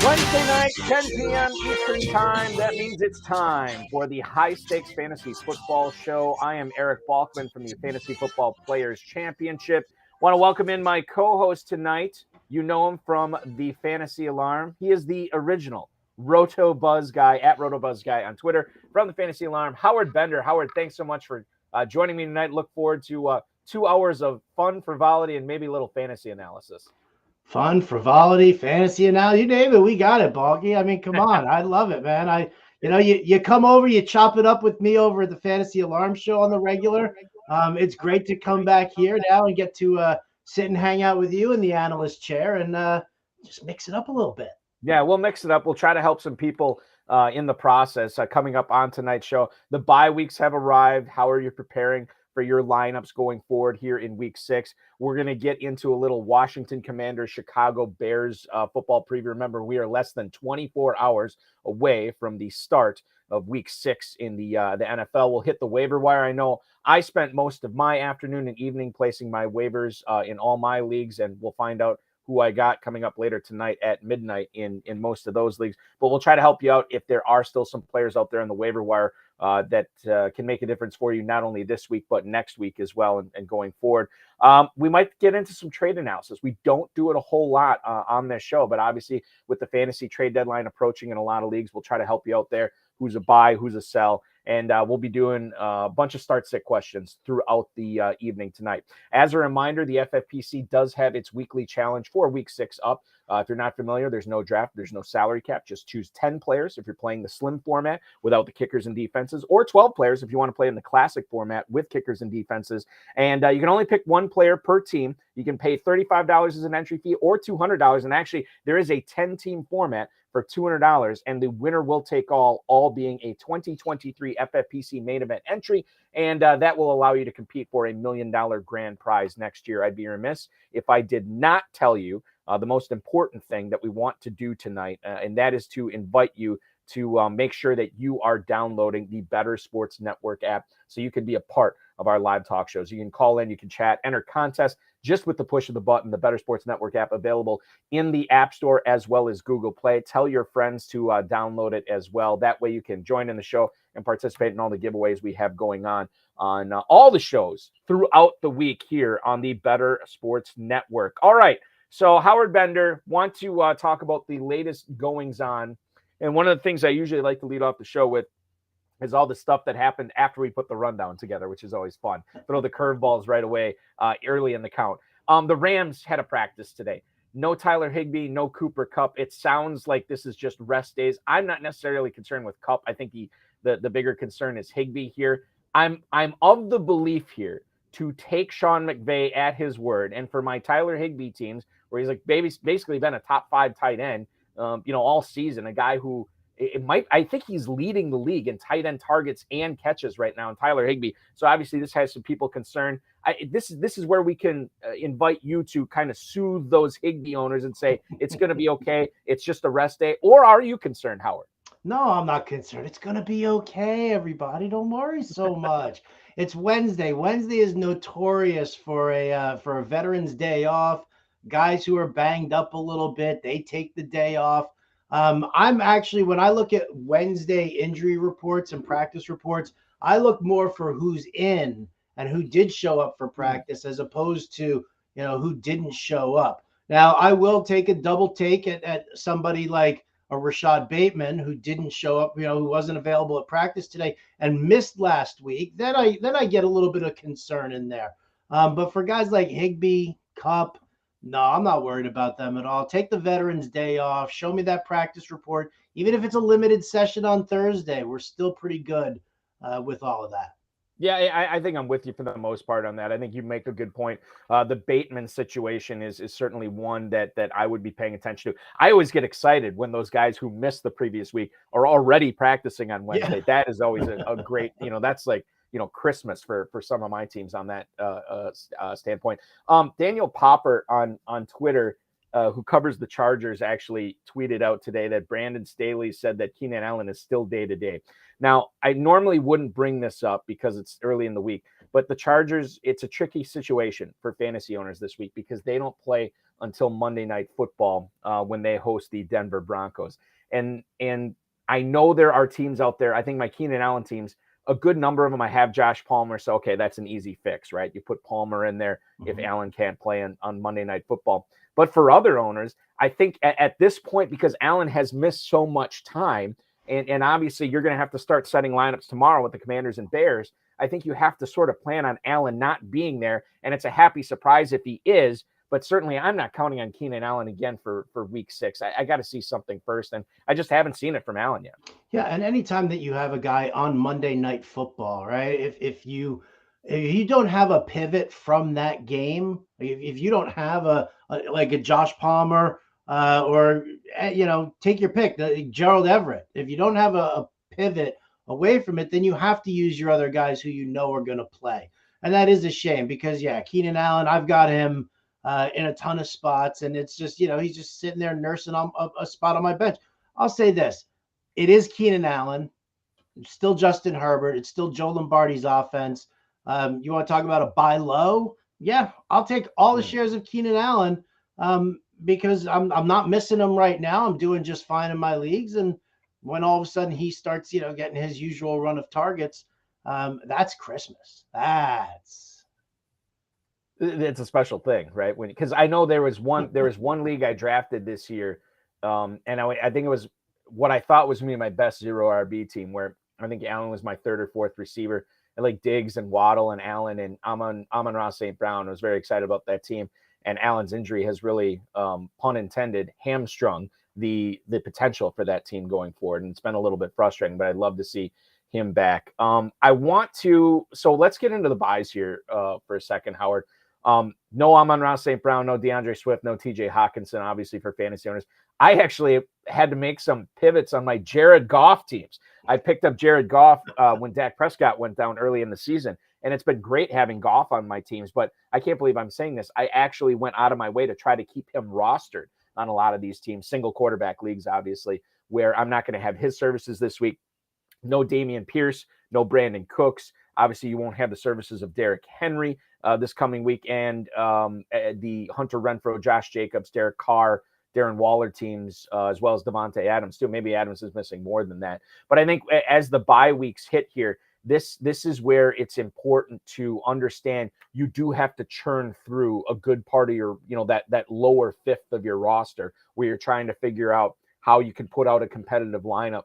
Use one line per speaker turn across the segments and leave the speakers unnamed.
Wednesday night, 10 p.m. Eastern Time. That means it's time for the High Stakes Fantasy Football Show. I am Eric Balkman from the Fantasy Football Players Championship. Want to welcome in my co-host tonight. You know him from the Fantasy Alarm. He is the original Roto Buzz guy at Roto Buzz guy on Twitter from the Fantasy Alarm. Howard Bender. Howard, thanks so much for joining me tonight. Look forward to 2 hours of fun, frivolity, and maybe a little fantasy analysis.
Fun, frivolity, fantasy, and now you name it, we got it, Balky. I mean, come on, I love it, man. You come over, you chop it up with me over at the Fantasy Alarm Show on the regular. It's great to come back here now and get to sit and hang out with you in the analyst chair and just mix it up a little bit.
Yeah, we'll mix it up. We'll try to help some people in the process. Coming up on tonight's show, the bye weeks have arrived. How are you preparing for your lineups going forward here in week 6? We're going to get into a little Washington Commanders, Chicago Bears football preview. Remember, we are less than 24 hours away from the start of week 6 in the NFL. We'll hit the waiver wire. I know I spent most of my afternoon and evening placing my waivers in all my leagues, and we'll find out who I got coming up later tonight at midnight in most of those leagues. But we'll try to help you out if there are still some players out there on the waiver wire that can make a difference for you, not only this week, but next week as well and going forward. We might get into some trade analysis. We don't do it a whole lot on this show, but obviously with the fantasy trade deadline approaching in a lot of leagues, we'll try to help you out there. Who's a buy, who's a sell. And we'll be doing a bunch of start-sit questions throughout the evening tonight. As a reminder, the FFPC does have its weekly challenge for week 6 up. If you're not familiar, there's no draft, there's no salary cap. Just choose 10 players if you're playing the slim format without the kickers and defenses, or 12 players if you want to play in the classic format with kickers and defenses. And you can only pick one player per team. You can pay $35 as an entry fee or $200. And actually, there is a 10-team format for $200, and the winner will take all being a 2023 FFPC main event entry, and that will allow you to compete for $1 million grand prize next year. I'd be remiss if I did not tell you the most important thing that we want to do tonight, and that is to invite you to make sure that you are downloading the Bettor Sports Network app so you can be a part of our live talk shows. You can call in, you can chat, enter contests just with the push of the button. The Bettor Sports Network app available in the App Store as well as Google Play. Tell your friends to download it as well. That way you can join in the show and participate in all the giveaways we have going on all the shows throughout the week here on the Bettor Sports Network. All right, so Howard Bender, want to talk about the latest goings on. And one of the things I usually like to lead off the show with is all the stuff that happened after we put the rundown together, which is always fun. Throw the curveballs right away early in the count. The Rams had a practice today. No Tyler Higbee, no Cooper Kupp. It sounds like this is just rest days. I'm not necessarily concerned with Kupp. I think the bigger concern is Higbee here. I'm of the belief here to take Sean McVay at his word. And for my Tyler Higbee teams, where he's like basically been a top 5 tight end, all season, a guy who I think he's leading the league in tight end targets and catches right now in Tyler Higbee. So obviously this has some people concerned. This is where we can invite you to kind of soothe those Higbee owners and say, it's going to be okay. It's just a rest day. Or are you concerned, Howard?
No, I'm not concerned. It's going to be okay, everybody. Don't worry so much. It's Wednesday. Wednesday is notorious for a Veterans Day off. Guys who are banged up a little bit, they take the day off. I'm actually, when I look at Wednesday injury reports and practice reports, I look more for who's in and who did show up for practice as opposed to, who didn't show up. Now, I will take a double take at somebody like a Rashad Bateman who didn't show up, who wasn't available at practice today and missed last week. Then I get a little bit of concern in there. But for guys like Higbee, Kupp, no, I'm not worried about them at all. Take the Veterans Day off. Show me that practice report. Even if it's a limited session on Thursday, we're still pretty good with all of that.
Yeah, I think I'm with you for the most part on that. I think you make a good point. The Bateman situation is certainly one that I would be paying attention to. I always get excited when those guys who missed the previous week are already practicing on Wednesday. Yeah. That is always a great, that's like, Christmas for some of my teams on that standpoint. Daniel Popper on Twitter, who covers the Chargers, actually tweeted out today that Brandon Staley said that Keenan Allen is still day-to-day. Now, I normally wouldn't bring this up because it's early in the week, but the Chargers, it's a tricky situation for fantasy owners this week because they don't play until Monday Night Football when they host the Denver Broncos. And I know there are teams out there. I think my Keenan Allen teams, a good number of them, I have Josh Palmer. So, okay, that's an easy fix, right? You put Palmer in there if Allen can't play on Monday Night Football. But for other owners, I think at this point, because Allen has missed so much time, and obviously you're going to have to start setting lineups tomorrow with the Commanders and Bears, I think you have to sort of plan on Allen not being there. And it's a happy surprise if he is. But certainly I'm not counting on Keenan Allen again for week 6. I got to see something first. And I just haven't seen it from Allen yet.
Yeah. And anytime that you have a guy on Monday Night Football, right? If you don't have a pivot from that game, if you don't have like a Josh Palmer or, take your pick, Gerald Everett, if you don't have a pivot away from it, then you have to use your other guys who you know are going to play. And that is a shame because, Keenan Allen, I've got him in a ton of spots, and it's just, he's just sitting there nursing on a spot on my bench. I'll say this. It is Keenan Allen. It's still Justin Herbert. It's still Joe Lombardi's offense. You want to talk about a buy low? Yeah, I'll take all the shares of Keenan Allen because I'm not missing him right now. I'm doing just fine in my leagues. And when all of a sudden he starts, getting his usual run of targets, that's Christmas.
It's a special thing, right? Because I know there was one league I drafted this year, and I think it was what I thought was my best 0 RB team, where I think Allen was my 3rd or 4th receiver. I like Diggs and Waddle and Allen and Amon-Ra St. Brown. I was very excited about that team. And Allen's injury has really, pun intended, hamstrung the potential for that team going forward. And it's been a little bit frustrating, but I'd love to see him back. So let's get into the buys here for a second, Howard. No Amon-Ra St. Brown, no DeAndre Swift, no TJ Hawkinson, obviously for fantasy owners. I actually had to make some pivots on my Jared Goff teams. I picked up Jared Goff when Dak Prescott went down early in the season, and it's been great having Goff on my teams, but I can't believe I'm saying this. I actually went out of my way to try to keep him rostered on a lot of these teams, single quarterback leagues, obviously, where I'm not going to have his services this week. No Dameon Pierce, no Brandon Cooks. Obviously, you won't have the services of Derrick Henry this coming week, and the Hunter Renfrow, Josh Jacobs, Derek Carr, Darren Waller teams, as well as Devonte Adams too. Maybe Adams is missing more than that. But I think as the bye weeks hit here, this is where it's important to understand you do have to churn through a good part of your, that lower fifth of your roster where you're trying to figure out how you can put out a competitive lineup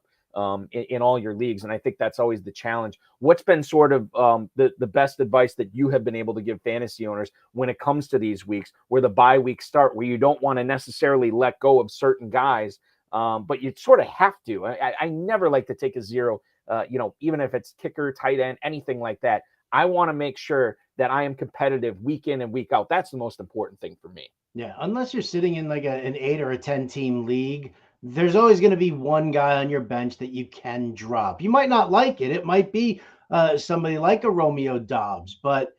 in all your leagues. And I think that's always the challenge. What's been sort of the best advice that you have been able to give fantasy owners when it comes to these weeks where the bye weeks start, where you don't want to necessarily let go of certain guys, but you sort of have to. I never like to take a zero, even if it's kicker, tight end, anything like that. I want to make sure that I am competitive week in and week out. That's the most important thing for me.
Yeah, unless you're sitting in like an 8 or a 10 team league, there's always going to be one guy on your bench that you can drop. You might not like it. It might be somebody like a Romeo Doubs, but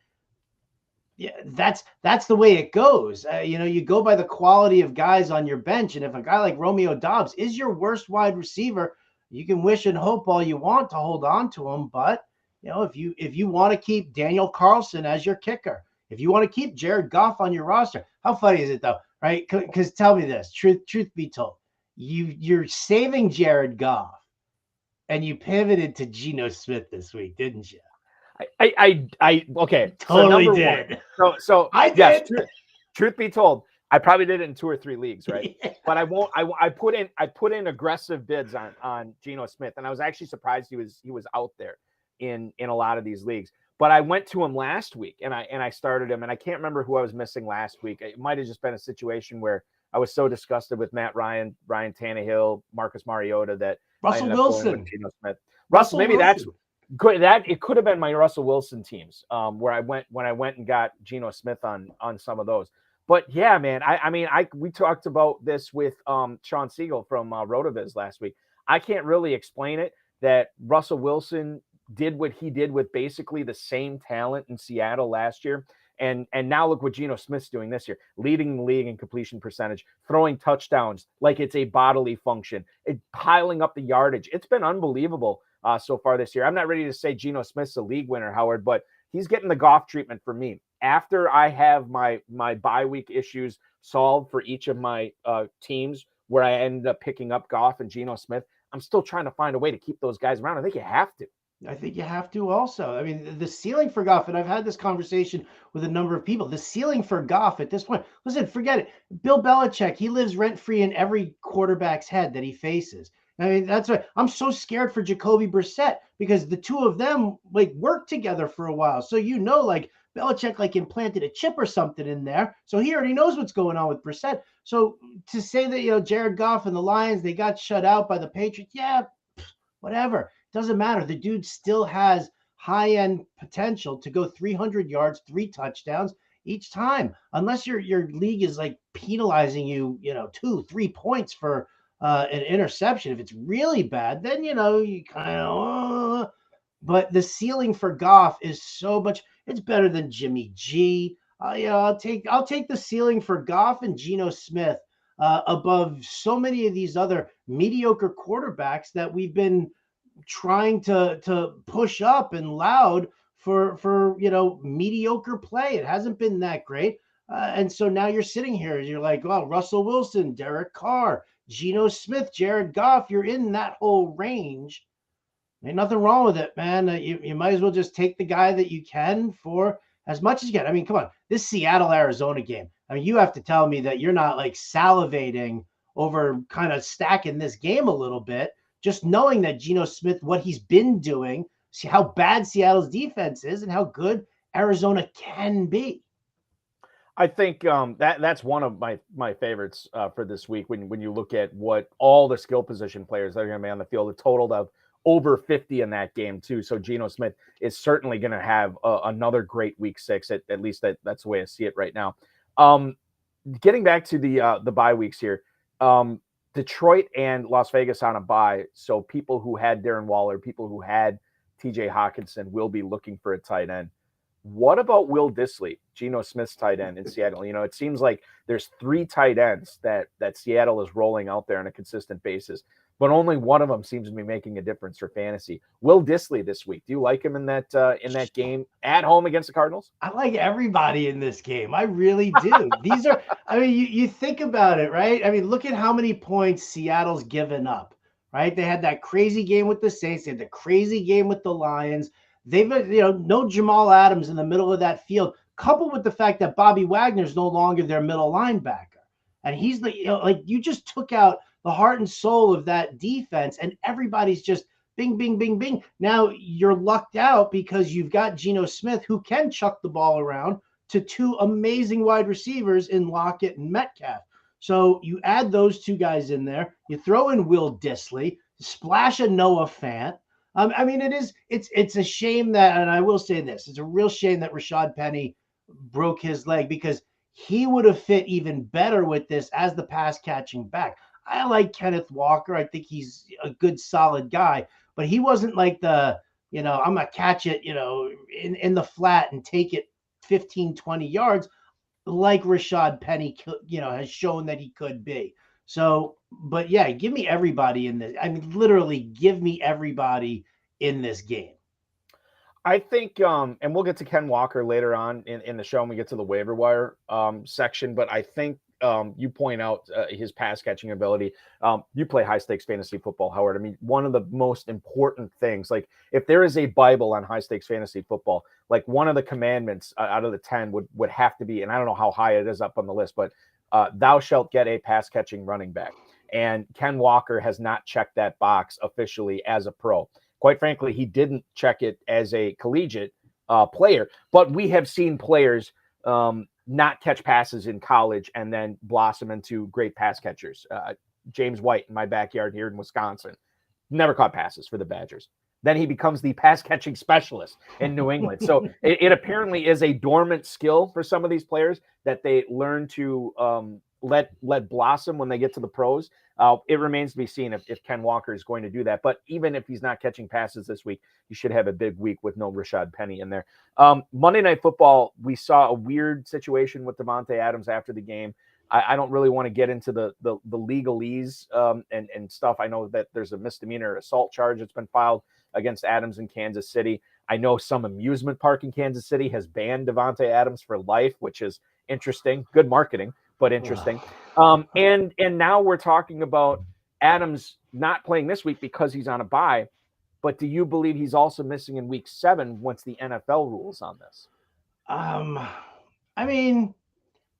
yeah, that's the way it goes. You go by the quality of guys on your bench, and if a guy like Romeo Doubs is your worst wide receiver, you can wish and hope all you want to hold on to him. But if you want to keep Daniel Carlson as your kicker, if you want to keep Jared Goff on your roster, how funny is it though, right? Because tell me this, truth be told, you're saving Jared Goff, and you pivoted to Geno Smith this week, didn't you?
I okay.
Totally did.
So
I did.
Yes, truth be told, I probably did it in 2 or 3 leagues, right? Yeah. But I won't. I put in aggressive bids on Geno Smith, and I was actually surprised he was out there in a lot of these leagues. But I went to him last week, and I started him, and I can't remember who I was missing last week. It might have just been a situation where I was so disgusted with Matt Ryan, Ryan Tannehill, Marcus Mariota that
Russell Wilson,
Geno Smith. Russell, maybe Wilson. That's good. It could have been my Russell Wilson teams where I went and got Geno Smith on some of those. But yeah, man, we talked about this with Sean Siegel from RotoViz last week. I can't really explain it that Russell Wilson did what he did with basically the same talent in Seattle last year. And now look what Geno Smith's doing this year, leading the league in completion percentage, throwing touchdowns like it's a bodily function, piling up the yardage. It's been unbelievable so far this year. I'm not ready to say Geno Smith's a league winner, Howard, but he's getting the Goff treatment for me. after I have my bye week issues solved for each of my teams, where I ended up picking up Goff and Geno Smith, I'm still trying to find a way to keep those guys around. I think you have to.
I think you have to also. I mean, the ceiling for Goff, and I've had this conversation with a number of people. The ceiling for Goff at this point, listen, forget it. Bill Belichick, he lives rent free in every quarterback's head that he faces. I mean, that's why I'm so scared for Jacoby Brissett, because the two of them like worked together for a while. So like Belichick like implanted a chip or something in there. So he already knows what's going on with Brissett. So to say that Jared Goff and the Lions, they got shut out by the Patriots, yeah, whatever. Doesn't matter. The dude still has high-end potential to go 300 yards, 3 touchdowns each time, unless your league is like penalizing you, 2-3 points for an interception. If it's really bad, then you kind of. But the ceiling for Goff is so much. It's better than Jimmy G. I'll take the ceiling for Goff and Geno Smith above so many of these other mediocre quarterbacks that we've been trying to push up and loud for mediocre play. It hasn't been that great. And so now you're sitting here, you're like, well, Russell Wilson, Derek Carr, Geno Smith, Jared Goff, you're in that whole range. Ain't nothing wrong with it, man. You might as well just take the guy that you can for as much as you can. I mean, come on, this Seattle-Arizona game. I mean, you have to tell me that you're not like salivating over kind of stacking this game a little bit, just knowing that Geno Smith, what he's been doing, see how bad Seattle's defense is and how good Arizona can be.
I think that's one of my favorites for this week. When you look at what all the skill position players that are going to be on the field, a total of over 50 in that game too. So Geno Smith is certainly going to have another great week 6. At least that's the way I see it right now. Getting back to the bye weeks here, Detroit and Las Vegas on a bye. So people who had Darren Waller, people who had TJ Hawkinson will be looking for a tight end. What about Will Dissly, Geno Smith's tight end in Seattle? It seems like there's 3 tight ends that Seattle is rolling out there on a consistent basis, but only one of them seems to be making a difference for fantasy. Will Dissly this week, do you like him in that game at home against the Cardinals?
I like everybody in this game. I really do. These are, I mean, you think about it, right? I mean, look at how many points Seattle's given up, right? They had that crazy game with the Saints. They had the crazy game with the Lions. They've, no Jamal Adams in the middle of that field, coupled with the fact that Bobby Wagner's no longer their middle linebacker. And he's like you just took out the heart and soul of that defense, and everybody's just bing, bing, bing, bing. Now you're lucked out because you've got Geno Smith, who can chuck the ball around to 2 amazing wide receivers in Lockett and Metcalf. So you add those 2 guys in there, you throw in Will Dissly, splash a Noah Fant. I mean, it's a shame that, and I will say this, it's a real shame that Rashad Penny broke his leg, because he would have fit even better with this as the pass catching back. I like Kenneth Walker. I think he's a good, solid guy, but he wasn't like the, I'm going to catch it, in the flat and take it 15, 20 yards like Rashad Penny, has shown that he could be. So, but yeah, give me everybody in this. I mean, literally give me everybody in this game.
I think, and we'll get to Ken Walker later on in the show when we get to the waiver wire section, but I think you point out his pass catching ability. You play high stakes fantasy football, Howard. I mean, one of the most important things, like if there is a Bible on high stakes fantasy football, like one of the commandments out of the 10 would have to be, and I don't know how high it is up on the list, but thou shalt get a pass catching running back. And Ken Walker has not checked that box officially as a pro. Quite frankly, he didn't check it as a collegiate player, but we have seen players not catch passes in college and then blossom into great pass catchers. James White in my backyard here in Wisconsin never caught passes for the Badgers. Then he becomes the pass catching specialist in New England. So it apparently is a dormant skill for some of these players that they learn to let blossom when they get to the pros. It remains to be seen if Ken Walker is going to do that. But even if he's not catching passes this week, you should have a big week with no Rashad Penny in there. Monday Night Football, we saw a weird situation with Devonte Adams after the game. I don't really want to get into the legalese and stuff. I know that there's a misdemeanor assault charge that's been filed against Adams in Kansas City. I know some amusement park in Kansas City has banned Devonte Adams for life, which is interesting. Good marketing, but interesting. And now we're talking about Adams not playing this week because he's on a bye. But do you believe he's also missing in week 7 once the NFL rules on this?
I mean,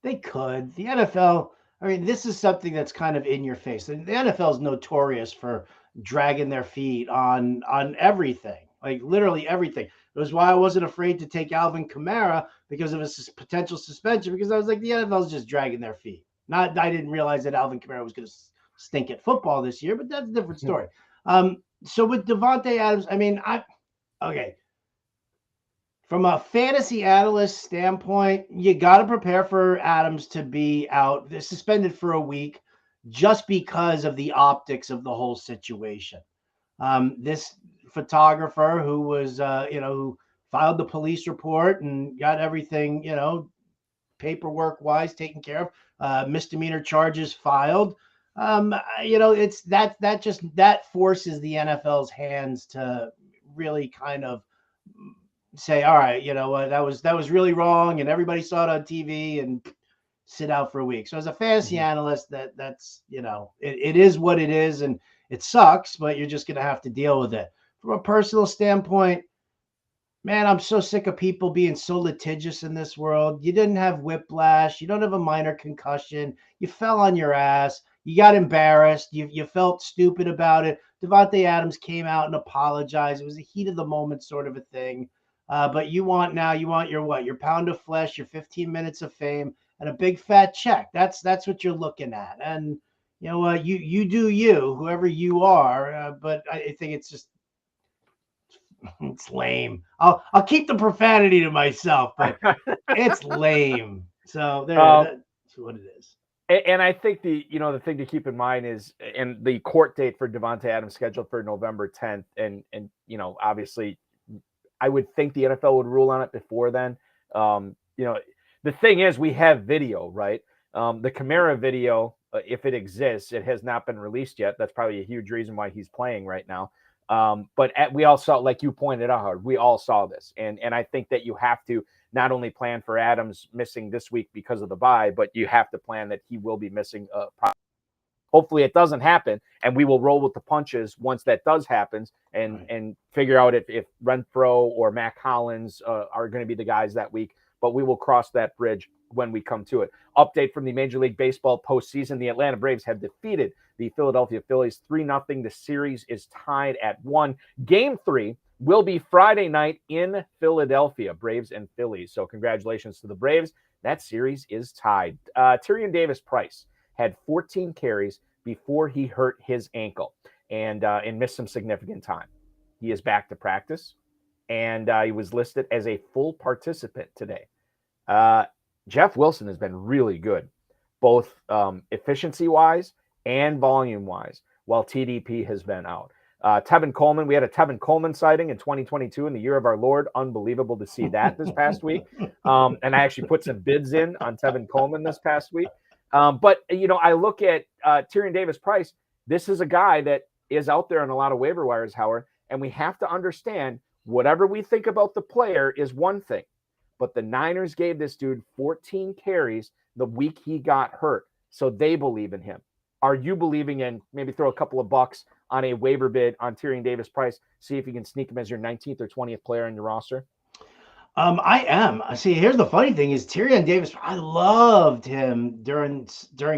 they could. The NFL, I mean, this is something that's kind of in your face. The NFL is notorious for dragging their feet on everything, like literally everything. It was why I wasn't afraid to take Alvin Kamara because of his potential suspension, because I was like, the NFL is just dragging their feet. I didn't realize that Alvin Kamara was going to stink at football this year, but that's a different story. So with Devonte Adams, I mean, okay. From a fantasy analyst standpoint, you got to prepare for Adams to be out, suspended for a week, just because of the optics of the whole situation. This photographer who was, who filed the police report and got everything, paperwork wise taken care of, misdemeanor charges filed. It's that forces the NFL's hands to really kind of say, all right, you know what, that was really wrong, and everybody saw it on TV, and sit out for a week. So as a fantasy analyst, that's it is what it is, and it sucks, but you're just gonna have to deal with it. From a personal standpoint, man, I'm so sick of people being so litigious in this world. You didn't have whiplash, you don't have a minor concussion, you fell on your ass, you got embarrassed, you felt stupid about it. Devonte Adams came out and apologized. It was a heat of the moment sort of a thing. But you want your pound of flesh, your 15 minutes of fame, and a big fat check. That's what you're looking at. And you know what, you do you, whoever you are. But I think it's lame. I'll keep the profanity to myself, but it's lame. So that's what it is.
And I think the thing to keep in mind is, and the court date for Devonte Adams scheduled for November 10th, and obviously, I would think the NFL would rule on it before then. The thing is, we have video, right? The Kamara video, if it exists, it has not been released yet. That's probably a huge reason why he's playing right now. But we all saw, like you pointed out, Howard, we all saw this. And I think that you have to not only plan for Adams missing this week because of the bye, but you have to plan that he will be missing. Hopefully it doesn't happen, and we will roll with the punches once that does happen, and figure out if Renfro or Mac Hollins are going to be the guys that week. But we will cross that bridge when we come to it. Update from the Major League Baseball postseason. The Atlanta Braves have defeated the Philadelphia Phillies 3-0. The series is tied at 1. Game 3 will be Friday night in Philadelphia, Braves and Phillies. So congratulations to the Braves. That series is tied. Tyrion Davis-Price had 14 carries before he hurt his ankle and missed some significant time. He is back to practice, and he was listed as a full participant today. Jeff Wilson has been really good, both efficiency-wise and volume-wise, while TDP has been out. Tevin Coleman, we had a Tevin Coleman sighting in 2022 in the year of our Lord. Unbelievable to see that this past week. And I actually put some bids in on Tevin Coleman this past week. But I look at Tyrion Davis-Price. This is a guy that is out there on a lot of waiver wires, Howard, and we have to understand, whatever we think about the player is one thing, but the Niners gave this dude 14 carries the week he got hurt, so they believe in him. Are you believing in, maybe throw a couple of bucks on a waiver bid on Tyrion Davis-Price, see if you can sneak him as your 19th or 20th player in your roster?
I am. See, here's the funny thing is Tyrion Davis, I loved him during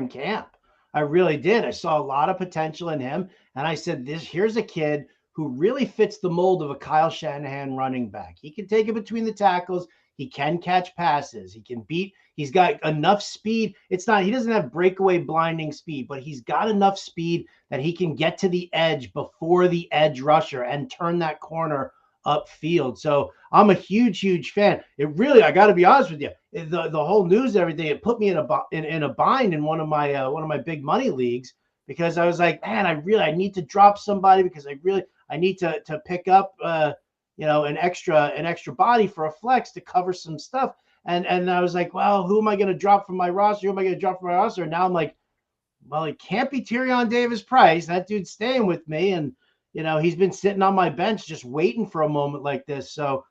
camp. I really did. I saw a lot of potential in him. And I said, here's a kid who really fits the mold of a Kyle Shanahan running back. He can take it between the tackles. He can catch passes. He can beat. He's got enough speed. He doesn't have breakaway blinding speed, but he's got enough speed that he can get to the edge before the edge rusher and turn that corner upfield. So I'm a huge fan. It really, I got to be honest with you, the whole news, everything, it put me in a bind in one of my big money leagues, because I was like, man, I need to drop somebody, because I need to pick up an extra body for a flex to cover some stuff. And I was like, well, who am I going to drop from my roster? And now I'm like, well, it can't be Tyrion Davis-Price. That dude's staying with me. And he's been sitting on my bench just waiting for a moment like this. So,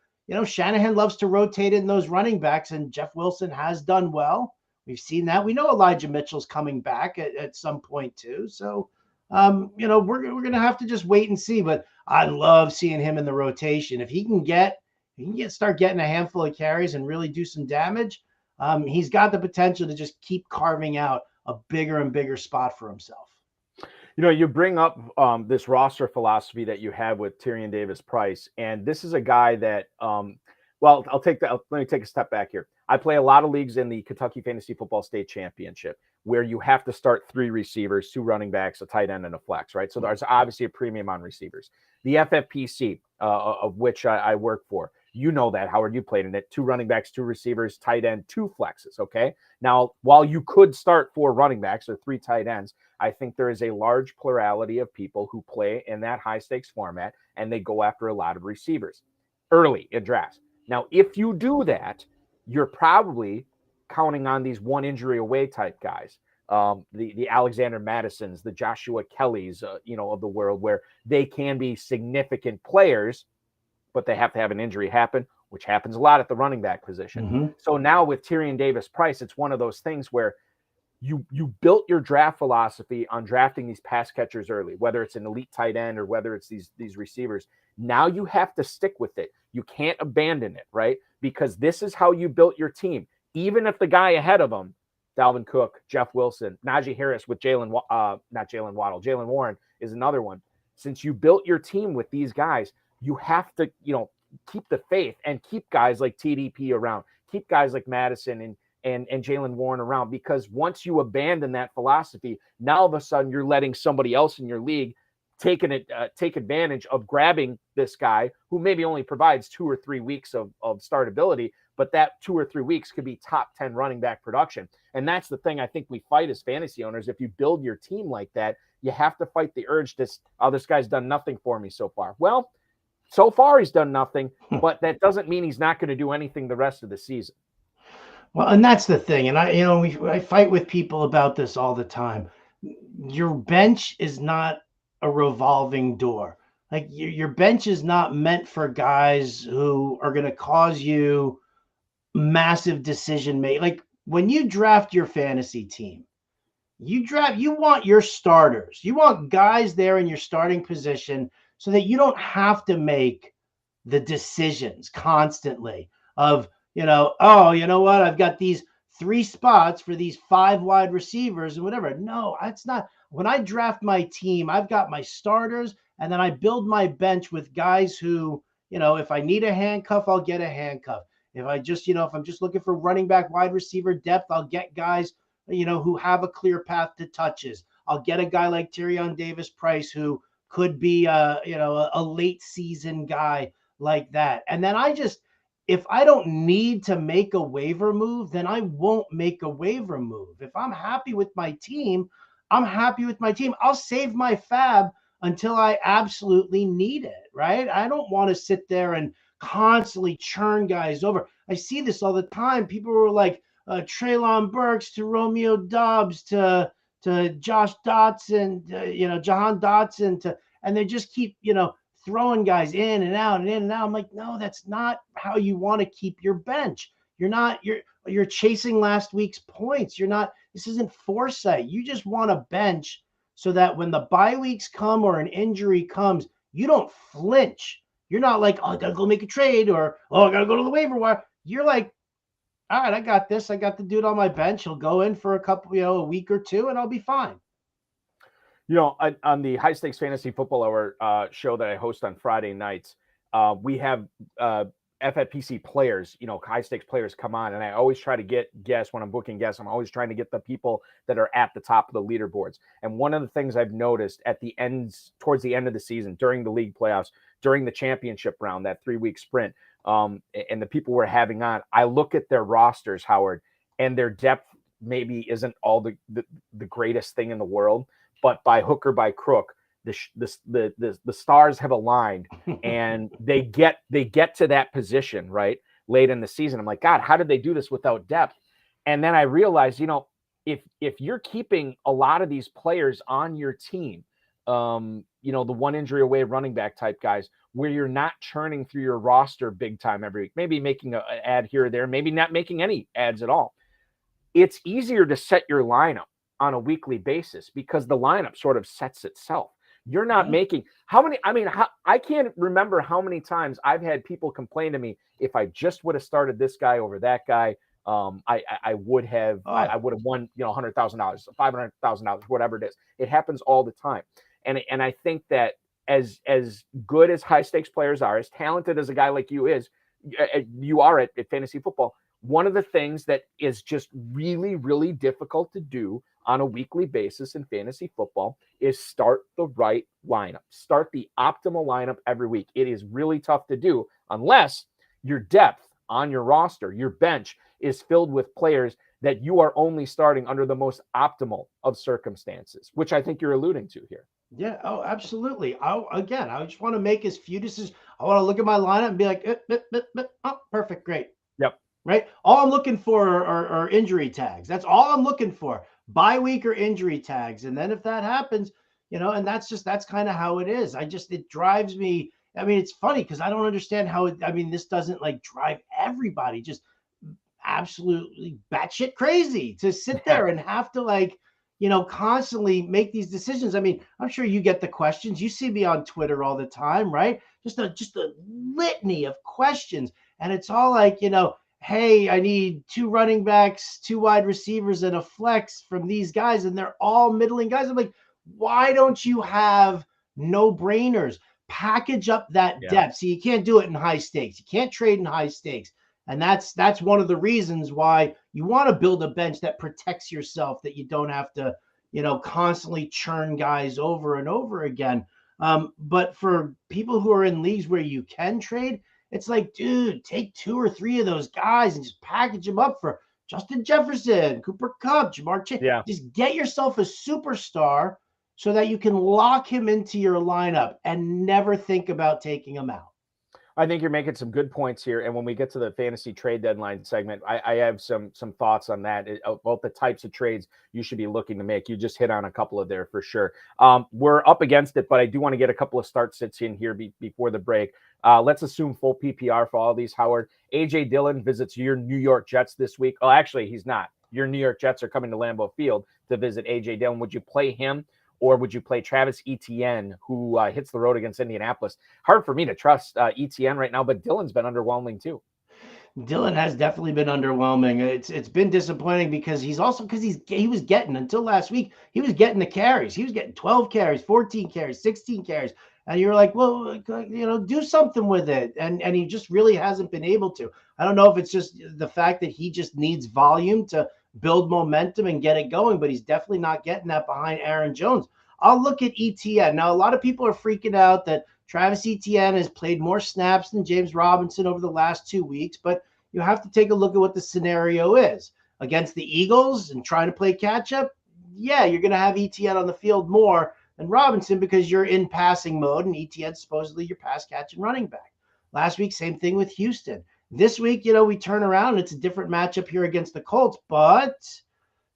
Shanahan loves to rotate in those running backs, and Jeff Wilson has done well. We've seen that. We know Elijah Mitchell's coming back at some point too. So, we're going to have to just wait and see. But I love seeing him in the rotation. If he can start getting a handful of carries and really do some damage, he's got the potential to just keep carving out a bigger and bigger spot for himself.
You bring up this roster philosophy that you have with Tyrion Davis-Price, and this is a guy that, let me take a step back here. I play a lot of leagues in the Kentucky Fantasy Football State Championship where you have to start 3 receivers, 2 running backs, a tight end, and a flex, right? So there's obviously a premium on receivers. The FFPC, of which I work for, you know that, Howard, you played in it, 2 running backs, 2 receivers, tight end, 2 flexes, okay? Now, while you could start 4 running backs or 3 tight ends, I think there is a large plurality of people who play in that high-stakes format, and they go after a lot of receivers early in drafts. Now, if you do that, you're probably counting on these one injury away type guys, the Alexander Madisons, the Joshua Kellys, of the world, where they can be significant players, but they have to have an injury happen, which happens a lot at the running back position.
Mm-hmm.
So now with Tyrion Davis-Price, it's one of those things where you built your draft philosophy on drafting these pass catchers early, whether it's an elite tight end or whether it's these receivers. Now you have to stick with it. You can't abandon it, right? Because this is how you built your team. Even if the guy ahead of him, Dalvin Cook, Jeff Wilson, Najee Harris with Jalen Warren is another one. Since you built your team with these guys, you have to, keep the faith and keep guys like TDP around, keep guys like Madison and Jalen Warren around, because once you abandon that philosophy, now all of a sudden you're letting somebody else in your league take advantage of grabbing this guy who maybe only provides 2 or 3 weeks of startability, but that 2 or 3 weeks could be top 10 running back production. And that's the thing I think we fight as fantasy owners. If you build your team like that, you have to fight the urge to, this guy's done nothing for me so far. Well, so far he's done nothing, but that doesn't mean he's not going to do anything the rest of the season.
Well, and that's the thing. And I fight with people about this all the time. Your bench is not a revolving door. Like your bench is not meant for guys who are going to cause you massive decision making. Like when you draft your fantasy team, you want your starters. You want guys there in your starting position so that you don't have to make the decisions constantly of, you know what? I've got these 3 spots for these 5 wide receivers and whatever. No, that's not. When I draft my team, I've got my starters, and then I build my bench with guys who, if I need a handcuff, I'll get a handcuff. If I just, if I'm just looking for running back, wide receiver depth, I'll get guys, who have a clear path to touches. I'll get a guy like Tyrion Davis-Price who could be, a late season guy like that. And then if I don't need to make a waiver move, then I won't make a waiver move. If I'm happy with my team, I'm happy with my team. I'll save my fab until I absolutely need it, right? I don't want to sit there and constantly churn guys over. I see this all the time. People were like Treylon Burks to Romeo Doubs to Josh Dotson, Jahan Dotson and they just keep, throwing guys in and out and in and out. I'm like, no, that's not how you want to keep your bench. You're chasing last week's points. This isn't foresight. You just want a bench so that when the bye weeks come or an injury comes, you don't flinch. You're not like, oh, I gotta go make a trade or I gotta go to the waiver wire. You're like, all right, I got this. I got the dude on my bench. He'll go in for a week or 2 and I'll be fine.
On the High Stakes Fantasy Football Hour show that I host on Friday nights, we have FFPC players, high stakes players come on, and I always try to get guests when I'm booking guests. I'm always trying to get the people that are at the top of the leaderboards. And one of the things I've noticed towards the end of the season, during the league playoffs, during the championship round, that 3-week sprint, and the people we're having on, I look at their rosters, Howard, and their depth maybe isn't all the greatest thing in the world, but by hook or by crook, the stars have aligned and they get to that position right late in the season. I'm like, God, how did they do this without depth? And then I realized, if you're keeping a lot of these players on your team, the one injury away running back type guys where you're not churning through your roster big time every week, maybe making an ad here or there, maybe not making any ads at all. It's easier to set your lineup on a weekly basis because the lineup sort of sets itself. You're not making I can't remember how many times I've had people complain to me, if I just would have started this guy over that guy, I would have won, $100,000, $500,000, whatever it is. It happens all the time. And I think that as good as high stakes players are, as talented as a guy like you are at fantasy football, one of the things that is just really, really difficult to do on a weekly basis in fantasy football is start the right lineup, start the optimal lineup every week. It is really tough to do unless your depth on your roster, your bench, is filled with players that you are only starting under the most optimal of circumstances, which I think you're alluding to here.
Yeah. Oh, absolutely. I just want to make as few decisions. I want to look at my lineup and be like, oh, perfect. Great.
Yep.
Right. All I'm looking for are injury tags. That's all I'm looking for. Bye week or injury tags. And then if that happens, and that's kind of how it is. It drives me. I mean, it's funny because I don't understand how this doesn't like drive everybody just absolutely batshit crazy to sit there and have to constantly make these decisions. I mean, I'm sure you get the questions. You see me on Twitter all the time, right? Just a litany of questions. And it's all like, hey, I need 2 running backs, 2 wide receivers, and a flex from these guys. And they're all middling guys. I'm like, why don't you have no-brainers? Package up that depth. See, you can't do it in high stakes. You can't trade in high stakes. And that's one of the reasons why you want to build a bench that protects yourself, that you don't have to, constantly churn guys over and over again. But for people who are in leagues where you can trade, it's like, dude, take 2 or 3 of those guys and just package them up for Justin Jefferson, Cooper Kupp, Jamar Chase.
Yeah.
Just get yourself a superstar so that you can lock him into your lineup and never think about taking him out.
I think you're making some good points here. And when we get to the fantasy trade deadline segment, I have some thoughts on that, about the types of trades you should be looking to make. You just hit on a couple of there for sure. We're up against it, but I do want to get a couple of start sits in here before the break. Let's assume full PPR for all these, Howard. A.J. Dillon visits your New York Jets this week. Oh, actually, he's not. Your New York Jets are coming to Lambeau Field to visit A.J. Dillon. Would you play him? Or would you play Travis Etienne, who hits the road against Indianapolis? Hard for me to trust Etienne right now, but Dillon's been underwhelming too.
Dillon has definitely been underwhelming. It's been disappointing because he was getting, until last week, he was getting the carries. He was getting 12 carries, 14 carries, 16 carries. And you're like, well, do something with it. And he just really hasn't been able to. I don't know if it's just the fact that he just needs volume to build momentum and get it going, but he's definitely not getting that behind Aaron Jones. I'll look at Etienne. Now, a lot of people are freaking out that Travis Etienne has played more snaps than James Robinson over the last 2 weeks, but you have to take a look at what the scenario is. Against the Eagles and trying to play catch up, yeah, you're going to have Etienne on the field more than Robinson because you're in passing mode, and Etienne's supposedly your pass catch and running back. Last week, same thing with Houston. This week, we turn around. It's a different matchup here against the Colts, but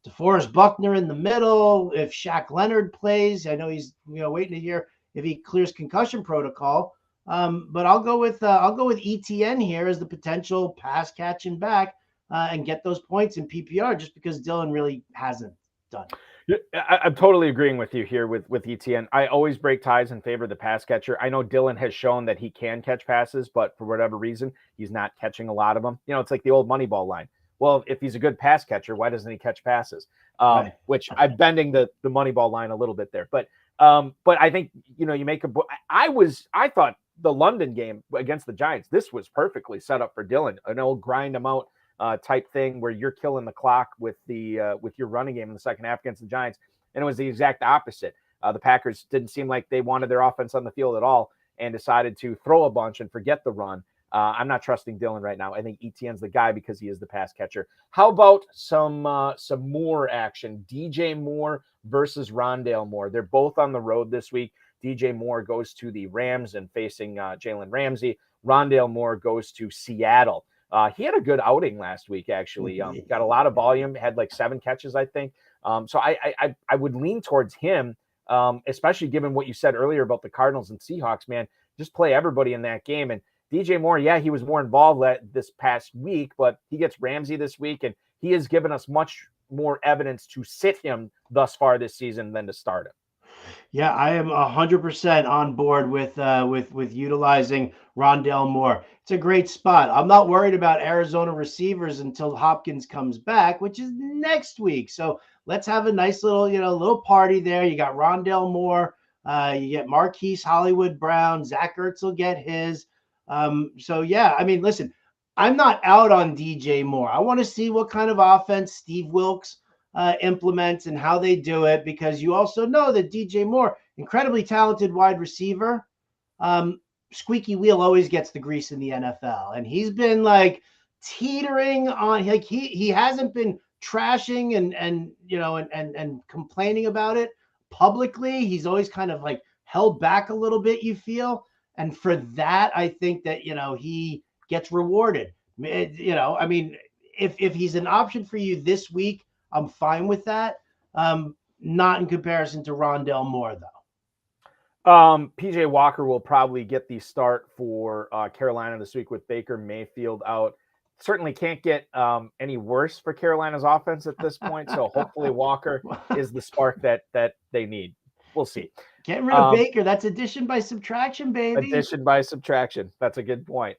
DeForest Buckner in the middle. If Shaq Leonard plays, I know he's waiting to hear if he clears concussion protocol. But I'll go with Etienne here as the potential pass catching back and get those points in PPR, just because Dillon really hasn't done it.
I'm totally agreeing with you here with Etienne. I always break ties in favor of the pass catcher. I know Dillon has shown that he can catch passes, but for whatever reason, he's not catching a lot of them. It's like the old Moneyball line. Well, if he's a good pass catcher, why doesn't he catch passes?
Right.
Which I'm bending the Moneyball line a little bit there. But I think, you make I thought the London game against the Giants, this was perfectly set up for Dillon, an old grind him out type thing where you're killing the clock with your running game in the second half against the Giants. And it was the exact opposite. The Packers didn't seem like they wanted their offense on the field at all and decided to throw a bunch and forget the run. I'm not trusting Dillon right now. I think Etienne's the guy because he is the pass catcher. How about some Moore action? DJ Moore versus Rondell Moore. They're both on the road this week. DJ Moore goes to the Rams and facing Jalen Ramsey. Rondell Moore goes to Seattle. He had a good outing last week, actually. Got a lot of volume, had like 7 catches, I think. So I would lean towards him. especially given what you said earlier about the Cardinals and Seahawks, man. Just play everybody in that game. And DJ Moore, yeah, he was more involved this past week, but he gets Ramsey this week, and he has given us much more evidence to sit him thus far this season than to start him.
Yeah, I am 100% on board with utilizing Rondell Moore. It's a great spot. I'm not worried about Arizona receivers until Hopkins comes back, which is next week. So let's have a nice little party there. You got Rondell Moore, you get Marquise Hollywood Brown, Zach Ertz will get his. So yeah, I mean, listen, I'm not out on DJ Moore. I want to see what kind of offense Steve Wilks implements and how they do it, because you also know that DJ Moore, incredibly talented wide receiver, squeaky wheel always gets the grease in the NFL, and he's been like teetering on, like he hasn't been trashing and complaining about it publicly. He's always kind of like held back a little bit, you feel, and for that I think that he gets rewarded. I mean, if he's an option for you this week, I'm fine with that. Not in comparison to Rondell Moore, though.
PJ Walker will probably get the start for Carolina this week with Baker Mayfield out. Certainly can't get any worse for Carolina's offense at this point. So hopefully Walker is the spark that they need. We'll see.
Getting rid of Baker, that's addition by subtraction, baby.
Addition by subtraction. That's a good point.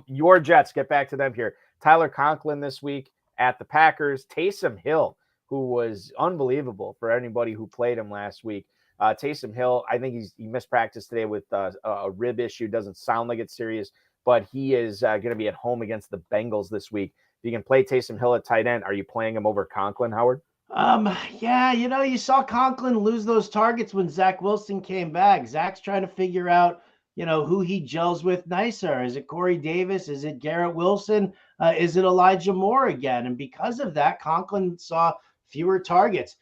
Your Jets, get back to them here. Tyler Conklin this week at the Packers. Taysom Hill, who was unbelievable for anybody who played him last week. Taysom Hill, I think he missed practice today with a rib issue. Doesn't sound like it's serious, but he is going to be at home against the Bengals this week. If you can play Taysom Hill at tight end, are you playing him over Conklin, Howard?
Yeah, you saw Conklin lose those targets when Zach Wilson came back. Zach's trying to figure out who he gels with nicer. Is it Corey Davis? Is it Garrett Wilson? Is it Elijah Moore again? And because of that, Conklin saw fewer targets.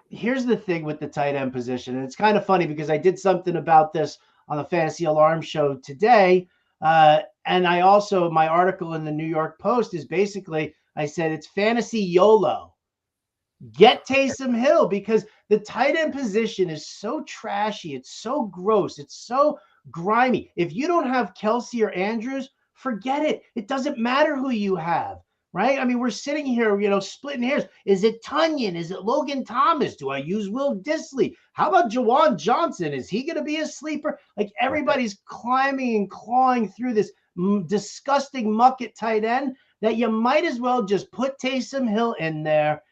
Here's the thing with the tight end position, and it's kind of funny because I did something about this on the Fantasy Alarm show today. And I also, my article in the New York Post is basically, I said, it's fantasy YOLO. Get Taysom Hill, because the tight end position is so trashy. It's so gross. It's so grimy. If you don't have Kelsey or Andrews, forget it. It doesn't matter who you have, right? I mean, we're sitting here, splitting hairs. Is it Tunyon? Is it Logan Thomas? Do I use Will Dissly? How about Jawan Johnson? Is he going to be a sleeper? Like, everybody's climbing and clawing through this disgusting muck at tight end that you might as well just put Taysom Hill in there.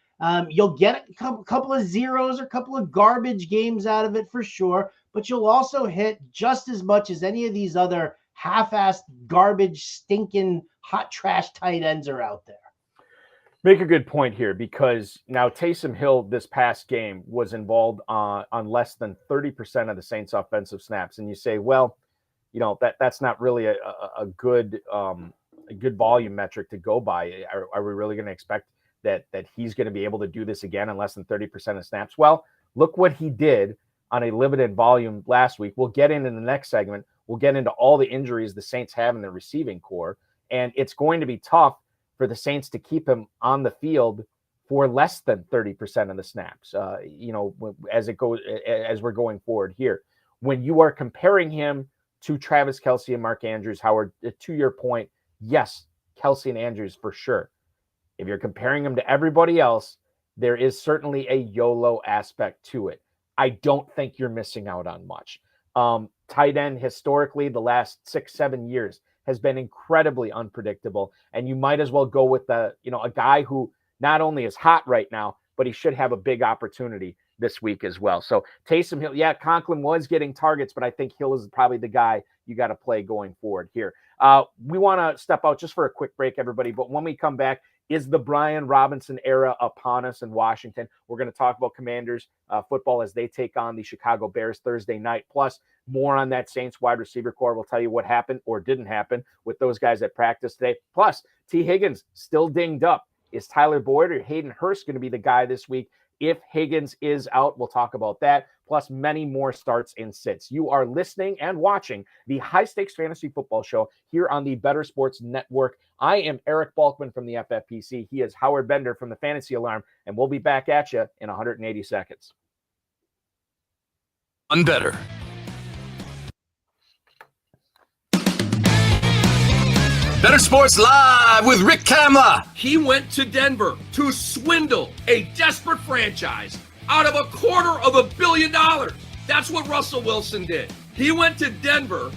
You'll get a couple of zeros or a couple of garbage games out of it for sure, but you'll also hit just as much as any of these other half-assed garbage, stinking, hot trash tight ends are out there.
Make a good point here, because now Taysom Hill this past game was involved on less than 30% of the Saints' offensive snaps, and you say, well, that's not really a good volume metric to go by. Are we really going to expect that he's going to be able to do this again in less than 30% of snaps? Well, look what he did on a limited volume last week. We'll get into the next segment. We'll get into all the injuries the Saints have in the receiving core, and it's going to be tough for the Saints to keep him on the field for less than 30% of the snaps, as we're going forward here. When you are comparing him to Travis Kelce and Mark Andrews, Howard, to your point, yes, Kelce and Andrews for sure. If you're comparing him to everybody else, there is certainly a YOLO aspect to it. I don't think you're missing out on much. Tight end historically, the last 6-7 years has been incredibly unpredictable. And you might as well go with a guy who not only is hot right now, but he should have a big opportunity this week as well. So Taysom Hill, yeah, Conklin was getting targets, but I think Hill is probably the guy you got to play going forward here. We want to step out just for a quick break, everybody. But when we come back, is the Brian Robinson era upon us in Washington? We're going to talk about Commanders football as they take on the Chicago Bears Thursday night, plus more on that Saints wide receiver core. We'll tell you what happened or didn't happen with those guys at practice today. Plus, T. Higgins still dinged up. Is Tyler Boyd or Hayden Hurst going to be the guy this week? If Higgins is out, we'll talk about that, plus many more starts and sits. You are listening and watching the High Stakes Fantasy Football Show here on the Bettor Sports Network. I am Eric Balkman from the FFPC. He is Howard Bender from the Fantasy Alarm, and we'll be back at you in 180 seconds.
Bettor. Bettor Sports Live with Rick Kamla.
He went to Denver to swindle a desperate franchise out of $250 million. That's what Russell Wilson did. He went to Denver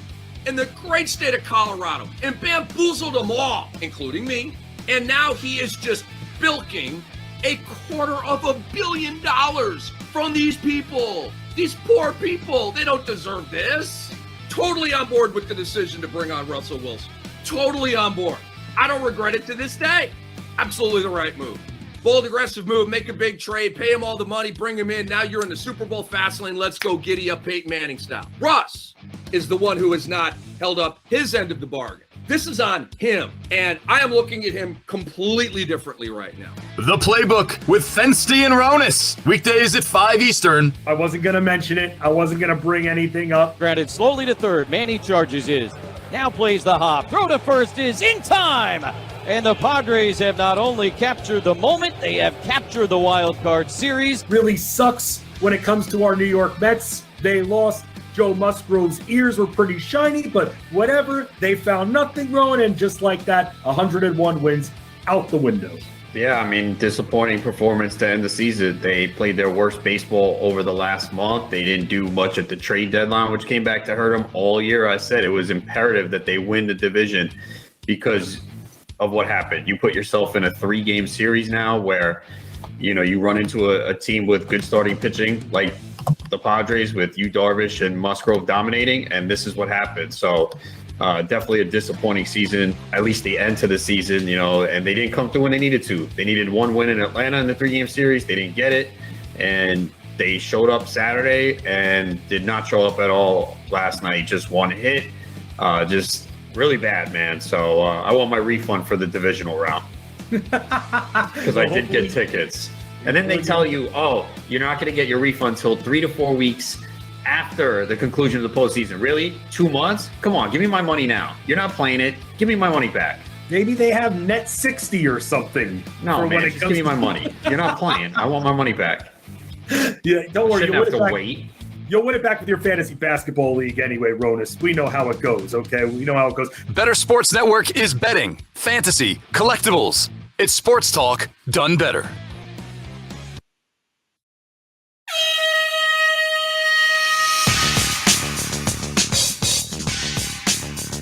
in the great state of Colorado and bamboozled them all, including me. And now he is just bilking $250 million from these people. These poor people, they don't deserve this. Totally on board with the decision to bring on Russell Wilson. Totally on board. I don't regret it to this day. Absolutely the right move. Bold, aggressive move, make a big trade, pay him all the money, bring him in. Now you're in the Super Bowl fast lane. Let's go giddy up Peyton Manning style. Russ is the one who has not held up his end of the bargain. This is on him, and I am looking at him completely differently right now.
The Playbook with Fensty and Ronis. Weekdays at 5 Eastern.
I wasn't going to mention it. I wasn't going to bring anything up.
Granted, slowly to third. Manny charges his. Now plays the hop. Throw to first is in time. And the Padres have not only captured the moment, they have captured the wild card series.
Really sucks when it comes to our New York Mets. They lost. Joe Musgrove's ears were pretty shiny, but whatever. They found nothing wrong, and just like that, 101 wins out the window.
Yeah, I mean, disappointing performance to end the season. They played their worst baseball over the last month. They didn't do much at the trade deadline, which came back to hurt them all year. I said it was imperative that they win the division because of what happened. You put yourself in a 3-game series now where, you run into a team with good starting pitching like the Padres with Yu Darvish and Musgrove dominating, and this is what happened. So definitely a disappointing season, at least the end to the season, and they didn't come through when they needed to. They needed one win in Atlanta in the 3-game series. They didn't get it, and they showed up Saturday and did not show up at all last night. Just one hit, just really bad, man. So I want my refund for the divisional round because I did get tickets. And then they tell you, oh, you're not going to get your refund until 3 to 4 weeks after the conclusion of the postseason. Really? 2 months? Come on, give me my money now. You're not playing it. Give me my money back.
Maybe they have net 60 or something.
No, man, just give me my money. You're not playing. I want my money back.
Yeah, don't worry.
Shouldn't have to wait.
You'll win it back with your fantasy basketball league anyway, Ronis. We know how it goes, okay? We know how it goes.
Bettor Sports Network is betting, fantasy, collectibles. It's sports talk done better.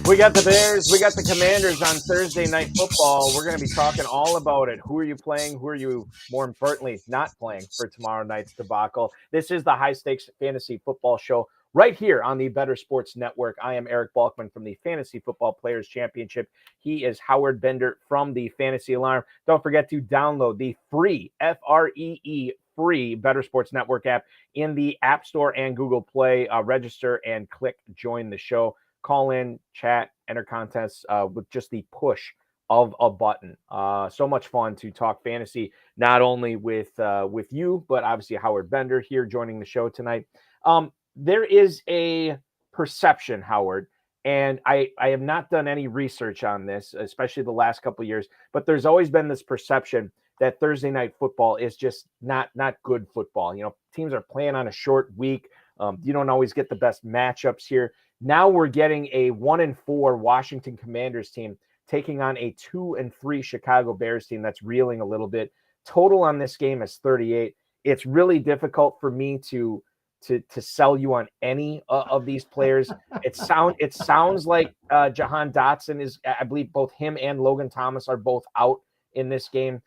We got the Bears, we got the Commanders on Thursday Night Football. We're going to be talking all about it. Who are you playing? Who are you, more importantly, not playing for tomorrow night's debacle? This is the High Stakes Fantasy Football Show right here on the Bettor Sports Network. I am Eric Balkman from the Fantasy Football Players Championship. He is Howard Bender from the Fantasy Alarm. Don't forget to download the free, Free, free Bettor Sports Network app in the App Store and Google Play. Register and click join the show. Call in, chat, enter contests with just the push of a button. So much fun to talk fantasy, not only with you, but obviously Howard Bender here joining the show tonight. There is a perception, Howard, and I have not done any research on this, especially the last couple of years, but there's always been this perception that Thursday Night Football is just not good football. Teams are playing on a short week. You don't always get the best matchups here. Now we're getting a 1-4 Washington Commanders team taking on a 2-3 Chicago Bears team that's reeling a little bit. Total on this game is 38. It's really difficult for me to sell you on any of these players. It sounds like Jahan Dotson is, I believe both him and Logan Thomas are both out in this game.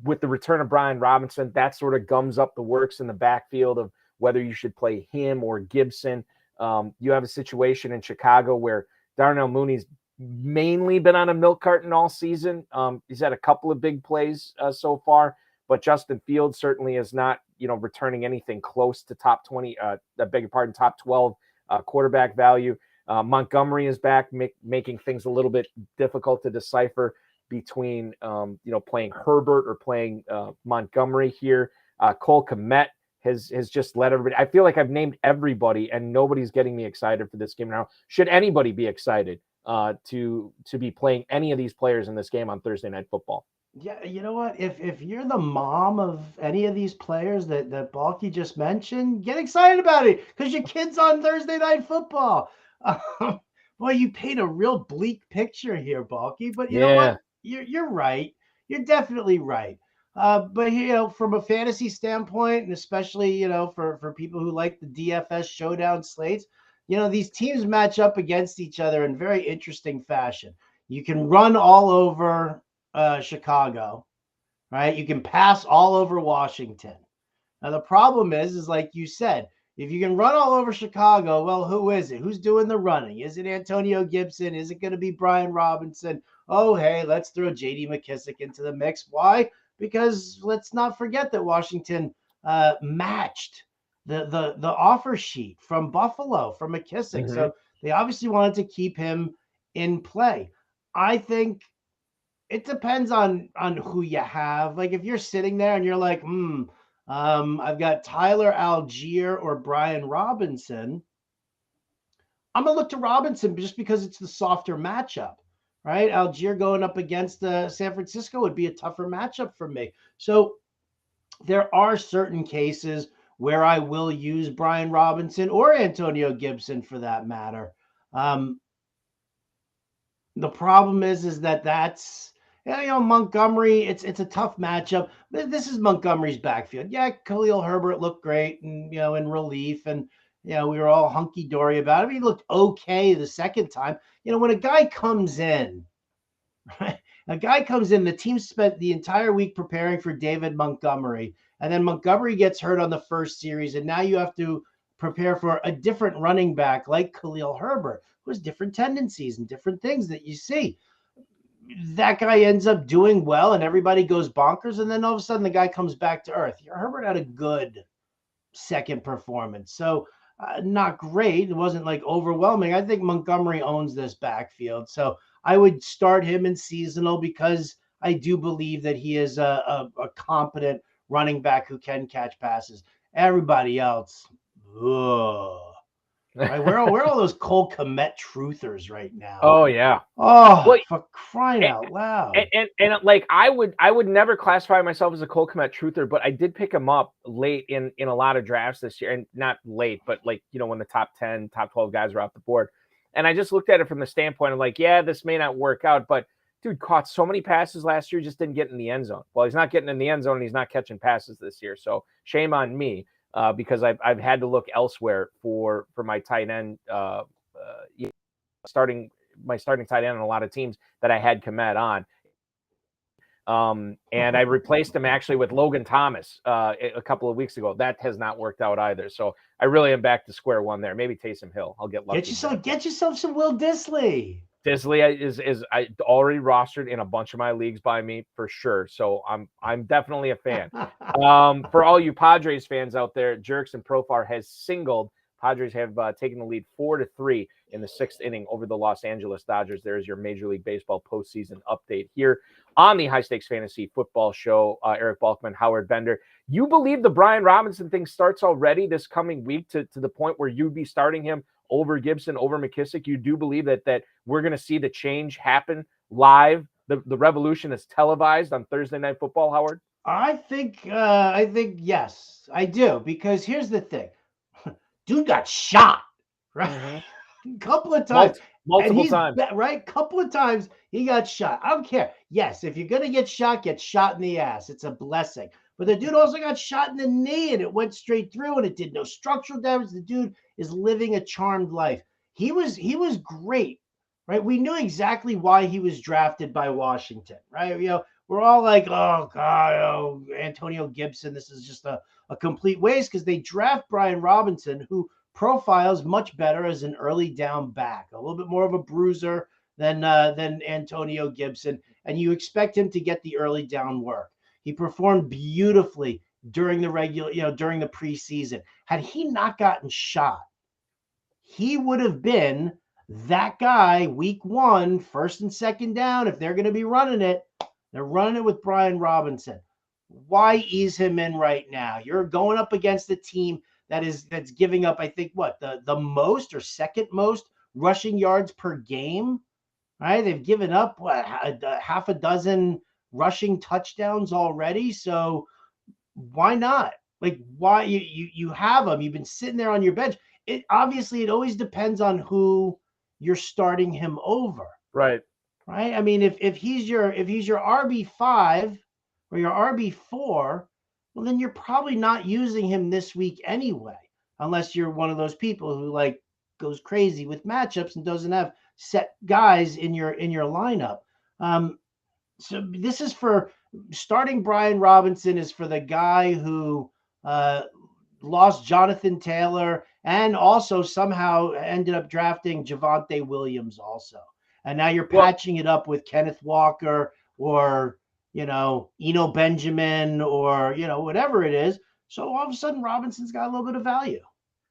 With the return of Brian Robinson, that sort of gums up the works in the backfield of whether you should play him or Gibson. You have a situation in Chicago where Darnell Mooney's mainly been on a milk carton all season. He's had a couple of big plays so far, but Justin Fields certainly is not, returning anything close to top 20, top 12 quarterback value. Montgomery is back, making things a little bit difficult to decipher between, playing Herbert or playing Montgomery here. Cole Kmet has just let everybody. I feel like I've named everybody, and nobody's getting me excited for this game now. Should anybody be excited to be playing any of these players in this game on Thursday Night Football?
Yeah, you know what? If you're the mom of any of these players that Balky just mentioned, get excited about it because your kid's on Thursday Night Football. Boy, you paint a real bleak picture here, Balky. But you know
Yeah.
what? You're right. You're definitely right. But from a fantasy standpoint, and especially for people who like the DFS showdown slates, these teams match up against each other in very interesting fashion. You can run all over Chicago, right? You can pass all over Washington. Now the problem is like you said, if you can run all over Chicago, well, who is it? Who's doing the running? Is it Antonio Gibson? Is it going to be Brian Robinson? Oh, hey, let's throw J.D. McKissick into the mix. Why? Because let's not forget that Washington matched the offer sheet from Buffalo from McKissick,
Mhm.
so they obviously wanted to keep him in play. I think it depends on who you have. Like if you're sitting there and you're like, I've got Tyler Algier or Brian Robinson. I'm gonna look to Robinson just because it's the softer matchup, right? Algier going up against San Francisco would be a tougher matchup for me. So there are certain cases where I will use Brian Robinson or Antonio Gibson for that matter. The problem is that that's Montgomery. It's a tough matchup. This is Montgomery's backfield. Yeah, Khalil Herbert looked great, and in relief, and we were all hunky dory about him. He looked okay the second time. When a guy comes in, right? A guy comes in. The team spent the entire week preparing for David Montgomery, and then Montgomery gets hurt on the first series, and now you have to prepare for a different running back like Khalil Herbert, who has different tendencies and different things that you see. That guy ends up doing well and everybody goes bonkers. And then all of a sudden the guy comes back to earth. Herbert had a good second performance. So not great. It wasn't like overwhelming. I think Montgomery owns this backfield. So I would start him in seasonal because I do believe that he is a competent running back who can catch passes. Everybody else, right? Where are all those Cole Kmet truthers right now?
Oh yeah.
Oh,
Well,
for crying out loud.
And like I would never classify myself as a Cole Kmet truther, but I did pick him up late in a lot of drafts this year, and not late, but like when the top 10, top 12 guys were off the board. And I just looked at it from the standpoint of like, yeah, this may not work out, but dude caught so many passes last year, just didn't get in the end zone. Well, he's not getting in the end zone and he's not catching passes this year. So shame on me. Because I've had to look elsewhere for my tight end, starting tight end on a lot of teams that I had Kmet on. And I replaced him actually with Logan Thomas a couple of weeks ago. That has not worked out either. So I really am back to square one there. Maybe Taysom Hill. I'll get lucky.
Get yourself some Will Dissly.
Dissly is I already rostered in a bunch of my leagues by me for sure. So I'm definitely a fan. For all you Padres fans out there, Jerks and Profar has singled. Padres have taken the lead 4-3 in the 6th inning over the Los Angeles Dodgers. There is your Major League Baseball postseason update here on the High Stakes Fantasy Football Show. Eric Balkman, Howard Bender. You believe the Brian Robinson thing starts already this coming week to the point where you'd be starting him over Gibson, over McKissick? You do believe that we're going to see the change happen live? The revolution is televised on Thursday Night Football, Howard?
I think yes, I do. Because here's the thing. Dude got shot, right? Mm-hmm. Couple of times.
Multiple times.
Right? Couple of times he got shot. I don't care. Yes, if you're going to get shot in the ass. It's a blessing. But the dude also got shot in the knee and it went straight through and it did no structural damage. The dude is living a charmed life. He was great, right? We knew exactly why he was drafted by Washington, right? We're all like, oh God, Antonio Gibson, this is just a complete waste because they draft Brian Robinson, who profiles much better as an early down back, a little bit more of a bruiser than Antonio Gibson, and you expect him to get the early down work. He performed beautifully during the during the preseason. Had he not gotten shot, he would have been that guy week 1, first and second down. If they're going to be running it, they're running it with Brian Robinson. Why ease him in right now? You're going up against a team that's giving up, I think, the most or second most rushing yards per game, right? They've given up half a dozen rushing touchdowns already. So why not? Like, why you have him? You've been sitting there on your bench. It always depends on who you're starting him over.
Right.
Right. I mean, if he's your RB5 or your RB4, well, then you're probably not using him this week anyway, unless you're one of those people who like goes crazy with matchups and doesn't have set guys in your lineup. So this is for starting Brian Robinson is for the guy who lost Jonathan Taylor and also somehow ended up drafting Devonte Williams also. And now you're patching it up with Kenneth Walker or, Eno Benjamin or, whatever it is. So all of a sudden Robinson's got a little bit of value.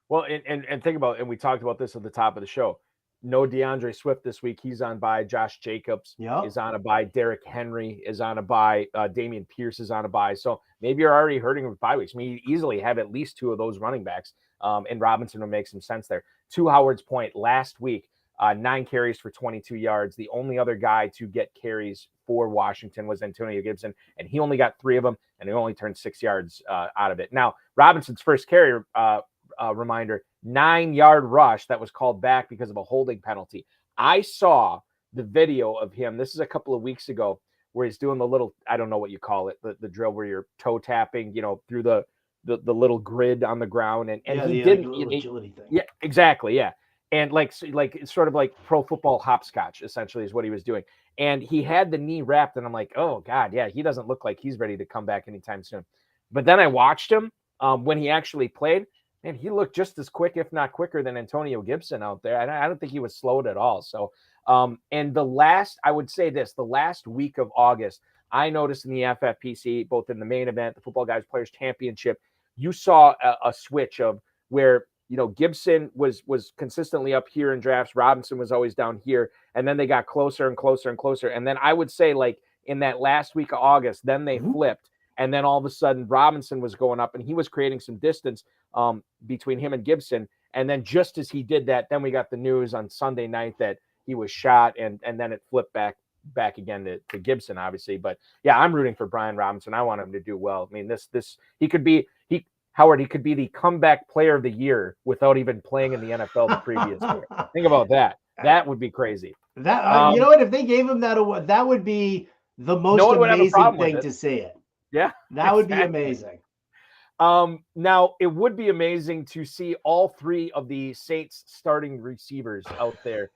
Well, and think about, and we talked about this at the top of the show. No DeAndre Swift this week. He's on bye. Josh Jacobs is on a bye. Derrick Henry is on a bye. Damian Pierce is on a bye. So maybe you're already hurting with bye weeks. I mean, you easily have at least 2 of those running backs, and Robinson would make some sense there. To Howard's point, last week, 9 carries for 22 yards. The only other guy to get carries for Washington was Antonio Gibson, and he only got 3 of them, and he only turned 6 yards out of it. Now, Robinson's first carry, reminder, 9-yard rush that was called back because of a holding penalty. I saw the video of him. This is a couple of weeks ago where he's doing the little, I don't know what you call it, the drill where you're toe tapping, through the little grid on the ground. And he didn't.
Agility thing.
Yeah, exactly. Yeah. And like sort of like pro football hopscotch, essentially, is what he was doing. And he had the knee wrapped, and I'm like, oh, God, yeah, he doesn't look like he's ready to come back anytime soon. But then I watched him when he actually played. And he looked just as quick, if not quicker, than Antonio Gibson out there. I don't think he was slowed at all. So, and I would say this, the last week of August, I noticed in the FFPC, both in the main event, the Football Guys Players Championship, you saw a switch of where, Gibson was consistently up here in drafts. Robinson was always down here. And then they got closer and closer and closer. And then I would say, like, in that last week of August, then they flipped. And then all of a sudden, Robinson was going up, and he was creating some distance between him and Gibson. And then just as he did that, then we got the news on Sunday night that he was shot, and then it flipped back again to Gibson, obviously. But yeah, I'm rooting for Brian Robinson. I want him to do well. I mean, he could be the comeback player of the year without even playing in the NFL the previous year. Think about that. That would be crazy.
That you know what? If they gave him that award, that would be the most amazing thing to see it.
Yeah,
that would be amazing.
Now it would be amazing to see all 3 of the Saints starting receivers out there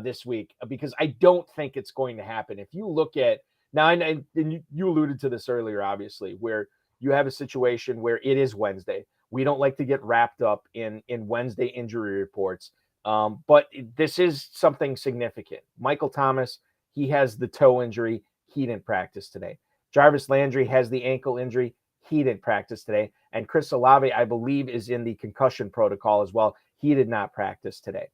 this week, because I don't think it's going to happen. If you look at now, and you alluded to this earlier, obviously, where you have a situation where it is Wednesday. We don't like to get wrapped up in Wednesday injury reports, but this is something significant. Michael Thomas, he has the toe injury. He didn't practice today. Jarvis Landry has the ankle injury. He didn't practice today. And Chris Olave, I believe, is in the concussion protocol as well. He did not practice today.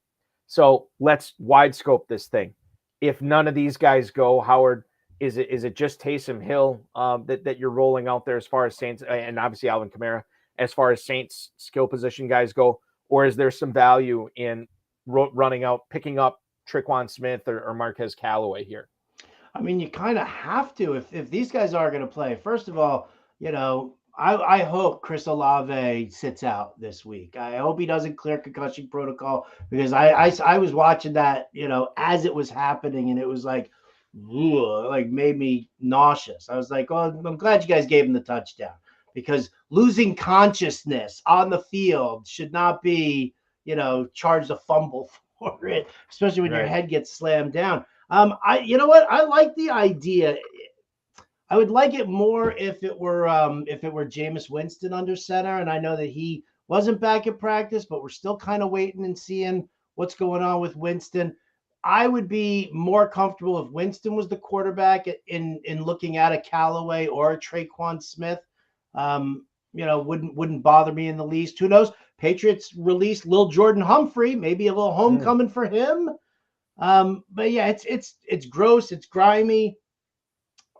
So let's wide scope this thing. If none of these guys go, Howard, is it just Taysom Hill that you're rolling out there as far as Saints, and obviously Alvin Kamara, as far as Saints skill position guys go? Or is there some value in picking up Tre'Quan Smith or Marquez Callaway here?
I mean, you kind of have to if these guys are going to play. First of all, I hope Chris Olave sits out this week. I hope he doesn't clear concussion protocol, because I was watching that, as it was happening, and it was like made me nauseous. I was like, oh, I'm glad you guys gave him the touchdown, because losing consciousness on the field should not be, charged a fumble for it, especially when your head gets slammed down. You know what? I like the idea. I would like it more if it were Jameis Winston under center. And I know that he wasn't back at practice, but we're still kind of waiting and seeing what's going on with Winston. I would be more comfortable if Winston was the quarterback in looking at a Callaway or a Tre'Quan Smith. Wouldn't bother me in the least. Who knows? Patriots released Lil Jordan Humphrey, maybe a little homecoming for him. But yeah, it's gross, it's grimy,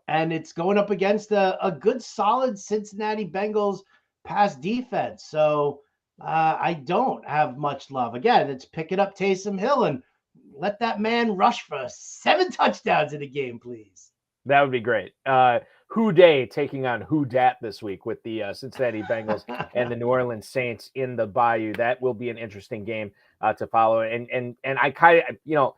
and it's going up against a good solid Cincinnati Bengals pass defense. So I don't have much love. Again, it's picking up Taysom Hill and let that man rush for 7 touchdowns in a game, please.
That would be great. Who Day taking on Who Dat this week with the Cincinnati Bengals and the New Orleans Saints in the Bayou. That will be an interesting game to follow. And I kind of,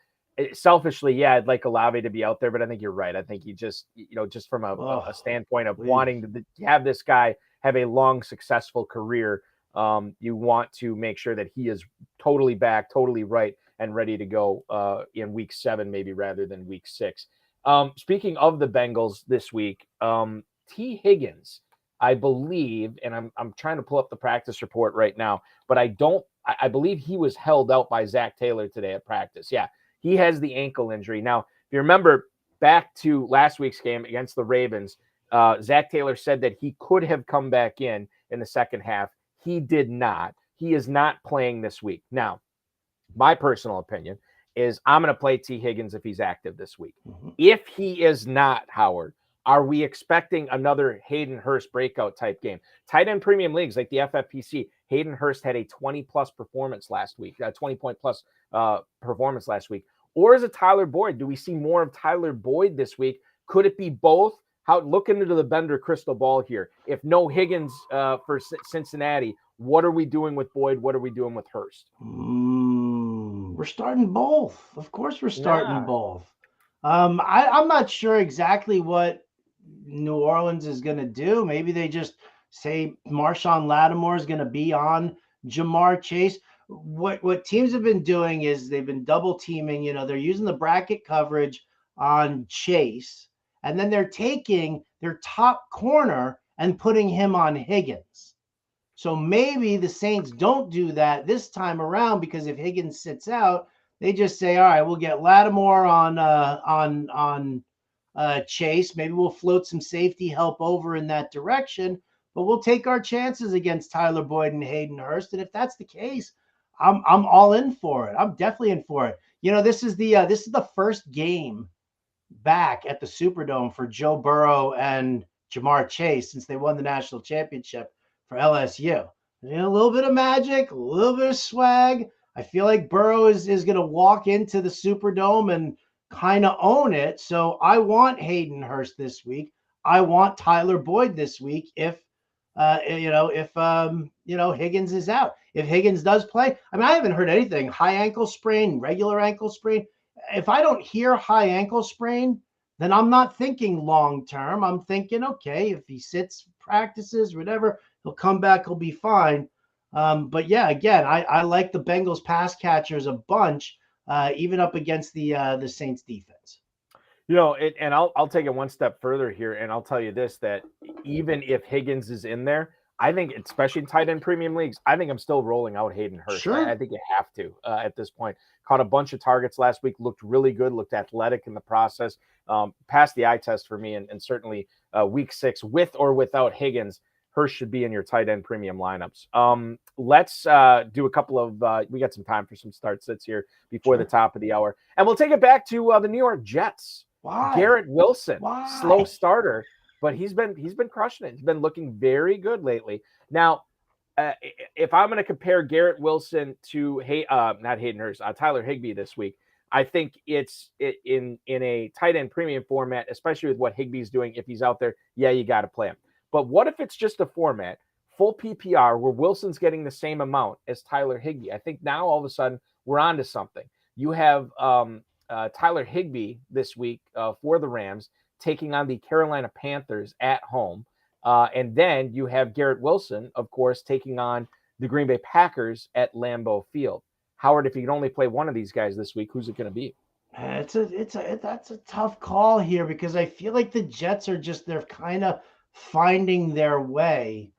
selfishly, yeah, I'd like Olave to be out there, but I think you're right. I think he just, just from a standpoint of wanting to have this guy have a long, successful career, you want to make sure that he is totally back, totally right, and ready to go in week 7, maybe rather than week 6. Speaking of the Bengals this week, T. Higgins, I believe, and I'm trying to pull up the practice report right now, but I believe he was held out by Zach Taylor today at practice. Yeah, he has the ankle injury. Now, if you remember back to last week's game against the Ravens, Zach Taylor said that he could have come back in the second half. He did not. He is not playing this week. Now, my personal opinion is I'm going to play T. Higgins if he's active this week. Mm-hmm. If he is not, Howard, are we expecting another Hayden Hurst breakout type game? Tight end premium leagues like the FFPC, Hayden Hurst had a 20-plus performance last week, 20-point-plus performance last week. Or is it Tyler Boyd? Do we see more of Tyler Boyd this week? Could it be both? Look into the Bender crystal ball here. If no Higgins for Cincinnati, what are we doing with Boyd? What are we doing with Hurst?
We're starting both. Of course we're starting both. I'm not sure exactly what New Orleans is going to do. Maybe they just say Marshawn Lattimore is going to be on Jamar Chase. What teams have been doing is they've been double teaming. They're using the bracket coverage on Chase, and then they're taking their top corner and putting him on Higgins. So maybe the Saints don't do that this time around, because if Higgins sits out, they just say, all right, we'll get Lattimore on Chase. Maybe we'll float some safety help over in that direction, but we'll take our chances against Tyler Boyd and Hayden Hurst. And if that's the case, I'm all in for it. I'm definitely in for it. This is the first game back at the Superdome for Joe Burrow and Jamar Chase since they won the national championship for LSU. A little bit of magic, a little bit of swag. I feel like Burrow is going to walk into the Superdome and kind of own it. So I want Hayden Hurst this week. I want Tyler Boyd this week if Higgins is out. If Higgins does play, I haven't heard anything. High ankle sprain, regular ankle sprain. If I don't hear high ankle sprain, then I'm not thinking long term. I'm thinking, okay, if he sits, practices, whatever, he'll come back, he'll be fine. But yeah, again, I like the Bengals pass catchers a bunch, even up against the Saints defense.
And I'll take it one step further here, and I'll tell you this, that even if Higgins is in there, I think, especially in tight end premium leagues, I think I'm still rolling out Hayden Hurst.
Sure.
I think you have to at this point. Caught a bunch of targets last week, looked really good, looked athletic in the process, passed the eye test for me, and certainly week 6, with or without Higgins, Hurst should be in your tight end premium lineups. Let's do a couple of we got some time for some start sits here before the top of the hour. And we'll take it back to the New York Jets.
Why?
Garrett Wilson,
Why?
Slow starter, but he's been crushing it. He's been looking very good lately. Now, if I'm going to compare Garrett Wilson to not Hayden Hurst, Tyler Higbee this week, I think it's in a tight end premium format, especially with what Higbee's doing. If he's out there, yeah, you got to play him. But what if it's just a format, full PPR, where Wilson's getting the same amount as Tyler Higbee? I think now all of a sudden we're on to something. You have Tyler Higbee this week for the Rams taking on the Carolina Panthers at home. And then you have Garrett Wilson, of course, taking on the Green Bay Packers at Lambeau Field. Howard, if you can only play one of these guys this week, who's it going to be?
That's a tough call here, because I feel like the Jets are they're kind of finding their way,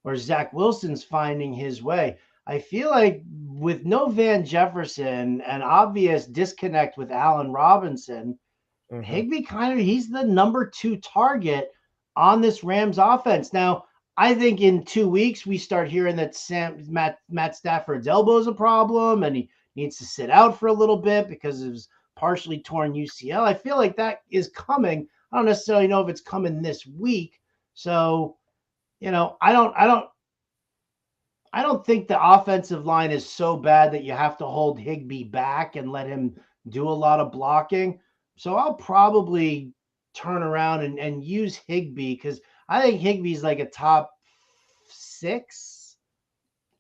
or Zach Wilson's finding his way. I feel like with no Van Jefferson and obvious disconnect with Allen Robinson, Higbee he's the number 2 target on this Rams offense. Now, I think in 2 weeks we start hearing that Matt Stafford's elbow is a problem and he needs to sit out for a little bit because of his partially torn UCL. I feel like that is coming. I don't necessarily know if it's coming this week. So, I don't think the offensive line is so bad that you have to hold Higbee back and let him do a lot of blocking. So I'll probably turn around and use Higbee, because I think Higbee's like a top 6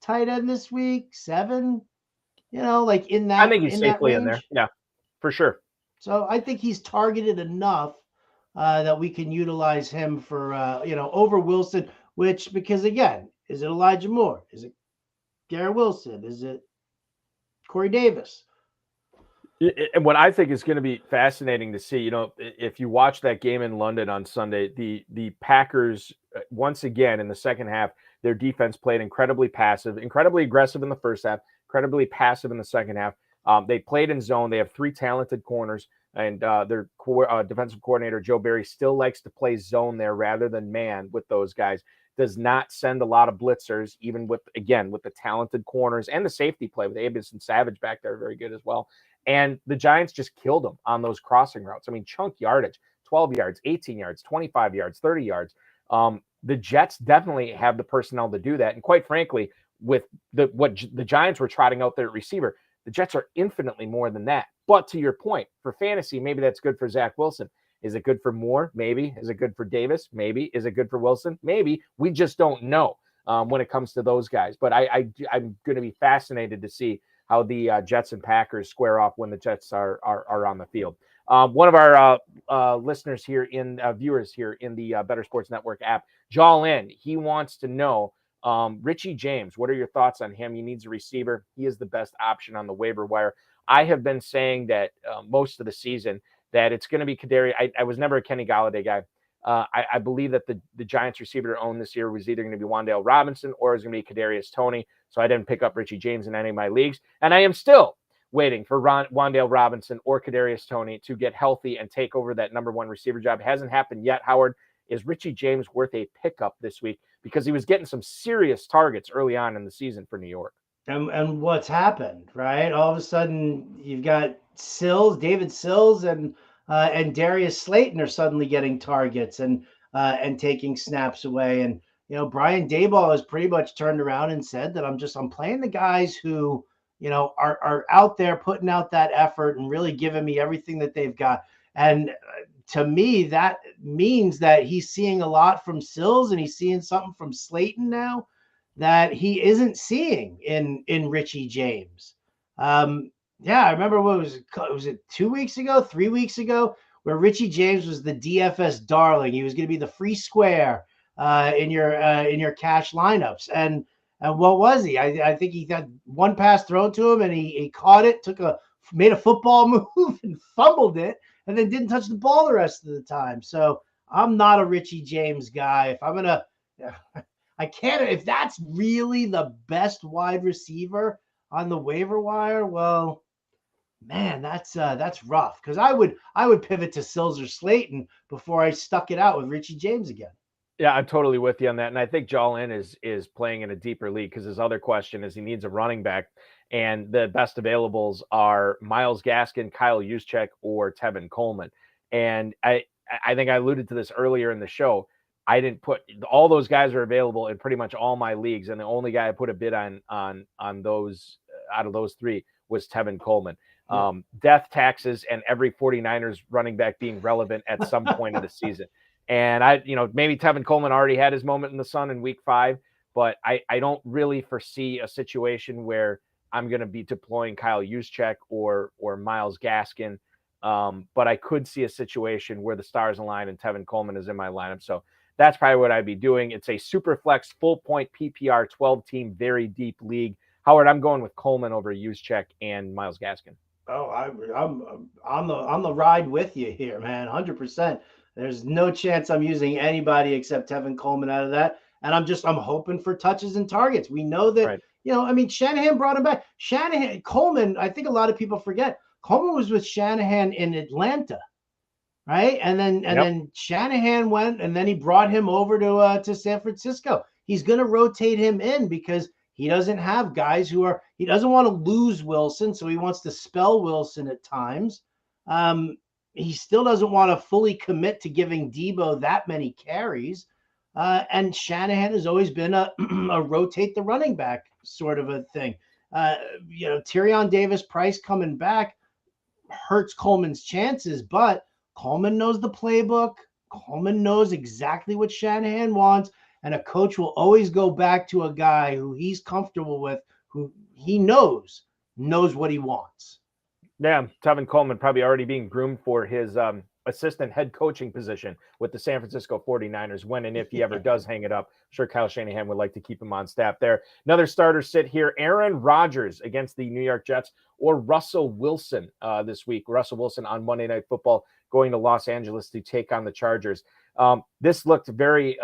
tight end this week, 7, like in
I
that
think he's safely in there.
range.
Yeah, for sure.
So I think he's targeted enough that we can utilize him for, over Wilson, because again, is it Elijah Moore? Is it Garrett Wilson? Is it Corey Davis?
And what I think is going to be fascinating to see, if you watch that game in London on Sunday, the Packers, once again, in the second half, their defense played incredibly passive, incredibly aggressive in the first half, incredibly passive in the second half. They played in zone. They have 3 talented corners, and their defensive coordinator, Joe Barry, still likes to play zone there rather than man with those guys. Does not send a lot of blitzers, even with the talented corners and the safety play with Avis and Savage back there, very good as well. And the Giants just killed them on those crossing routes. I mean, chunk yardage, 12 yards, 18 yards, 25 yards, 30 yards. The Jets definitely have the personnel to do that. And quite frankly, with what the Giants were trotting out there at receiver, the Jets are infinitely more than that. But to your point, for fantasy, maybe that's good for Zach Wilson. Is it good for Moore? Maybe. Is it good for Davis? Maybe. Is it good for Wilson? Maybe. We just don't know when it comes to those guys. But I'm going to be fascinated to see how the Jets and Packers square off when the Jets are on the field. One of our listeners here viewers here in the Better Sports Network app, Jolin, he wants to know, Richie James, what are your thoughts on him? He needs a receiver. He is the best option on the waiver wire. I have been saying that most of the season that it's going to be Kadarius. I was never a Kenny Golladay guy. I believe that the Giants receiver to own this year was either going to be Rondell Robinson or it was going to be Kadarius Toney. So I didn't pick up Richie James in any of my leagues. And I am still waiting for Rondell Robinson or Kadarius Toney to get healthy and take over that number 1 receiver job. It hasn't happened yet, Howard. Is Richie James worth a pickup this week? Because he was getting some serious targets early on in the season for New York.
And what's happened, right? All of a sudden, you've got David Sills, and Darius Slayton are suddenly getting targets and taking snaps away. And Brian Daboll has pretty much turned around and said that I'm playing the guys who are out there putting out that effort and really giving me everything that they've got. And to me, that means that he's seeing a lot from Sills and he's seeing something from Slayton now that he isn't seeing in Richie James. Yeah, I remember was it 2 weeks ago, 3 weeks ago, where Richie James was the DFS darling. He was going to be the free square in your cash lineups. And what was he? I think he got one pass thrown to him and he caught it, made a football move and fumbled it, and then didn't touch the ball the rest of the time. So I'm not a Richie James guy. If I'm gonna, I can't. If that's really the best wide receiver on the waiver wire, well, man, that's rough. Because I would pivot to Sills or Slayton before I stuck it out with Richie James again.
Yeah, I'm totally with you on that. And I think Jolin is playing in a deeper league because his other question is he needs a running back. And the best availables are Myles Gaskin, Kyle Juszczyk, or Tevin Coleman. And I think I alluded to this earlier in the show. I didn't put all those guys are available in pretty much all my leagues. And the only guy I put a bid on those out of those 3 was Tevin Coleman. Death taxes and every 49ers running back being relevant at some point of the season. And maybe Tevin Coleman already had his moment in the sun in week 5, but I don't really foresee a situation where I'm going to be deploying Kyle Juszczyk or Myles Gaskin. But I could see a situation where the stars align and Tevin Coleman is in my lineup. So that's probably what I'd be doing. It's a super flex, full point PPR, 12-team, very deep league. Howard, I'm going with Coleman over Juszczyk and Myles Gaskin.
Oh, I'm on the ride with you here, man. 100%. There's no chance I'm using anybody except Tevin Coleman out of that. And I'm hoping for touches and targets. We know that, right. Shanahan brought him back. Coleman, I think a lot of people forget, Coleman was with Shanahan in Atlanta, right? And then Shanahan went, and then he brought him over to San Francisco. He's going to rotate him in because he doesn't have guys he doesn't want to lose Wilson, so he wants to spell Wilson at times. He still doesn't want to fully commit to giving Debo that many carries. And Shanahan has always been a rotate the running back sort of a thing. Tyrion Davis-Price coming back hurts Coleman's chances, but Coleman knows the playbook. Coleman knows exactly what Shanahan wants. And a coach will always go back to a guy who he's comfortable with, who he knows what he wants.
Yeah, Tevin Coleman probably already being groomed for his assistant head coaching position with the San Francisco 49ers when and if he ever does hang it up. I'm sure Kyle Shanahan would like to keep him on staff there. Another starter sit here, Aaron Rodgers against the New York Jets, or Russell Wilson this week. Russell Wilson on Monday Night Football going to Los Angeles to take on the Chargers. This looked very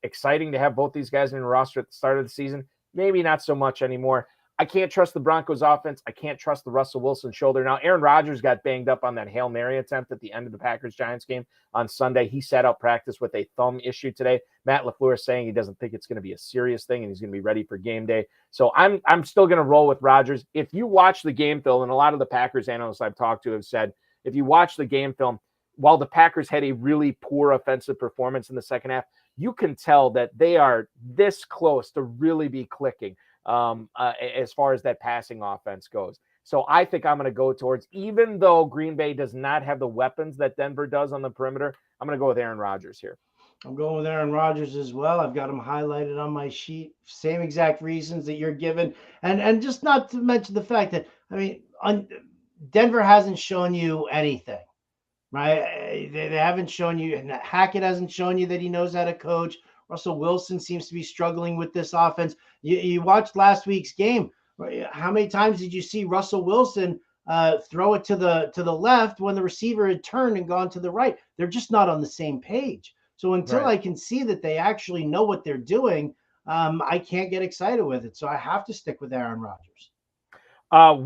exciting to have both these guys in the roster at the start of the season. Maybe not so much anymore. I can't trust the Broncos offense. I can't trust the Russell Wilson shoulder. Now, Aaron Rodgers got banged up on that Hail Mary attempt at the end of the Packers-Giants game on Sunday. He sat out practice with a thumb issue today. Matt LaFleur is saying he doesn't think it's going to be a serious thing and he's going to be ready for game day. So I'm still going to roll with Rodgers. If you watch the game film, and a lot of the Packers analysts I've talked to have said, if you watch the game film, while the Packers had a really poor offensive performance in the second half, you can tell that they are this close to really be clicking as far as that passing offense goes. So I think I'm going to go towards, even though Green Bay does not have the weapons that Denver does on the perimeter, I'm going to go with Aaron Rodgers here.
I'm going with Aaron Rodgers as well. I've got him highlighted on my sheet. Same exact reasons that you're given. And just not to mention the fact that, I mean, Denver hasn't shown you anything, right? They haven't shown you, and Hackett hasn't shown you that he knows how to coach. Russell Wilson seems to be struggling with this offense. You watched last week's game. How many times did you see Russell Wilson throw it to the left when the receiver had turned and gone to the right? They're just not on the same page. So until I can see that they actually know what they're doing, I can't get excited with it. So I have to stick with Aaron Rodgers.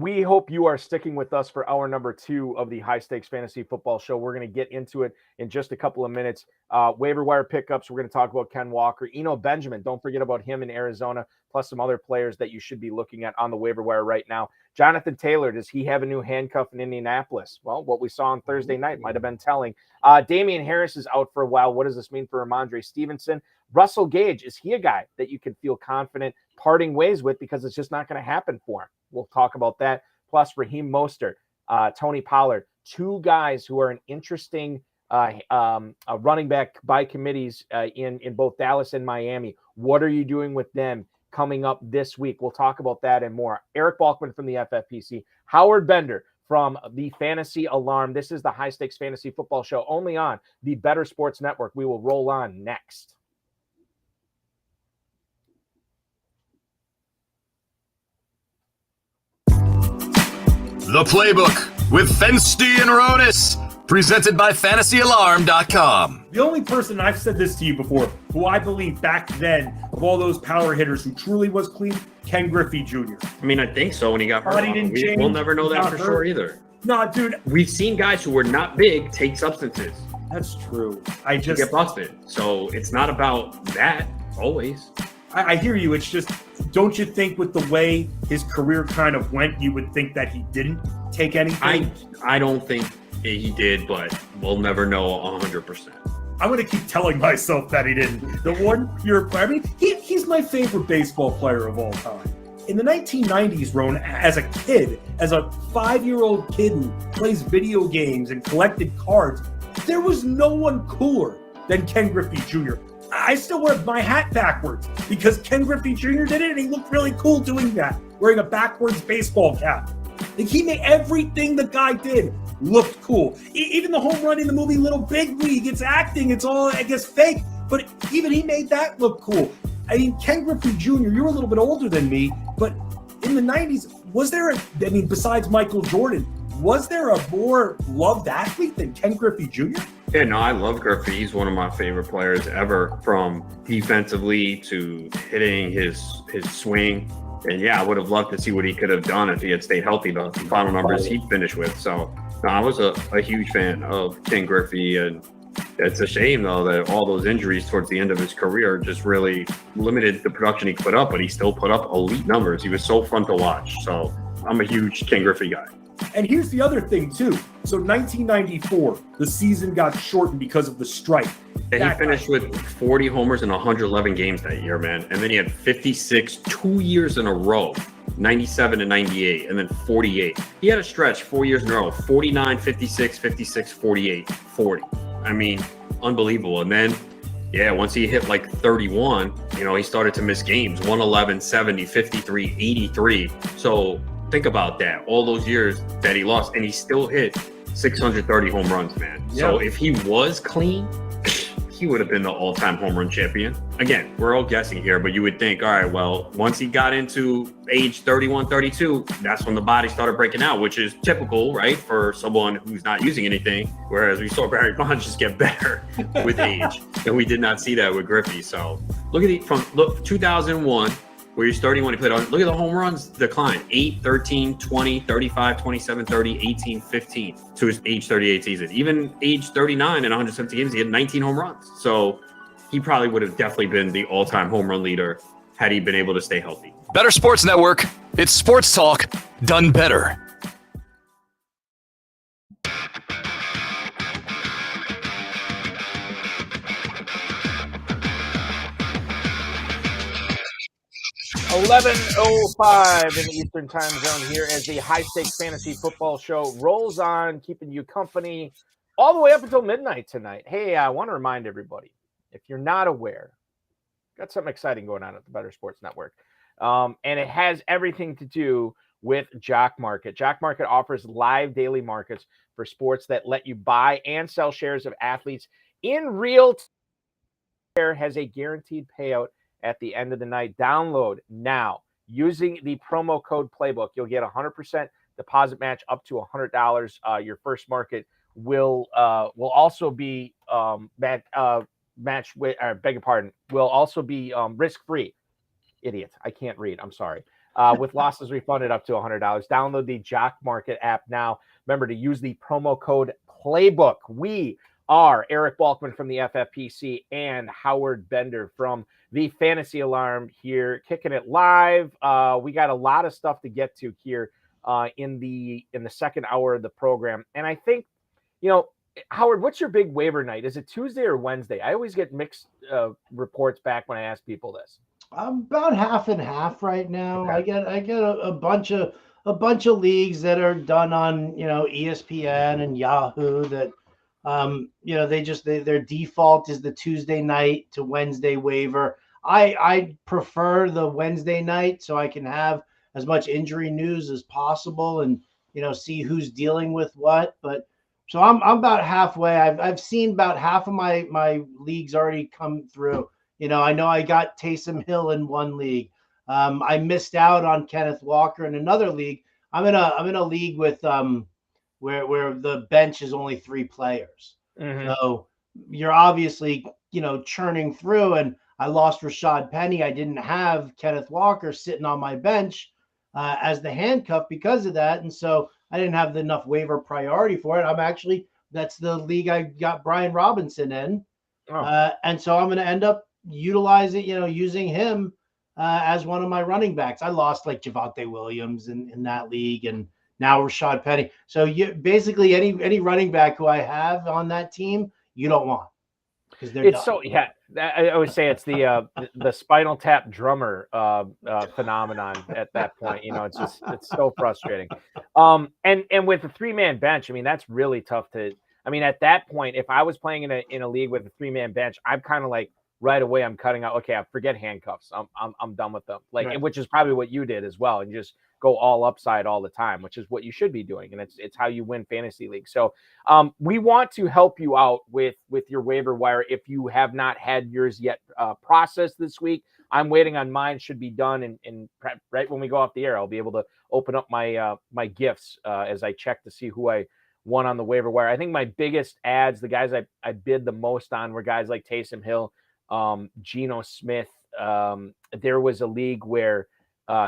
We hope you are sticking with us for hour number 2 of the High Stakes Fantasy Football Show. We're going to get into it in just a couple of minutes. Waiver wire pickups. We're going to talk about Ken Walker, Eno Benjamin. Don't forget about him in Arizona, plus some other players that you should be looking at on the waiver wire right now. Jonathan Taylor, does he have a new handcuff in Indianapolis? Well, what we saw on Thursday night might have been telling. Damian Harris is out for a while. What does this mean for Ramondre Stevenson? Russell Gage, is he a guy that you can feel confident parting ways with because it's just not going to happen for him? We'll talk about that. Plus, Raheem Mostert, Tony Pollard, 2 guys who are an interesting running back by committees in both Dallas and Miami. What are you doing with them coming up this week? We'll talk about that and more. Eric Balkman from the FFPC, Howard Bender from the Fantasy Alarm. This is the High Stakes Fantasy Football Show only on the Bettor Sports Network. We will roll on next.
The Playbook with Fensty and Ronis, presented by FantasyAlarm.com.
The only person, I've said this to you before, who I believe back then, of all those power hitters who truly was clean, Ken Griffey Jr.
I mean, I think so when he got hurt. We'll never know that for sure either.
No, dude.
We've seen guys who were not big take substances.
That's true.
To get busted. So it's not about that always.
I hear you. It's just, don't you think with the way his career kind of went, you would think that he didn't take anything?
I don't think he did, but we'll never know 100%.
I'm going to keep telling myself that he didn't. The one pure player, I mean, he's my favorite baseball player of all time. In the 1990s, Ron, as a kid, as a 5-year-old kid who plays video games and collected cards, there was no one cooler than Ken Griffey Jr. I still wear my hat backwards because Ken Griffey Jr. did it and he looked really cool doing that, wearing a backwards baseball cap. Like, he made everything the guy did looked cool. Even the home run in the movie Little Big League, it's acting, it's all, I guess, fake, but even he made that look cool. I mean, Ken Griffey Jr., you're a little bit older than me, but in the 90s, was there besides Michael Jordan, was there a more loved athlete than Ken Griffey Jr.?
Yeah, no, I love Griffey. He's one of my favorite players ever, from defensively to hitting his swing. And yeah, I would have loved to see what he could have done if he had stayed healthy, the final numbers he finished with. So no, I was a huge fan of Ken Griffey, and it's a shame though that all those injuries towards the end of his career just really limited the production he put up, but he still put up elite numbers. He was so fun to watch. So I'm a huge Ken Griffey guy.
And here's the other thing, too. So 1994, the season got shortened because of the strike.
And he finished with 40 homers in 111 games that year, man. And then he had 56 2 years in a row. 97 and 98, and then 48. He had a stretch 4 years in a row, 49, 56, 56, 48, 40. I mean, unbelievable. And then, yeah, once he hit like 31, he started to miss games, 111, 70, 53, 83. So think about that. All those years that he lost, and he still hit 630 home runs, man. Yep. So if he was clean, he would have been the all-time home run champion. Again, we're all guessing here, but you would think, all right, well, once he got into age 31, 32, that's when the body started breaking out, which is typical, right, for someone who's not using anything, whereas we saw Barry Bonds just get better with age, and we did not see that with Griffey. So look at 2001, where he's 31, he played on, look at the home runs decline, 8, 13, 20, 35, 27, 30, 18, 15 to his age 38 season. Even age 39 in 170 games, he had 19 home runs. So he probably would have definitely been the all-time home run leader had he been able to stay healthy.
Bettor Sports Network. It's sports talk done better.
$11:05 in the Eastern Time Zone here as the High Stakes Fantasy Football Show rolls on, keeping you company all the way up until midnight tonight. Hey, I want to remind everybody, if you're not aware, got something exciting going on at the Bettor Sports Network, and it has everything to do with Jock Market. Jock Market offers live daily markets for sports that let you buy and sell shares of athletes in real time. Has a guaranteed payout at the end of the night. Download now using the promo code Playbook. You'll get 100% deposit match up to $100. Your first market will also be matched with. Beg your pardon. Will also be risk-free. Idiot. I can't read. I'm sorry. With losses refunded up to $100. Download the Jock Market app now. Remember to use the promo code Playbook. We are Eric Balkman from the FFPC and Howard Bender from the Fantasy Alarm here, kicking it live. We got a lot of stuff to get to here in the second hour of the program. And I think, Howard, what's your big waiver night? Is it Tuesday or Wednesday? I always get mixed reports back when I ask people this.
I'm about half and half right now.
Okay.
I get a bunch of leagues that are done on ESPN and Yahoo that their default is the Tuesday night to Wednesday waiver. I prefer the Wednesday night so I can have as much injury news as possible and see who's dealing with what. But so I'm about halfway. I've seen about half of my leagues already come through. I know I got Taysom Hill in one league. I missed out on Kenneth Walker in another league. I'm in a league with where the bench is only 3 players. Mm-hmm. So you're obviously, churning through, and I lost Rashad Penny. I didn't have Kenneth Walker sitting on my bench as the handcuff because of that. And so I didn't have enough waiver priority for it. That's the league I got Brian Robinson in. Oh. And so I'm going to end up using him as one of my running backs. I lost like Devonte Williams in that league, and now Rashad Penny. So you basically any running back who I have on that team, you don't want because they're done.
So yeah. I would say it's the Spinal Tap drummer phenomenon at that point. It's so frustrating. And with a 3-man bench, that's really tough to. At that point, if I was playing in a league with a 3-man bench, I'm kind of like right away I'm cutting out. Okay, I forget handcuffs. I'm done with them. Right. Which is probably what you did as well, and just go all upside all the time, which is what you should be doing, and it's how you win fantasy leagues. So we want to help you out with your waiver wire if you have not had yours yet processed this week. I'm waiting on mine. Should be done, and right when we go off the air, I'll be able to open up my my gifts as I check to see who I won on the waiver wire. I think my biggest ads, the guys I bid the most on, were guys like Taysom Hill, Geno Smith. There was a league where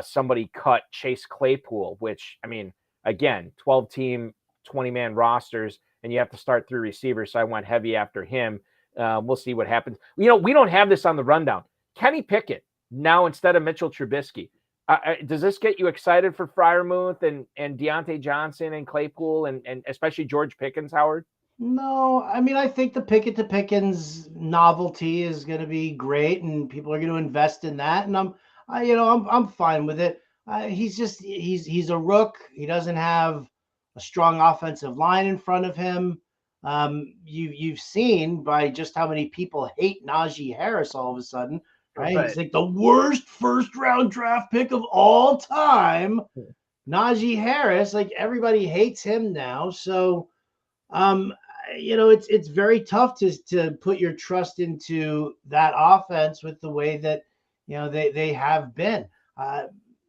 somebody cut Chase Claypool, which, again, 12-team, 20-man rosters, and you have to start 3 receivers. So I went heavy after him. We'll see what happens. We don't have this on the rundown. Kenny Pickett now instead of Mitchell Trubisky. Does this get you excited for Freiermuth and Deontay Johnson and Claypool and especially George Pickens, Howard?
No, I think the Pickett to Pickens novelty is going to be great, and people are going to invest in that, and I'm fine with it. he's a rook. He doesn't have a strong offensive line in front of him. You've seen by just how many people hate Najee Harris all of a sudden, right? He's like the worst first round draft pick of all time. Najee Harris, like everybody hates him now. So, it's very tough to put your trust into that offense with the way that, they have been.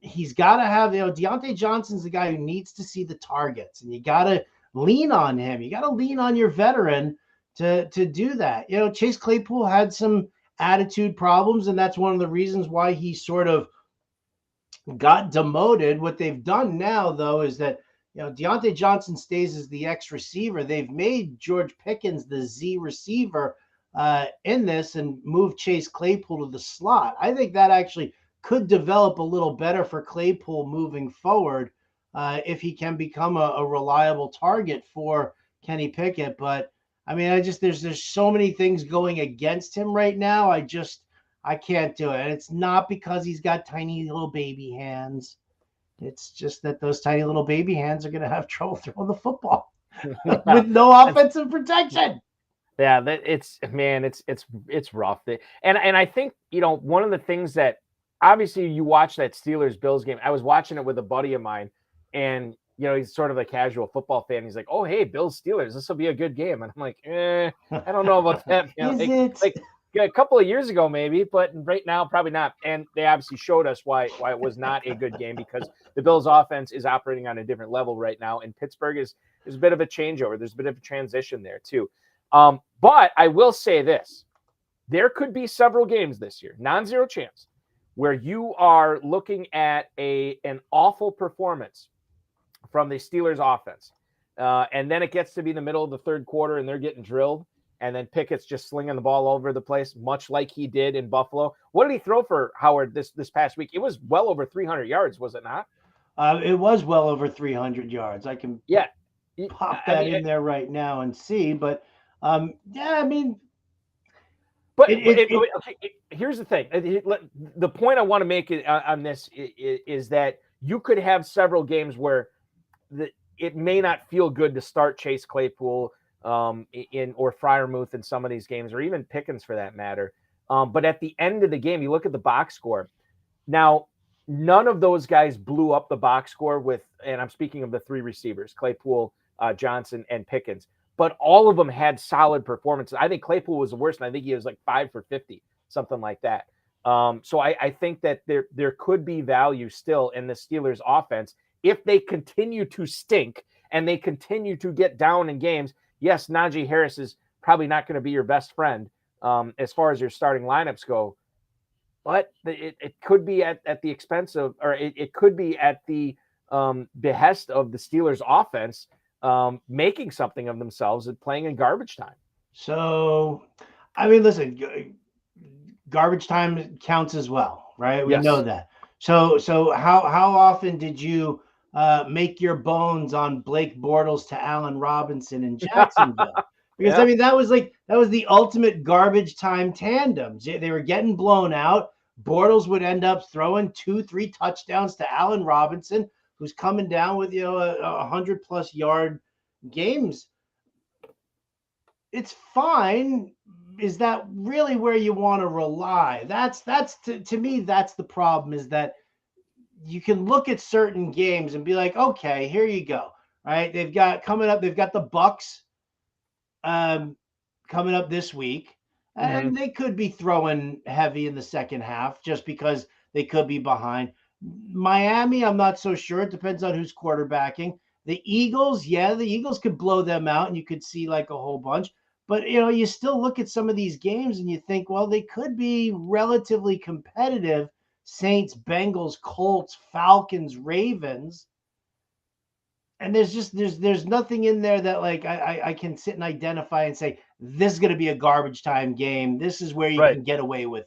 He's got to have, Deontay Johnson's the guy who needs to see the targets, and you got to lean on him. You got to lean on your veteran to do that. Chase Claypool had some attitude problems, and that's one of the reasons why he sort of got demoted. What they've done now, though, is that, Deontay Johnson stays as the X receiver. They've made George Pickens the Z receiver in this and moved Chase Claypool to the slot. I think that actually could develop a little better for Claypool moving forward if he can become a reliable target for Kenny Pickett. But I mean, there's so many things going against him right now. I can't do it. And it's not because he's got tiny little baby hands. It's just that those tiny little baby hands are going to have trouble throwing the football with no offensive protection.
Yeah, it's rough. And I think, one of the things that obviously you watch that Steelers-Bills game. I was watching it with a buddy of mine, and he's sort of a casual football fan. He's like, "Oh, hey, Bills Steelers, this will be a good game." And I'm like, I don't know about that. Like a couple of years ago, maybe, but right now, probably not. And they obviously showed us why it was not a good game, because the Bills offense is operating on a different level right now. And Pittsburgh is a bit of a changeover. There's a bit of a transition there too. But I will say this, there could be several games this year, non-zero chance, where you are looking at an awful performance from the Steelers offense. And then it gets to be the middle of the third quarter and they're getting drilled. And then Pickett's just slinging the ball all over the place, much like he did in Buffalo. What did he throw for Howard this past week? It was well over 300 yards, was it not?
It was well over 300 yards. I can pop that in there right now and see. But,
But here's the thing. The point I want to make on this is that you could have several games where it may not feel good to start Chase Claypool or Freiermuth in some of these games, or even Pickens for that matter. But at the end of the game, you look at the box score. Now, none of those guys blew up the box score and I'm speaking of the three receivers, Claypool, Johnson, and Pickens. But all of them had solid performances. I think Claypool was the worst, and I think he was like 5 for 50, something like that. So I think that there could be value still in the Steelers offense if they continue to stink and they continue to get down in games. Yes, Najee Harris is probably not going to be your best friend as far as your starting lineups go, but it could be at the expense of, or it could be at the behest of the Steelers offense making something of themselves and playing in garbage time.
So, I mean, listen, garbage time counts as well, right? We know that. So how often did you make your bones on Blake Bortles to Allen Robinson in Jacksonville? Because I mean, that was the ultimate garbage time tandem. They were getting blown out. Bortles would end up throwing 2-3 touchdowns to Allen Robinson, who's coming down with 100+ yard games. It's fine. Is that really where you want to rely? That's to me, that's the problem, is that you can look at certain games and be like, okay, here you go. Right? They've got the Bucks coming up this week, and they could be throwing heavy in the second half just because they could be behind. Miami, I'm not so sure. It depends on who's quarterbacking. The Eagles, the Eagles could blow them out, and you could see like a whole bunch. But, you still look at some of these games and you think, well, they could be relatively competitive. Saints, Bengals, Colts, Falcons, Ravens. And there's nothing in there that like I can sit and identify and say, this is going to be a garbage time game. This is where you can get away with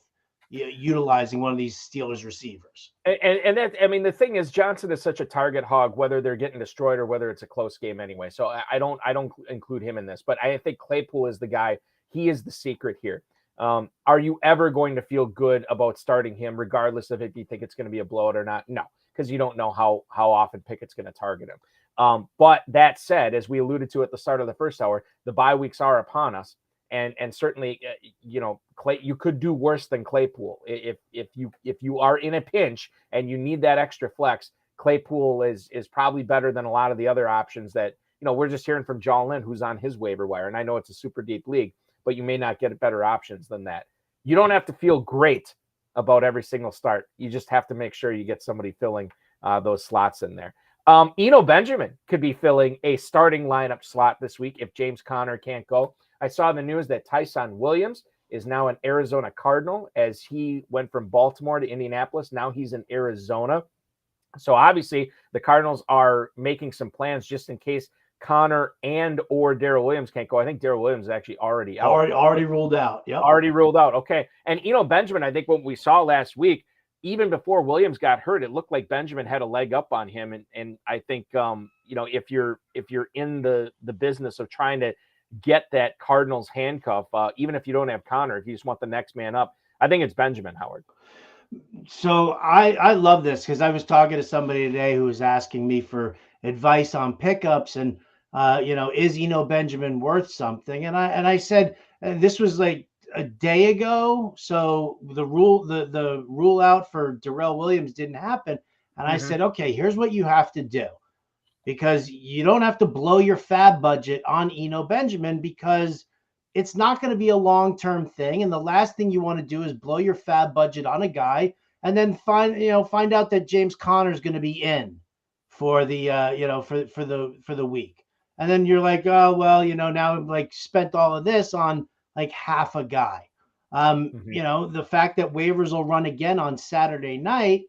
utilizing one of these Steelers receivers.
And that, I mean, the thing is, Johnson is such a target hog, whether they're getting destroyed or whether it's a close game anyway. So I don't include him in this, but I think Claypool is the guy. He is the secret here. Are you ever going to feel good about starting him, regardless of if you think it's going to be a blowout or not? No, because you don't know how often Pickett's going to target him. But that said, as we alluded to at the start of the first hour, the bye weeks are upon us. And certainly, you could do worse than Claypool. If you are in a pinch and you need that extra flex, Claypool is probably better than a lot of the other options that, we're just hearing from John Lynn, who's on his waiver wire. And I know it's a super deep league, but you may not get better options than that. You don't have to feel great about every single start. You just have to make sure you get somebody filling those slots in there. Eno Benjamin could be filling a starting lineup slot this week if James Conner can't go. I saw in the news that Tyson Williams is now an Arizona Cardinal as he went from Baltimore to Indianapolis. Now he's in Arizona. So obviously the Cardinals are making some plans just in case Connor and or Darrell Williams can't go. I think Darrell Williams is actually already out.
Already ruled out. Yep.
Already ruled out. Okay. And Benjamin, I think what we saw last week, even before Williams got hurt, it looked like Benjamin had a leg up on him. And I think if you're in the business of trying to get that Cardinals handcuff, even if you don't have Connor, if you just want the next man up, I think it's Benjamin, Howard.
So I love this because I was talking to somebody today who was asking me for advice on pickups and is Eno Benjamin worth something? And I said this was like a day ago, so the rule out for Darrell Williams didn't happen. And I said, okay, here's what you have to do, because you don't have to blow your fab budget on Eno Benjamin because it's not going to be a long-term thing. And the last thing you want to do is blow your fab budget on a guy and then find out that James Conner is going to be in for the for the week. And then you're like, oh, well, now I've like spent all of this on like half a guy. The fact that waivers will run again on Saturday night,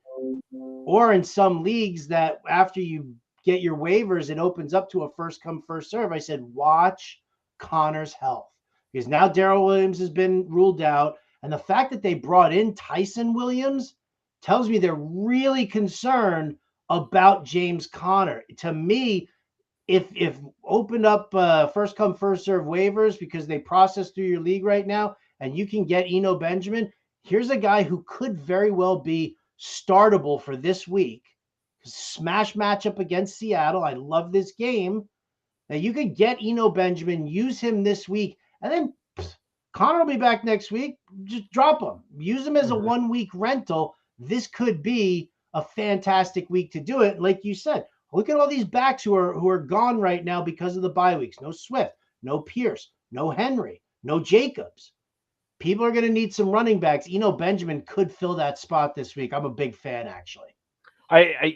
or in some leagues that after you get your waivers, it opens up to a first come, first serve. I said, watch Connor's health, because now Darrell Williams has been ruled out. And the fact that they brought in Tyson Williams tells me they're really concerned about James Conner. To me, if open up first come, first serve waivers because they process through your league right now and you can get Eno Benjamin, here's a guy who could very well be startable for this week. Smash matchup against Seattle. I love this game. Now you could get Eno Benjamin, use him this week, and then Connor will be back next week. Just drop him. Use him as a 1 week rental. This could be a fantastic week to do it. Like you said, look at all these backs who are gone right now because of the bye weeks. No Swift, no Pierce, no Henry, no Jacobs. People are going to need some running backs. Eno Benjamin could fill that spot this week. I'm a big fan, actually.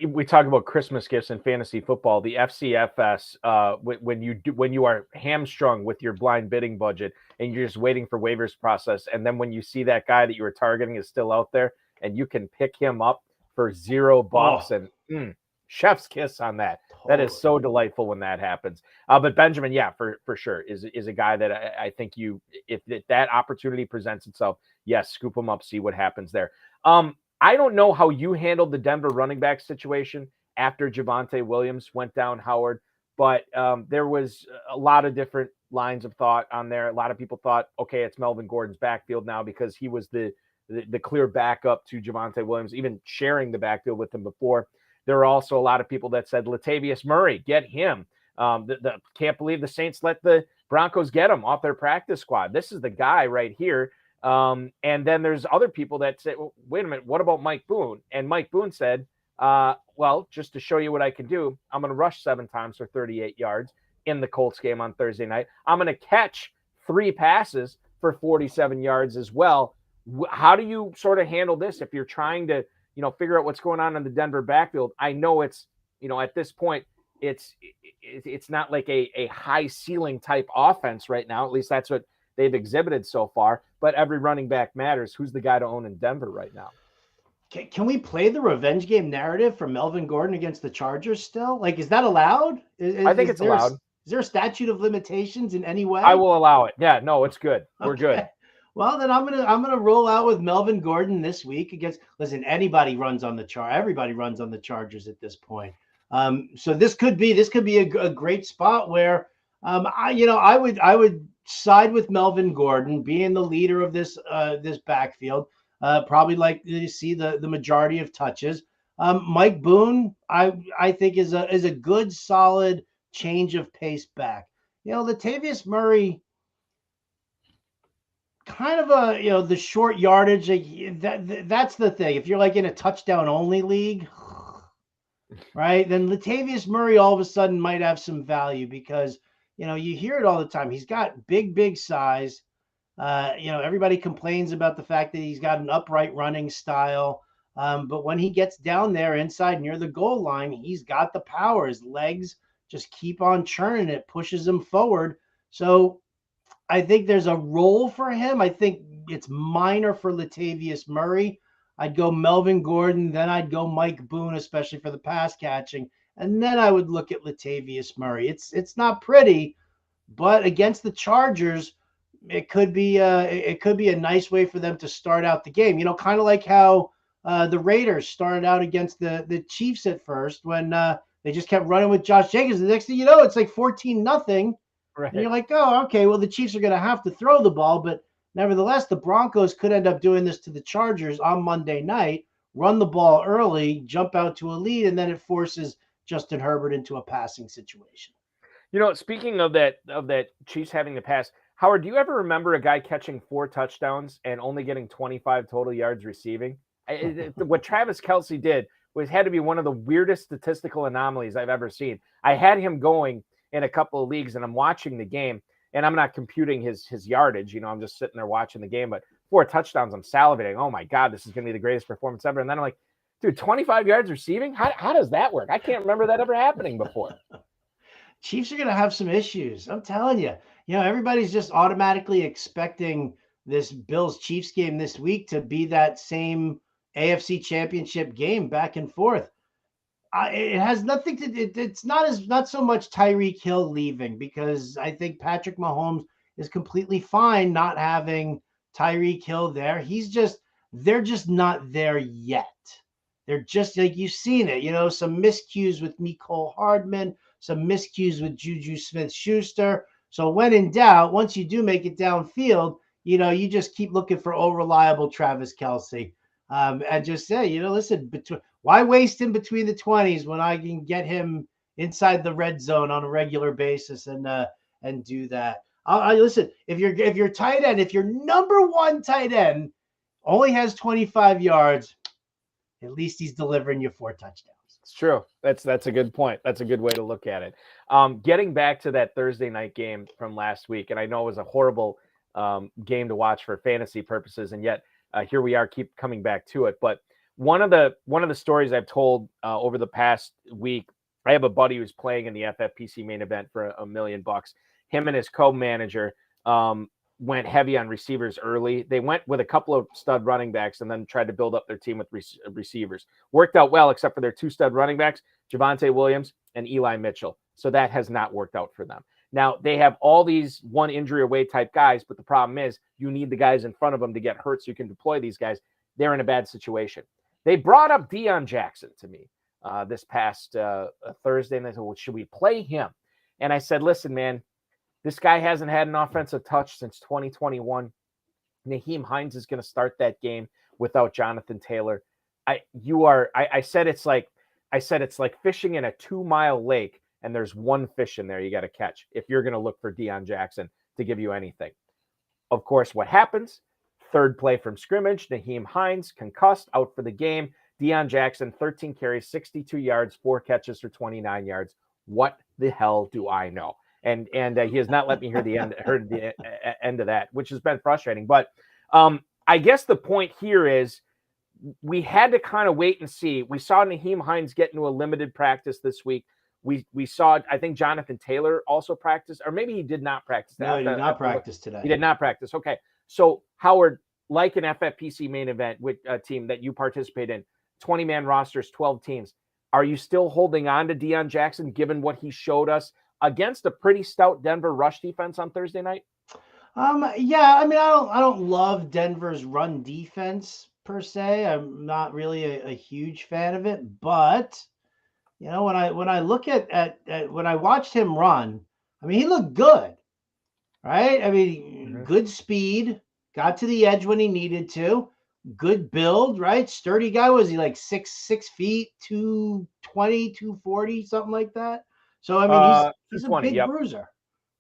We talk about Christmas gifts in fantasy football. The FCFS, when you are hamstrung with your blind bidding budget and you're just waiting for waivers process, and then when you see that guy that you were targeting is still out there and you can pick him up for $0 and chef's kiss on that. Totally. That is so delightful when that happens. But Benjamin, yeah, for sure is a guy that I think if that opportunity presents itself, yes, scoop him up, see what happens there. I don't know how you handled the Denver running back situation after Devonte Williams went down, Howard, but there was a lot of different lines of thought on there. A lot of people thought, okay, it's Melvin Gordon's backfield now because he was the clear backup to Devonte Williams, even sharing the backfield with him before. There were also a lot of people that said Latavius Murray, get him. Can't believe the Saints let the Broncos get him off their practice squad. This is the guy right here. And then there's other people that say, well, wait a minute, what about Mike Boone? And Mike Boone said, well, just to show you what I can do, I'm going to rush 7 times for 38 yards in the Colts game on Thursday night. I'm going to catch 3 passes for 47 yards as well. How do you sort of handle this if you're trying to, figure out what's going on in the Denver backfield? I know it's, at this point, it's not like a high ceiling type offense right now. At least that's what they've exhibited so far, but every running back matters. Who's the guy to own in Denver right now?
Can we play the revenge game narrative for Melvin Gordon against the Chargers still? Like, is that allowed?
I think it's allowed.
Is there a statute of limitations in any way?
I will allow it. Yeah, no, it's good. We're good.
Well, then I'm gonna roll out with Melvin Gordon this week against. Listen, everybody runs on the Chargers at this point. So this could be a great spot where I would side with Melvin Gordon being the leader of this backfield. Probably like to see the majority of touches. Mike Boone, I think is a good, solid change of pace back. Latavius Murray, kind of the short yardage. That's the thing. If you're like in a touchdown only league, right, then Latavius Murray all of a sudden might have some value because you hear it all the time. He's got big size. Everybody complains about the fact that he's got an upright running style. But when he gets down there inside near the goal line, he's got the power. His legs just keep on churning. It pushes him forward. So I think there's a role for him. I think it's minor for Latavius Murray. I'd go Melvin Gordon, then I'd go Mike Boone, especially for the pass catching. And then I would look at Latavius Murray. It's not pretty, but against the Chargers, it could be a nice way for them to start out the game. Kind of like how the Raiders started out against the Chiefs at first when they just kept running with Josh Jacobs. The next thing you know, it's like 14-0.
Right.
And you're like, oh, okay, well, the Chiefs are going to have to throw the ball. But nevertheless, the Broncos could end up doing this to the Chargers on Monday night, run the ball early, jump out to a lead, and then it forces Justin Herbert into a passing situation.
Speaking of that Chiefs having to pass, Howard, do you ever remember a guy catching 4 touchdowns and only getting 25 total yards receiving? What Travis Kelce did had to be one of the weirdest statistical anomalies I've ever seen. I had him going in a couple of leagues, and I'm watching the game, and I'm not computing his yardage. I'm just sitting there watching the game, but 4 touchdowns, I'm salivating. Oh my God, this is going to be the greatest performance ever. And then I'm like, dude, 25 yards receiving? How does that work? I can't remember that ever happening before.
Chiefs are going to have some issues. I'm telling you. Everybody's just automatically expecting this Bills-Chiefs game this week to be that same AFC Championship game back and forth. It has nothing to. It's not so much Tyreek Hill leaving, because I think Patrick Mahomes is completely fine not having Tyreek Hill there. They're just not there yet. They're just like, you've seen it. Some miscues with Mecole Hardman, some miscues with Juju Smith-Schuster. So when in doubt, once you do make it downfield, you just keep looking for reliable Travis Kelce, and just say, listen, why waste him between the 20s when I can get him inside the red zone on a regular basis and do that? Listen, if your tight end, if your number one tight end only has 25 yards, at least he's delivering you 4 touchdowns.
It's true. That's a good point. That's a good way to look at it. Getting back to that Thursday night game from last week, and I know it was a horrible game to watch for fantasy purposes, and yet here we are, keep coming back to it. But one of the stories I've told over the past week, I have a buddy who's playing in the FFPC main event for $1 million. Him and his co-manager went heavy on receivers early. They went with a couple of stud running backs and then tried to build up their team with receivers. Worked out well, except for their 2 stud running backs, Devonte Williams and Eli Mitchell. So that has not worked out for them. Now, they have all these one injury away type guys, but the problem is you need the guys in front of them to get hurt so you can deploy these guys. They're in a bad situation. They brought up Dion Jackson to me this past Thursday, and they said, well, should we play him? And I said, listen, man, this guy hasn't had an offensive touch since 2021. Nyheim Hines is going to start that game without Jonathan Taylor. I said it's like fishing in a 2-mile lake, and there's one fish in there you got to catch if you're going to look for Dion Jackson to give you anything. Of course, what happens? Third play from scrimmage, Nyheim Hines concussed, out for the game. Dion Jackson, 13 carries, 62 yards, 4 catches for 29 yards. What the hell do I know? And he has not let me hear the end of that, which has been frustrating. But I guess the point here is we had to kind of wait and see. We saw Nyheim Hines get into a limited practice this week. We saw, I think, Jonathan Taylor also practice, or maybe he did not practice.
No, he did not practice today.
He did not practice. Okay. So, Howard, like an FFPC main event with a team that you participate in, 20-man rosters, 12 teams, are you still holding on to Dion Jackson given what he showed us against a pretty stout Denver rush defense on Thursday night?
Yeah, I mean, I don't love Denver's run defense per se. I'm not really a huge fan of it, but when I look at when I watched him run, I mean, he looked good, right? I mean, good speed, got to the edge when he needed to, good build, right? Sturdy guy. Was he like 6 feet, 220, 240, something like that? So I mean, he's a
220,
big
yep.
bruiser,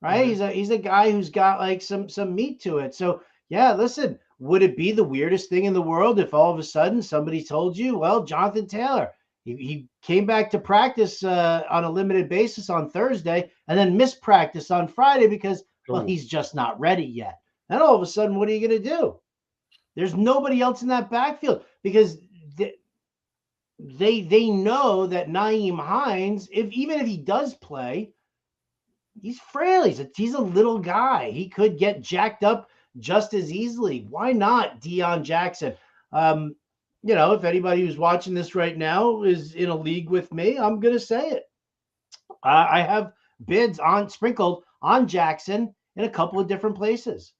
right?
Mhm.
He's a guy who's got like some meat to it. So yeah, listen, would it be the weirdest thing in the world if all of a sudden somebody told you, well, Jonathan Taylor, he came back to practice on a limited basis on Thursday and then missed practice on Friday because, well,
Ooh.
he's just not ready yet. Then all of a sudden, what are you going to do? There's nobody else in that backfield because they know that Nyheim Hines, even if he does play, he's frail. He's a little guy. He could get jacked up just as easily. Why not Dion Jackson? If anybody who's watching this right now is in a league with me, I'm going to say it. I have bids sprinkled on Jackson in a couple of different places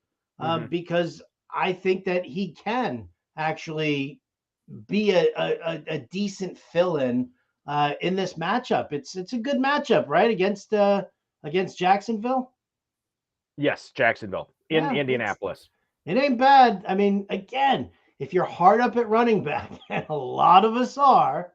because I think that he can actually be a decent fill-in in this matchup. It's a good matchup, right? Against Jacksonville.
Yes, Jacksonville in Indianapolis.
It ain't bad. I mean, again, if you're hard up at running back, and a lot of us are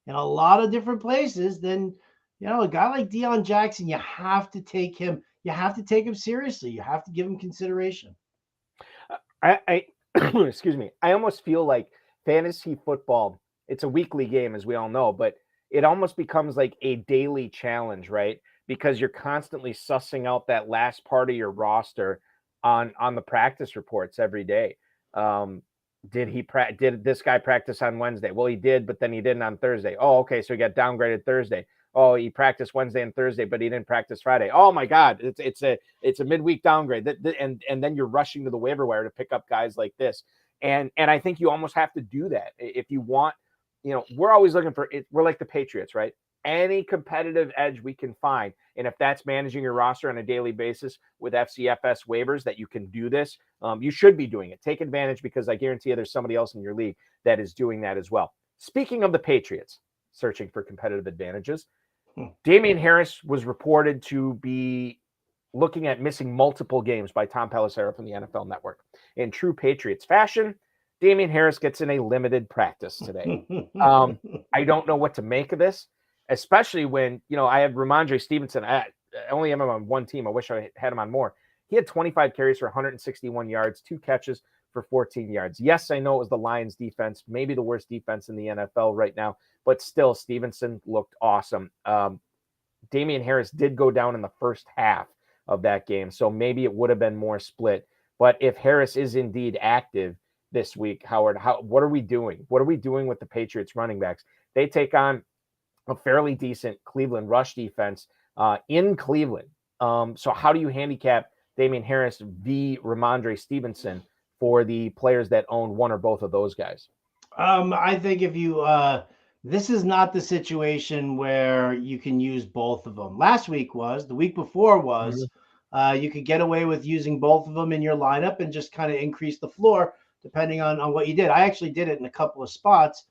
in a lot of different places, then a guy like Dion Jackson, you have to take him. You have to take him seriously. You have to give him consideration.
I excuse me. I almost feel like fantasy football, it's a weekly game, as we all know, but it almost becomes like a daily challenge, right? Because you're constantly sussing out that last part of your roster on the practice reports every day. Did this guy practice on Wednesday? Well, he did, but then he didn't on Thursday. Oh, okay, so he got downgraded Thursday. Oh, he practiced Wednesday and Thursday, but he didn't practice Friday. Oh my God, it's a midweek downgrade. And then you're rushing to the waiver wire to pick up guys like this. And I think you almost have to do that if you want. We're always looking for it. We're like the Patriots, right? Any competitive edge we can find. And if that's managing your roster on a daily basis with FCFS waivers, that you can do this, you should be doing it. Take advantage, because I guarantee you there's somebody else in your league that is doing that as well. Speaking of the Patriots searching for competitive advantages, Damian Harris was reported to be looking at missing multiple games by Tom Pelissero from the NFL Network. In true Patriots fashion, Damian Harris gets in a limited practice today. I don't know what to make of this, especially when, I have Ramondre Stevenson. I only have him on one team. I wish I had him on more. He had 25 carries for 161 yards, 2 catches for 14 yards. Yes, I know it was the Lions defense, maybe the worst defense in the NFL right now, but still, Stevenson looked awesome. Damian Harris did go down in the first half of that game, so maybe it would have been more split. But if Harris is indeed active this week, Howard, what are we doing? What are we doing with the Patriots running backs? They take on a fairly decent Cleveland rush defense in Cleveland. So how do you handicap Damian Harris v. Ramondre Stevenson for the players that own one or both of those guys?
I think if you this is not the situation where you can use both of them. Last week was, the week before was, you could get away with using both of them in your lineup and just kind of increase the floor depending on what you did. I actually did it in a couple of spots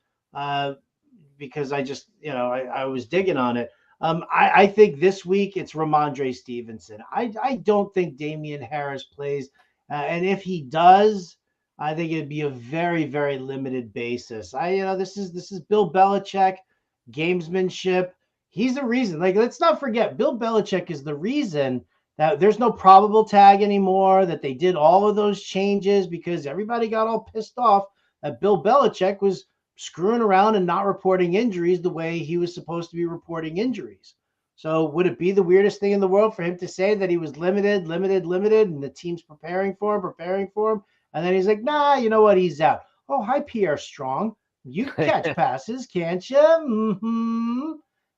because I just, I was digging on it. I think this week it's Ramondre Stevenson. I don't think Damian Harris plays. And if he does, I think it'd be a very, very limited basis. This is Bill Belichick, gamesmanship. He's the reason. Like, let's not forget, Bill Belichick is the reason that there's no probable tag anymore, that they did all of those changes because everybody got all pissed off that Bill Belichick was screwing around and not reporting injuries the way he was supposed to be reporting injuries. So would it be the weirdest thing in the world for him to say that he was limited, and the team's preparing for him? And then he's like, nah, you know what? He's out. Oh, hi, Pierre Strong. You catch passes, can't you? Mm-hmm.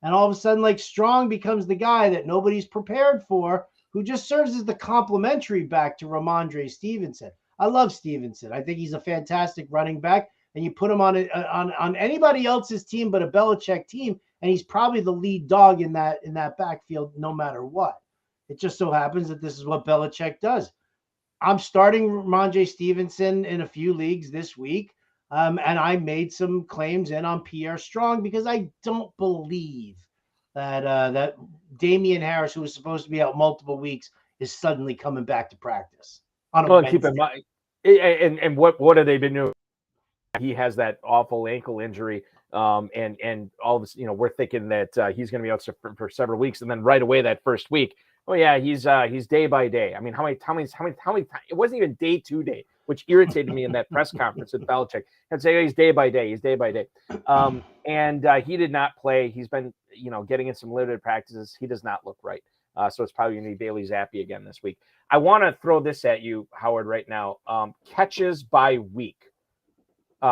And all of a sudden, like, Strong becomes the guy that nobody's prepared for, who just serves as the complimentary back to Ramondre Stevenson. I love Stevenson. I think he's a fantastic running back. And you put him on anybody else's team but a Belichick team, and he's probably the lead dog in that backfield no matter what. It just so happens that this is what Belichick does. I'm starting Ramondre Stevenson in a few leagues this week, and I made some claims in on Pierre Strong because I don't believe that Damian Harris, who was supposed to be out multiple weeks, is suddenly coming back to practice on a Wednesday.
Keep in mind, and what have they been doing? he has that awful ankle injury. And all this, we're thinking that he's going to be out for several weeks, and then right away that first week, oh yeah, he's day by day. I mean, how many? It wasn't even day to day, which irritated me in that press conference with Belichick. I'd say, oh, he's day by day. And he did not play. He's been, getting in some limited practices. He does not look right. So it's probably going to be Bailey Zappi again this week. I want to throw this at you, Howard, right now. Catches by week.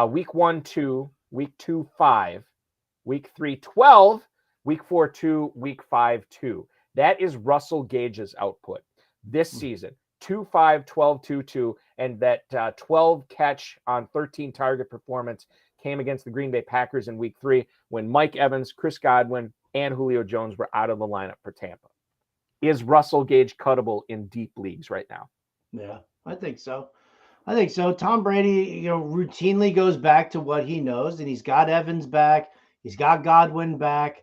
Week 1, 2. Week 2, 5. Week 3, 12. Week 4, 2. Week 5, 2. That is Russell Gage's output this season. 2, 5, 12, 2, 2. And that 12 catch on 13 target performance came against the Green Bay Packers in week 3 when Mike Evans, Chris Godwin, and Julio Jones were out of the lineup for Tampa. Is Russell Gage cuttable in deep leagues right now?
Yeah, I think so. Tom Brady, routinely goes back to what he knows, and he's got Evans back. He's got Godwin back.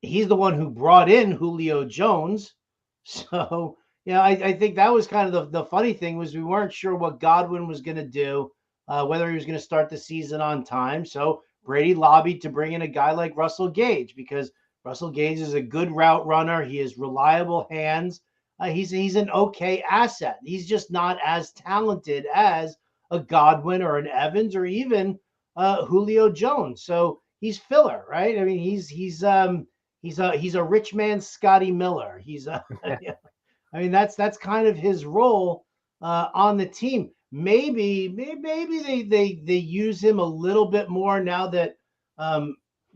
He's the one who brought in Julio Jones. So, I think that was kind of the funny thing was we weren't sure what Godwin was going to do, whether he was going to start the season on time. So Brady lobbied to bring in a guy like Russell Gage because Russell Gage is a good route runner. He has reliable hands. He's an okay asset. He's just not as talented as a Godwin or an Evans or even Julio Jones. So he's filler, right? I mean, he's a rich man's Scotty Miller. That's kind of his role on the team. Maybe they use him a little bit more now that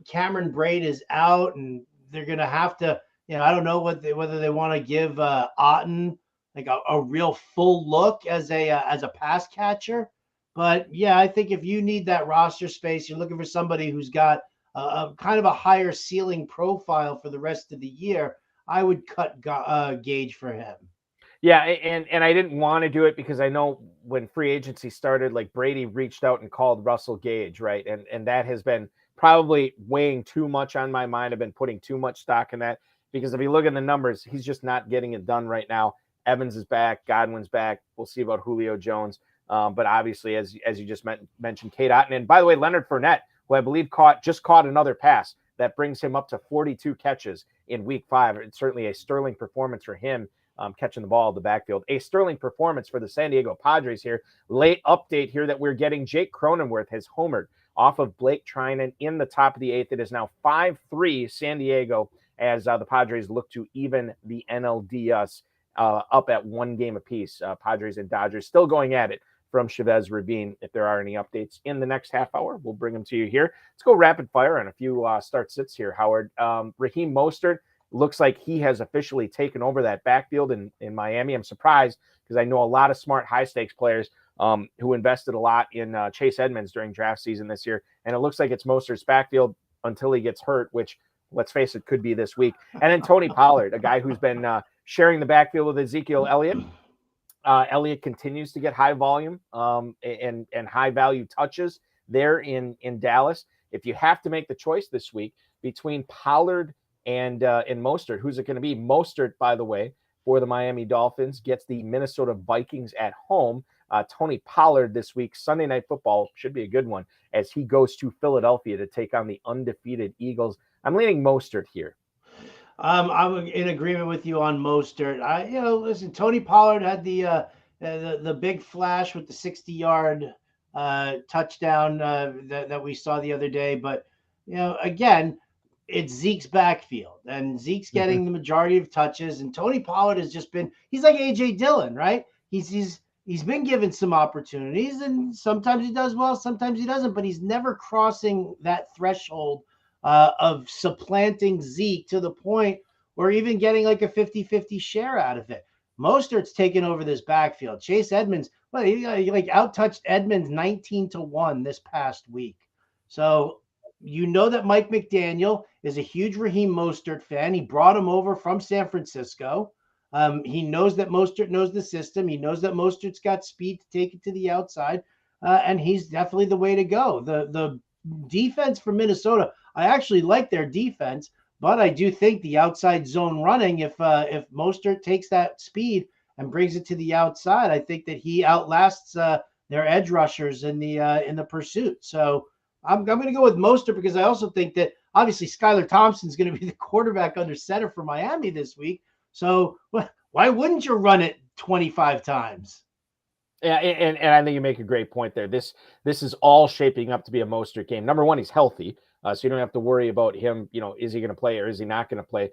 Cameron Braid is out, and they're gonna have to. I don't know whether they want to give Otten like a real full look as a pass catcher. But yeah, I think if you need that roster space, you're looking for somebody who's got a kind of a higher ceiling profile for the rest of the year. I would cut Gage for him.
Yeah, and I didn't want to do it because I know when free agency started, like Brady reached out and called Russell Gage, right? And that has been probably weighing too much on my mind. I've been putting too much stock in that. Because if you look at the numbers, he's just not getting it done right now. Evans is back. Godwin's back. We'll see about Julio Jones. But obviously, as you just mentioned, Cade Otton. And by the way, Leonard Fournette, who I believe just caught another pass. That brings him up to 42 catches in week 5. It's certainly a sterling performance for him catching the ball in the backfield. A sterling performance for the San Diego Padres here. Late update here that we're getting Jake Cronenworth has homered off of Blake Trinan in the top of the 8th. It is now 5-3 San Diego as the Padres look to even the NLDS up at 1 game apiece. Padres and Dodgers still going at it from Chavez Ravine. If there are any updates in the next half hour, we'll bring them to you here. Let's go rapid fire on a few start-sits here, Howard. Raheem Mostert looks like he has officially taken over that backfield in Miami. I'm surprised because I know a lot of smart high-stakes players who invested a lot in Chase Edmonds during draft season this year, and it looks like it's Mostert's backfield until he gets hurt, which let's face it, could be this week. And then Tony Pollard, a guy who's been sharing the backfield with Ezekiel Elliott. Elliott continues to get high volume and high value touches there in Dallas. If you have to make the choice this week between Pollard and Mostert, who's it going to be? Mostert, by the way, for the Miami Dolphins, gets the Minnesota Vikings at home. Tony Pollard this week, Sunday Night Football, should be a good one as he goes to Philadelphia to take on the undefeated Eagles. I'm leaning Mostert here.
I'm in agreement with you on Mostert. Listen, Tony Pollard had the big flash with the 60-yard touchdown that we saw the other day. But, again, it's Zeke's backfield, and Zeke's getting the majority of touches. And Tony Pollard has just been – he's like A.J. Dillon, right? He's been given some opportunities, and sometimes he does well, sometimes he doesn't. But he's never crossing that threshold of supplanting Zeke to the point where even getting like a 50-50 share out of it. Mostert's taken over this backfield. Chase Edmonds, he like out-touched Edmonds 19-1 this past week. So that Mike McDaniel is a huge Raheem Mostert fan. He brought him over from San Francisco. He knows that Mostert knows the system. He knows that Mostert's got speed to take it to the outside, and he's definitely the way to go. The defense for Minnesota, I actually like their defense, but I do think the outside zone running, if Mostert takes that speed and brings it to the outside, I think that he outlasts edge rushers in the pursuit. So I'm going to go with Mostert because I also think that obviously Skylar Thompson's going to be the quarterback under center for Miami this week. So why wouldn't you run it 25 times?
Yeah, and I think you make a great point there. This is all shaping up to be a Mostert game. Number one, he's healthy, so you don't have to worry about him. Is he going to play or is he not going to play?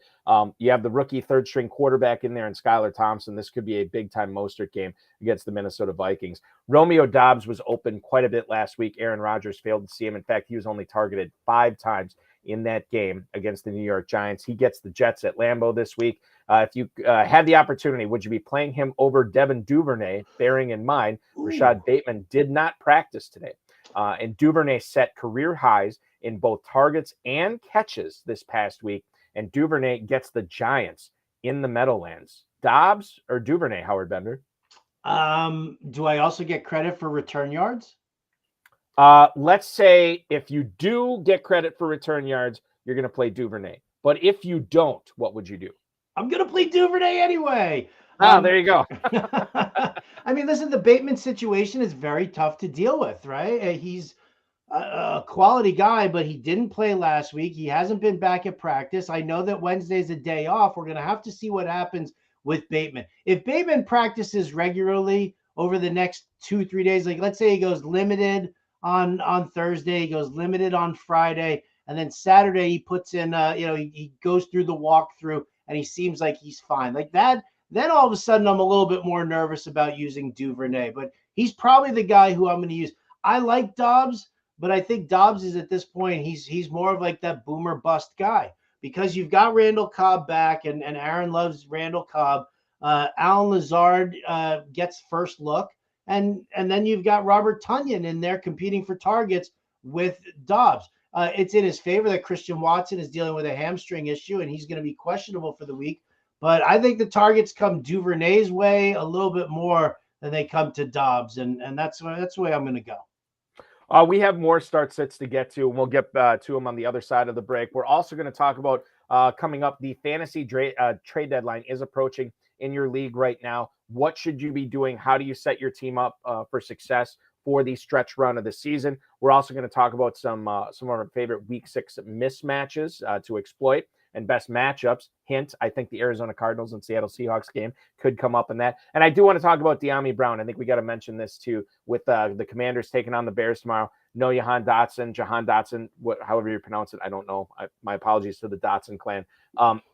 You have the rookie third-string quarterback in there and Skylar Thompson. This could be a big-time Mostert game against the Minnesota Vikings. Romeo Doubs was open quite a bit last week. Aaron Rodgers failed to see him. In fact, he was only targeted 5 times in that game against the New York Giants. He gets the Jets at Lambeau this week. If you had the opportunity, would you be playing him over Devin Duvernay, bearing in mind Rashad Bateman did not practice today? And Duvernay set career highs in both targets and catches this past week. And Duvernay gets the Giants in the Meadowlands. Dobbs or Duvernay, Howard Bender?
Do I also get credit for return yards?
Let's say if you do get credit for return yards, you're going to play Duvernay. But if you don't, what would you do?
I'm going to play Duvernay anyway.
There you go.
I mean, listen, the Bateman situation is very tough to deal with, right? He's a quality guy, but he didn't play last week. He hasn't been back at practice. I know that Wednesday's a day off. We're going to have to see what happens with Bateman. If Bateman practices regularly over the next 2-3 days, like let's say he goes limited on Thursday, he goes limited on Friday, and then Saturday he puts in, he goes through the walkthrough and he seems like he's fine. Like that, then all of a sudden I'm a little bit more nervous about using Duvernay, but he's probably the guy who I'm going to use. I like Dobbs, but I think Dobbs is at this point, he's more of like that boomer bust guy because you've got Randall Cobb back and Aaron loves Randall Cobb. Alan Lazard gets first look. And then you've got Robert Tonyan in there competing for targets with Dobbs. It's in his favor that Christian Watson is dealing with a hamstring issue, and he's going to be questionable for the week. But I think the targets come Duvernay's way a little bit more than they come to Dobbs, and that's the way I'm going to go.
We have more start sits to get to, and we'll get to them on the other side of the break. We're also going to talk about coming up, the fantasy trade deadline is approaching in your league right now. What should you be doing? How do you set your team up for success for the stretch run of the season? We're also going to talk about some of our favorite Week 6 mismatches to exploit and best matchups. Hint, I think the Arizona Cardinals and Seattle Seahawks game could come up in that. And I do want to talk about De'Ami Brown. I think we got to mention this too with the Commanders taking on the Bears tomorrow. No Jahan Dotson, however you pronounce it, I don't know. My apologies to the Dotson clan.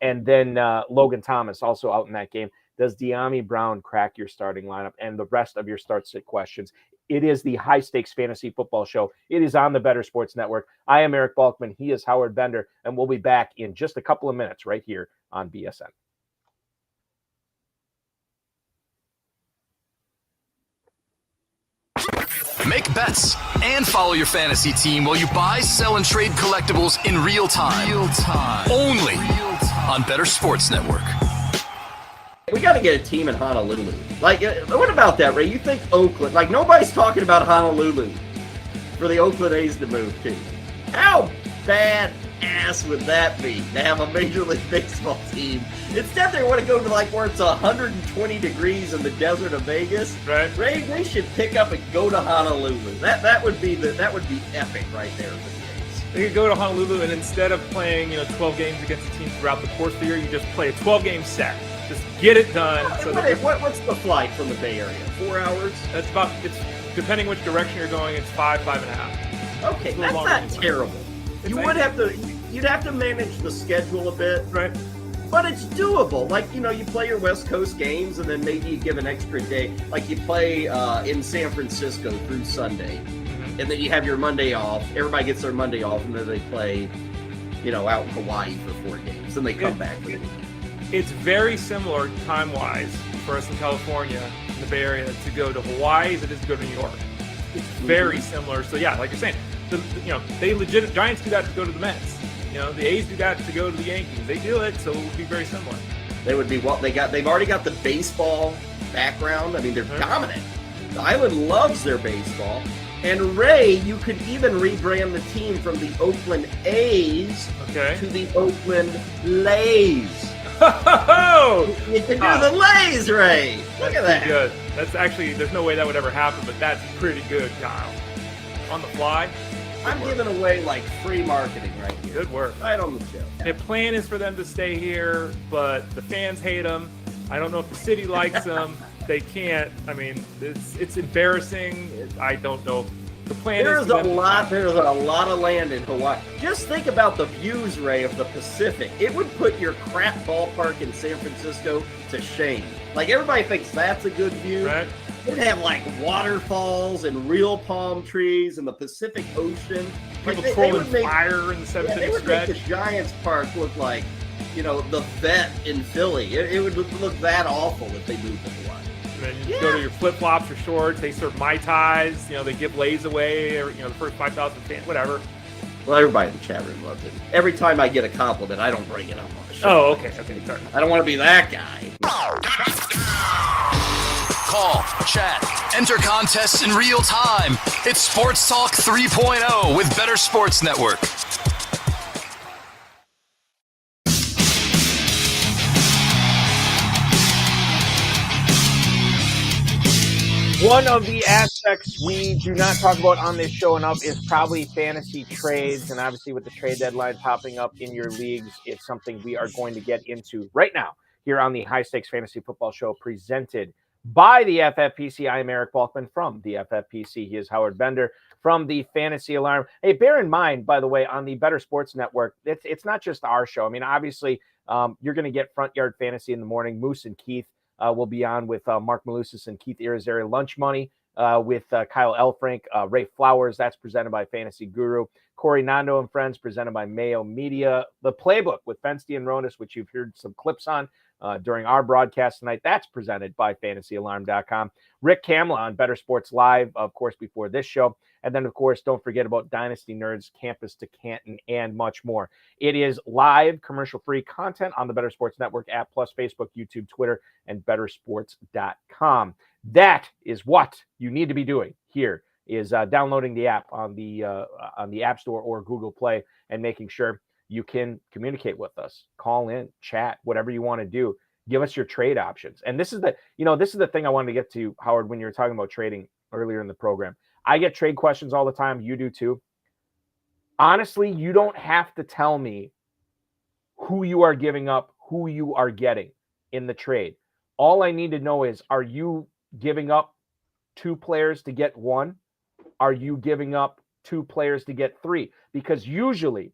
And then Logan Thomas also out in that game. Does De'Ami Brown crack your starting lineup and the rest of your start sit questions? It is the High Stakes Fantasy Football Show. It is on the Bettor Sports Network. I am Eric Balkman. He is Howard Bender, and we'll be back in just a couple of minutes right here on BSN.
Make bets and follow your fantasy team while you buy, sell, and trade collectibles in real time. Only on Bettor Sports Network.
We got to get a team in Honolulu. Like, what about that, Ray? You think Oakland? Like, nobody's talking about Honolulu for the Oakland A's to move to. How badass would that be to have a Major League Baseball team? Instead, they want to go to like where it's 120 degrees in the desert of Vegas.
Right.
Ray, they should pick up and go to Honolulu. That would be epic right there for the A's.
They could go to Honolulu, and instead of playing 12 games against a team throughout the course of the year, you just play a 12-game set. Just get it done.
What's the flight from the Bay Area? 4 hours?
It's depending which direction you're going, it's 5.5.
Okay, that's not terrible. You'd have to manage the schedule a bit.
Right.
But it's doable. Like, you play your West Coast games and then maybe you give an extra day. Like you play in San Francisco through Sunday. Mm-hmm. And then you have your Monday off. Everybody gets their Monday off and then they play, out in Hawaii for 4 games. Then they come back for the weekend.
It's very similar time-wise for us in California, in the Bay Area, to go to Hawaii as it is to go to New York. It's very similar. So, yeah, like you're saying, Giants do that to go to the Mets. The A's do that to go to the Yankees. They do it, so it would be very similar.
They would be they've already got the baseball background. I mean, they're dominant. The island loves their baseball. And Ray, you could even rebrand the team from the Oakland A's to the Oakland Lays. You can do the lays, Ray. Look at that.
Good. That's actually, there's no way that would ever happen, but that's pretty good, Kyle. On the fly.
I'm giving away like free marketing right here.
Good work.
Right on the show.
The plan is for them to stay here, but the fans hate them. I don't know if the city likes them. They can't. I mean, it's embarrassing. I don't know. The plan
There's
is
a lot of land in Hawaii. Just think about the views, Ray, of the Pacific. It would put your crap ballpark in San Francisco to shame. Like, everybody thinks that's a good view.
Right.
They'd have like waterfalls and real palm trees and the Pacific Ocean.
People
Like,
trolling fire in the seventh
they
inning
would
stretch.
make the Giants Park look like, the vet in Philly. It would look that awful if they moved to Hawaii.
And then you go to your flip-flops or shorts. They serve Mai Tais. They give lays away. The first 5,000 fans, whatever.
Well, everybody in the chat room loves it. Every time I get a compliment, I don't bring it up on the show.
Oh, okay, sorry.
I don't want to be that guy.
Call, chat, enter contests in real time. It's Sports Talk 3.0 with Bettor Sports Network.
One of the aspects we do not talk about on this show enough is probably fantasy trades. And obviously with the trade deadline popping up in your leagues, it's something we are going to get into right now here on the High Stakes Fantasy Football Show presented by the FFPC. I am Eric Balkman from the FFPC. He is Howard Bender from the Fantasy Alarm. Hey, bear in mind, by the way, on the Bettor Sports Network, it's not just our show. I mean, obviously, you're going to get Front Yard Fantasy in the morning. Moose and Keith will be on with Mark Malusis and Keith Irizarry. Lunch Money with Kyle Elfrank, Ray Flowers. That's presented by Fantasy Guru. Corey Nando and Friends, presented by Mayo Media. The Playbook with Fensty and Ronis, which you've heard some clips on during our broadcast tonight. That's presented by FantasyAlarm.com. Rick Kamla on Bettor Sports Live, of course, before this show. And then, of course, don't forget about Dynasty Nerds, Campus to Canton, and much more. It is live, commercial-free content on the Bettor Sports Network app, plus Facebook, YouTube, Twitter, and bettorsports.com. That is what you need to be doing here, is downloading the app on the App Store or Google Play and making sure you can communicate with us, call in, chat, whatever you want to do. Give us your trade options. And this is the thing I wanted to get to, Howard, when you were talking about trading earlier in the program. I get trade questions all the time. You do too. Honestly, you don't have to tell me who you are giving up, who you are getting in the trade. All I need to know is, are you giving up 2 players to get 1? Are you giving up 2 players to get 3? Because usually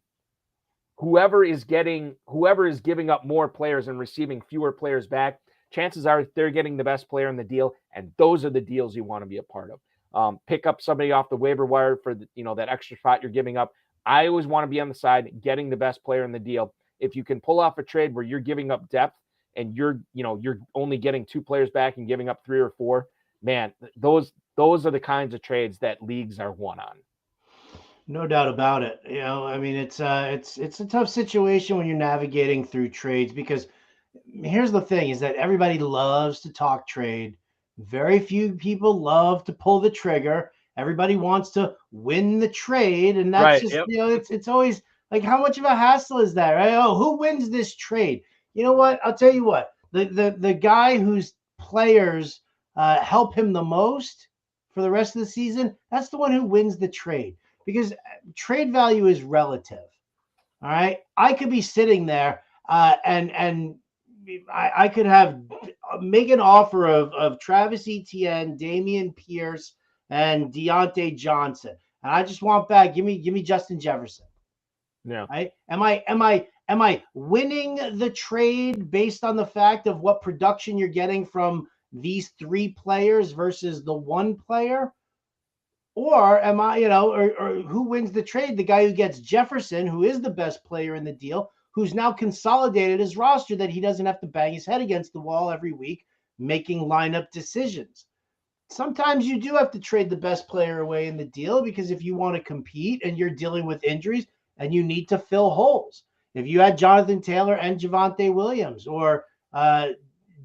whoever is giving up more players and receiving fewer players back, chances are they're getting the best player in the deal, and those are the deals you want to be a part of. Pick up somebody off the waiver wire for that extra spot you're giving up. I always want to be on the side getting the best player in the deal. If you can pull off a trade where you're giving up depth and you're only getting 2 players back and giving up 3 or 4, man, those are the kinds of trades that leagues are won on.
No doubt about it. I mean, it's a tough situation when you're navigating through trades, because here's the thing is that everybody loves to talk trade. Very few people love to pull the trigger. Everybody wants to win the trade. And that's
right,
just,
yep.
It's always like, how much of a hassle is that, right? Oh, who wins this trade? You know what? I'll tell you what, the guy whose players help him the most for the rest of the season, that's the one who wins the trade, because trade value is relative. All right. I could be sitting there and I could make an offer of Travis Etienne, Damian Pierce, and Deontay Johnson, and I just want back. Give me Justin Jefferson.
Yeah.
Right? Am I winning the trade based on the fact of what production you're getting from these 3 players versus the 1 player? Or am I, or who wins the trade? The guy who gets Jefferson, who is the best player in the deal, who's now consolidated his roster, that he doesn't have to bang his head against the wall every week making lineup decisions. Sometimes you do have to trade the best player away in the deal, because if you want to compete and you're dealing with injuries and you need to fill holes. If you had Jonathan Taylor and Javonte Williams, or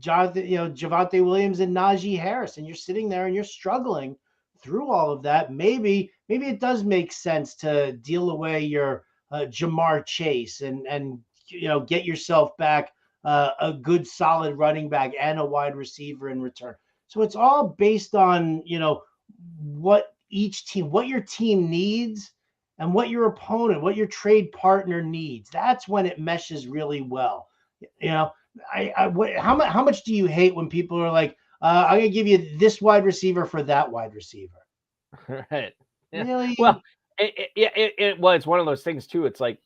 Javonte Williams and Najee Harris, and you're sitting there and you're struggling through all of that, maybe it does make sense to deal away your Jamar Chase and get yourself back a good solid running back and a wide receiver in return. So it's all based on, what your team needs and what your opponent, what your trade partner needs. That's when it meshes really well. How much do you hate when people are like, I'm going to give you this wide receiver for that wide receiver?
Right.
Really?
Well, it's one of those things too. It's like,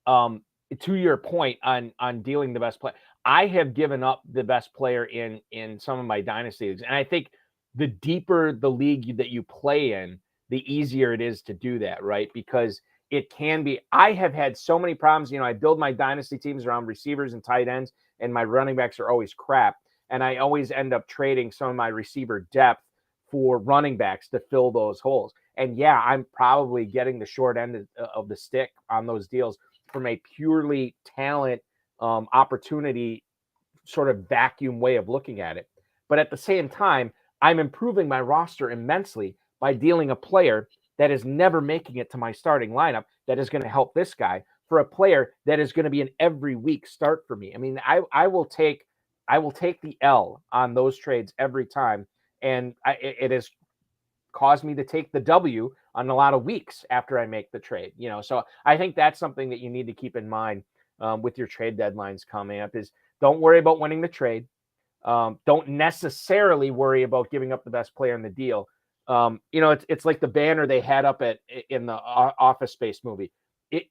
to your point on dealing the best player, I have given up the best player in some of my dynasty leagues, and I think the deeper the league that you play in, the easier it is to do that, right? Because it can be. I have had so many problems. I build my dynasty teams around receivers and tight ends, and my running backs are always crap, and I always end up trading some of my receiver depth for running backs to fill those holes. And yeah, I'm probably getting the short end of the stick on those deals from a purely talent opportunity sort of vacuum way of looking at it. But at the same time, I'm improving my roster immensely by dealing a player that is never making it to my starting lineup that is going to help this guy for a player that is going to be an every week start for me. I mean, I will take the L on those trades every time. And it has caused me to take the W on a lot of weeks after I make the trade, So I think that's something that you need to keep in mind with your trade deadlines coming up is don't worry about winning the trade. Don't necessarily worry about giving up the best player in the deal. It's like the banner they had up in the Office Space movie.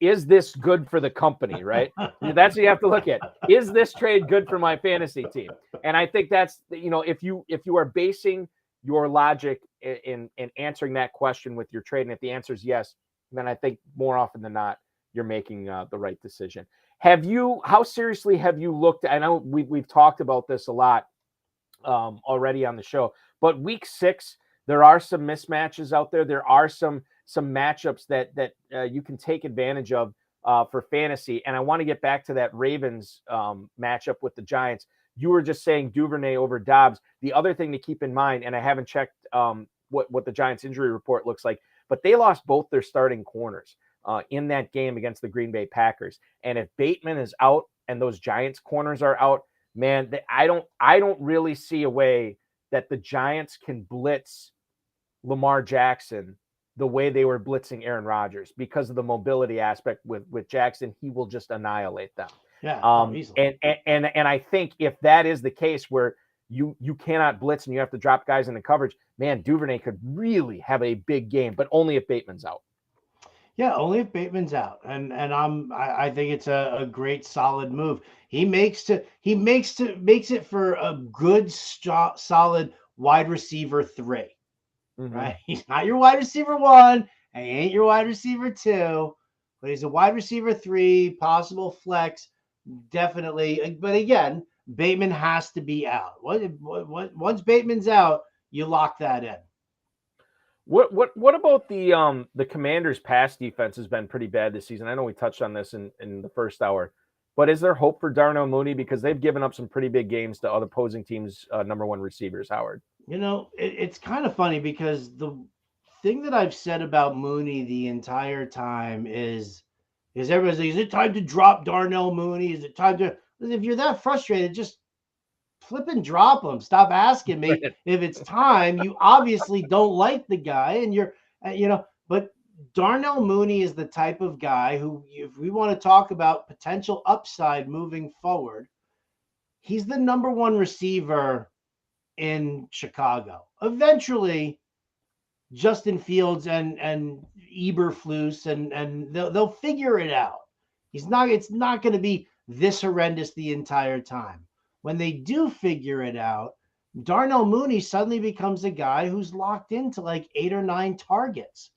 Is this good for the company, right? That's what you have to look at. Is this trade good for my fantasy team? And I think that's, if you are basing your logic in answering that question with your trade, and if the answer is yes, then I think more often than not, you're making the right decision. How seriously have you looked? I know we've talked about this a lot already on the show, but week 6, there are some mismatches out there. There are some matchups that you can take advantage of for fantasy. And I want to get back to that Ravens matchup with the Giants. You were just saying Duvernay over Dobbs. The other thing to keep in mind, and I haven't checked what the Giants injury report looks like, but they lost both their starting corners in that game against the Green Bay Packers. And if Bateman is out and those Giants corners are out, man, I don't really see a way that the Giants can blitz Lamar Jackson the way they were blitzing Aaron Rodgers because of the mobility aspect with Jackson. He will just annihilate them.
Yeah.
And I think if that is the case where you cannot blitz and you have to drop guys in the coverage, man, Duvernay could really have a big game, but only if Bateman's out.
Yeah, only if Bateman's out, and I think it's a great solid move. He makes it for a good solid wide receiver 3, right? He's not your wide receiver 1, and he ain't your wide receiver 2, but he's a wide receiver 3, possible flex, definitely. But again, Bateman has to be out. Once Bateman's out, you lock that in.
What about the Commanders' pass defense has been pretty bad this season? I know we touched on this in the first hour, but is there hope for Darnell Mooney because they've given up some pretty big games to other opposing teams' number 1 receivers, Howard?
It's kind of funny because the thing that I've said about Mooney the entire time is everybody's like, is it time to drop Darnell Mooney? Is it time to? If you're that frustrated, just flip and drop him. Stop asking me if it's time. You obviously don't like the guy, and but Darnell Mooney is the type of guy who, if we want to talk about potential upside moving forward, he's the number 1 receiver in Chicago. Eventually, Justin Fields and Eberflus and they'll figure it out. It's not going to be this horrendous the entire time. When they do figure it out, Darnell Mooney suddenly becomes a guy who's locked into like 8 or 9 targets.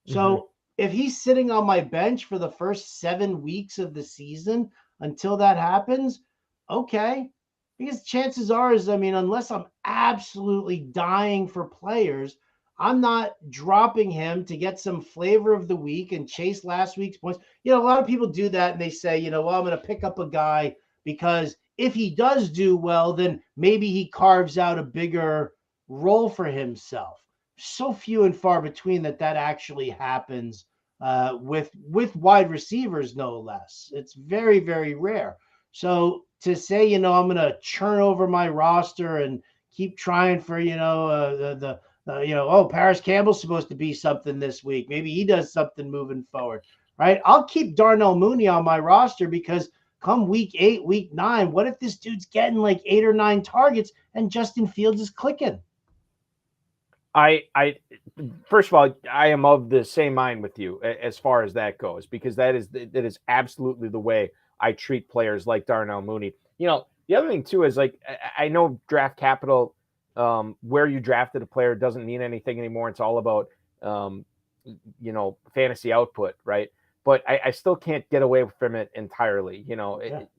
So if he's sitting on my bench for the first 7 weeks of the season until that happens, okay. Because chances are unless I'm absolutely dying for players, I'm not dropping him to get some flavor of the week and chase last week's points. A lot of people do that and they say, well, I'm going to pick up a guy because if he does do well, then maybe he carves out a bigger role for himself. So few and far between that actually happens with wide receivers, no less. It's very, very rare. So to say, I'm going to churn over my roster and keep trying for, Paris Campbell's supposed to be something this week. Maybe he does something moving forward, right? I'll keep Darnell Mooney on my roster because come week 8, week 9, what if this dude's getting like 8 or 9 targets and Justin Fields is clicking?
First of all, I am of the same mind with you as far as that goes, because that is absolutely the way I treat players like Darnell Mooney. The other thing too is, like, I know draft capital, where you drafted a player doesn't mean anything anymore. It's all about, fantasy output, right? But I still can't get away from it entirely.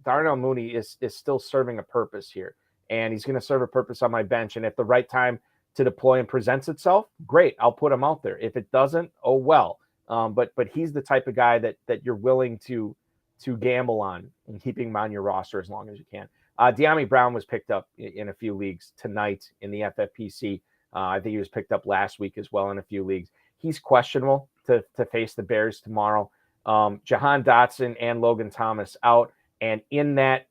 Darnell Mooney is still serving a purpose here, and he's going to serve a purpose on my bench. And if the right time to deploy and presents itself, great, I'll put him out there. If it doesn't, oh well. But he's the type of guy that you're willing to gamble on and keeping him on your roster as long as you can. De'Ami Brown was picked up in a few leagues tonight in the FFPC. I think he was picked up last week as well in a few leagues. He's questionable to face the Bears tomorrow. Jahan Dotson and Logan Thomas out. And in that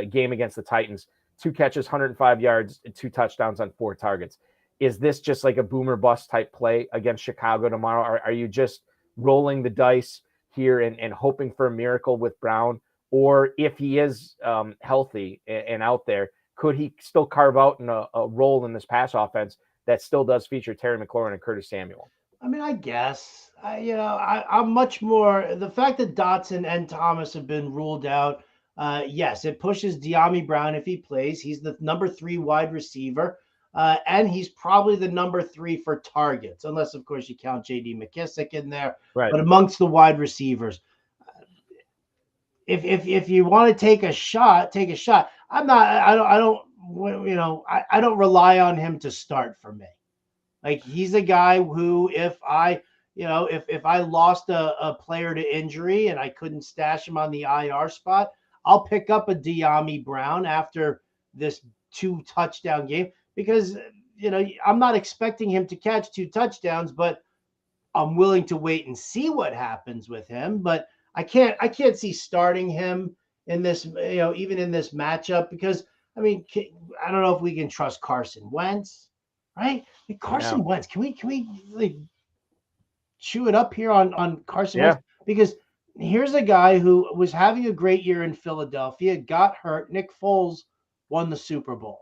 game against the Titans, 2 catches, 105 yards, 2 touchdowns on 4 targets. Is this just like a boomer bust type play against Chicago tomorrow? Are you just rolling the dice here and hoping for a miracle with Brown? Or if he is healthy and out there, could he still carve out a role in this pass offense that still does feature Terry McLaurin and Curtis Samuel?
I mean, I guess. I'm much more the fact that Dotson and Thomas have been ruled out. Yes, it pushes De'Ami Brown if he plays. He's the number 3 wide receiver, and he's probably the number 3 for targets, unless of course you count J.D. McKissick in there.
Right.
But amongst the wide receivers, if you want to take a shot, take a shot. I don't rely on him to start for me. Like, he's a guy who, if I lost a player to injury and I couldn't stash him on the IR spot, I'll pick up a De'Ami Brown after this 2 touchdown game because, I'm not expecting him to catch 2 touchdowns, but I'm willing to wait and see what happens with him. But I can't see starting him in this, even in this matchup, because I mean, I don't know if we can trust Carson Wentz, right? Like, Carson Wentz, can we like chew it up here on Carson Wentz? Because here's a guy who was having a great year in Philadelphia, got hurt. Nick Foles won the Super Bowl.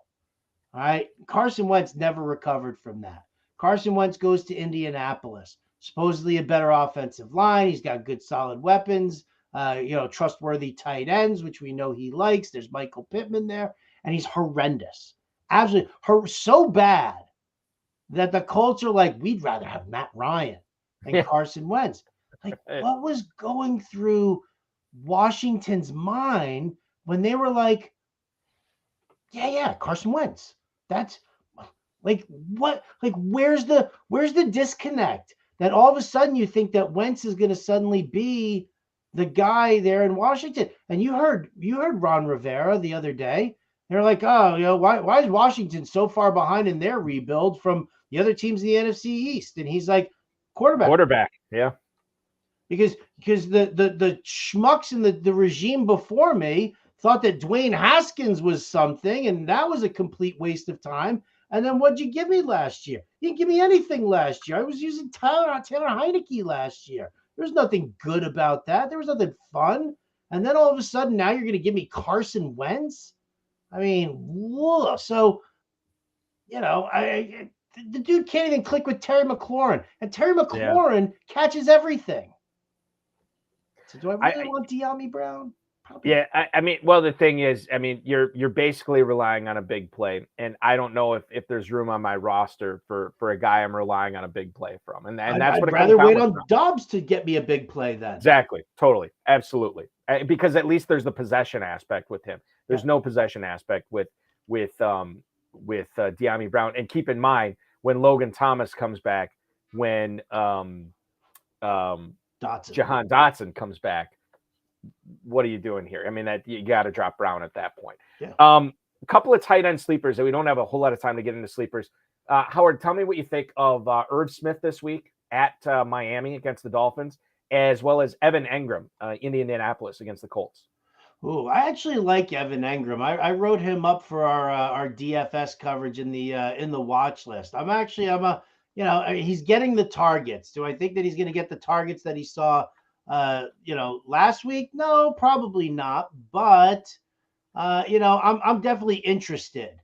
All right. Carson Wentz never recovered from that. Carson Wentz goes to Indianapolis, supposedly a better offensive line. He's got good, solid weapons, trustworthy tight ends, which we know he likes. There's Michael Pittman there, and he's horrendous. Absolutely so bad that the Colts are like, we'd rather have Matt Ryan than Carson Wentz. Like, what was going through Washington's mind when they were like, Carson Wentz. That's like, what? Like, where's the disconnect that all of a sudden you think that Wentz is going to suddenly be the guy there in Washington? And you heard Ron Rivera the other day. They're like, why is Washington so far behind in their rebuild from the other teams in the NFC East? And he's like, quarterback.
Yeah.
Because the schmucks in the regime before me thought that Dwayne Haskins was something, and that was a complete waste of time. And then what'd you give me last year? You didn't give me anything last year. I was using Taylor Heineke last year. There was nothing good about that. There was nothing fun. And then all of a sudden, now you're going to give me Carson Wentz? I mean, whoa. So, the dude can't even click with Terry McLaurin. And Terry McLaurin catches everything. So do I really want De'Ami Brown? Probably.
Yeah, I mean, well, the thing is, I mean, you're basically relying on a big play, and I don't know if there's room on my roster for a guy I'm relying on a big play from, and that's what
I'd rather wait on Dobbs to get me a big play then.
Exactly, totally, absolutely, because at least there's the possession aspect with him. There's no possession aspect with De'Ami Brown, and keep in mind when Logan Thomas comes back, when Jahan Dotson comes back. What are you doing here? I mean, that you got to drop Brown at that point.
Yeah.
A couple of tight end sleepers that we don't have a whole lot of time to get into sleepers. Howard, tell me what you think of Irv Smith this week at Miami against the Dolphins, as well as Evan Engram in Indianapolis against the Colts.
Ooh, I actually like Evan Engram. I wrote him up for our DFS coverage in the watch list. He's getting the targets. Do I think that he's going to get the targets that he saw last week? No, probably not. But I'm definitely interested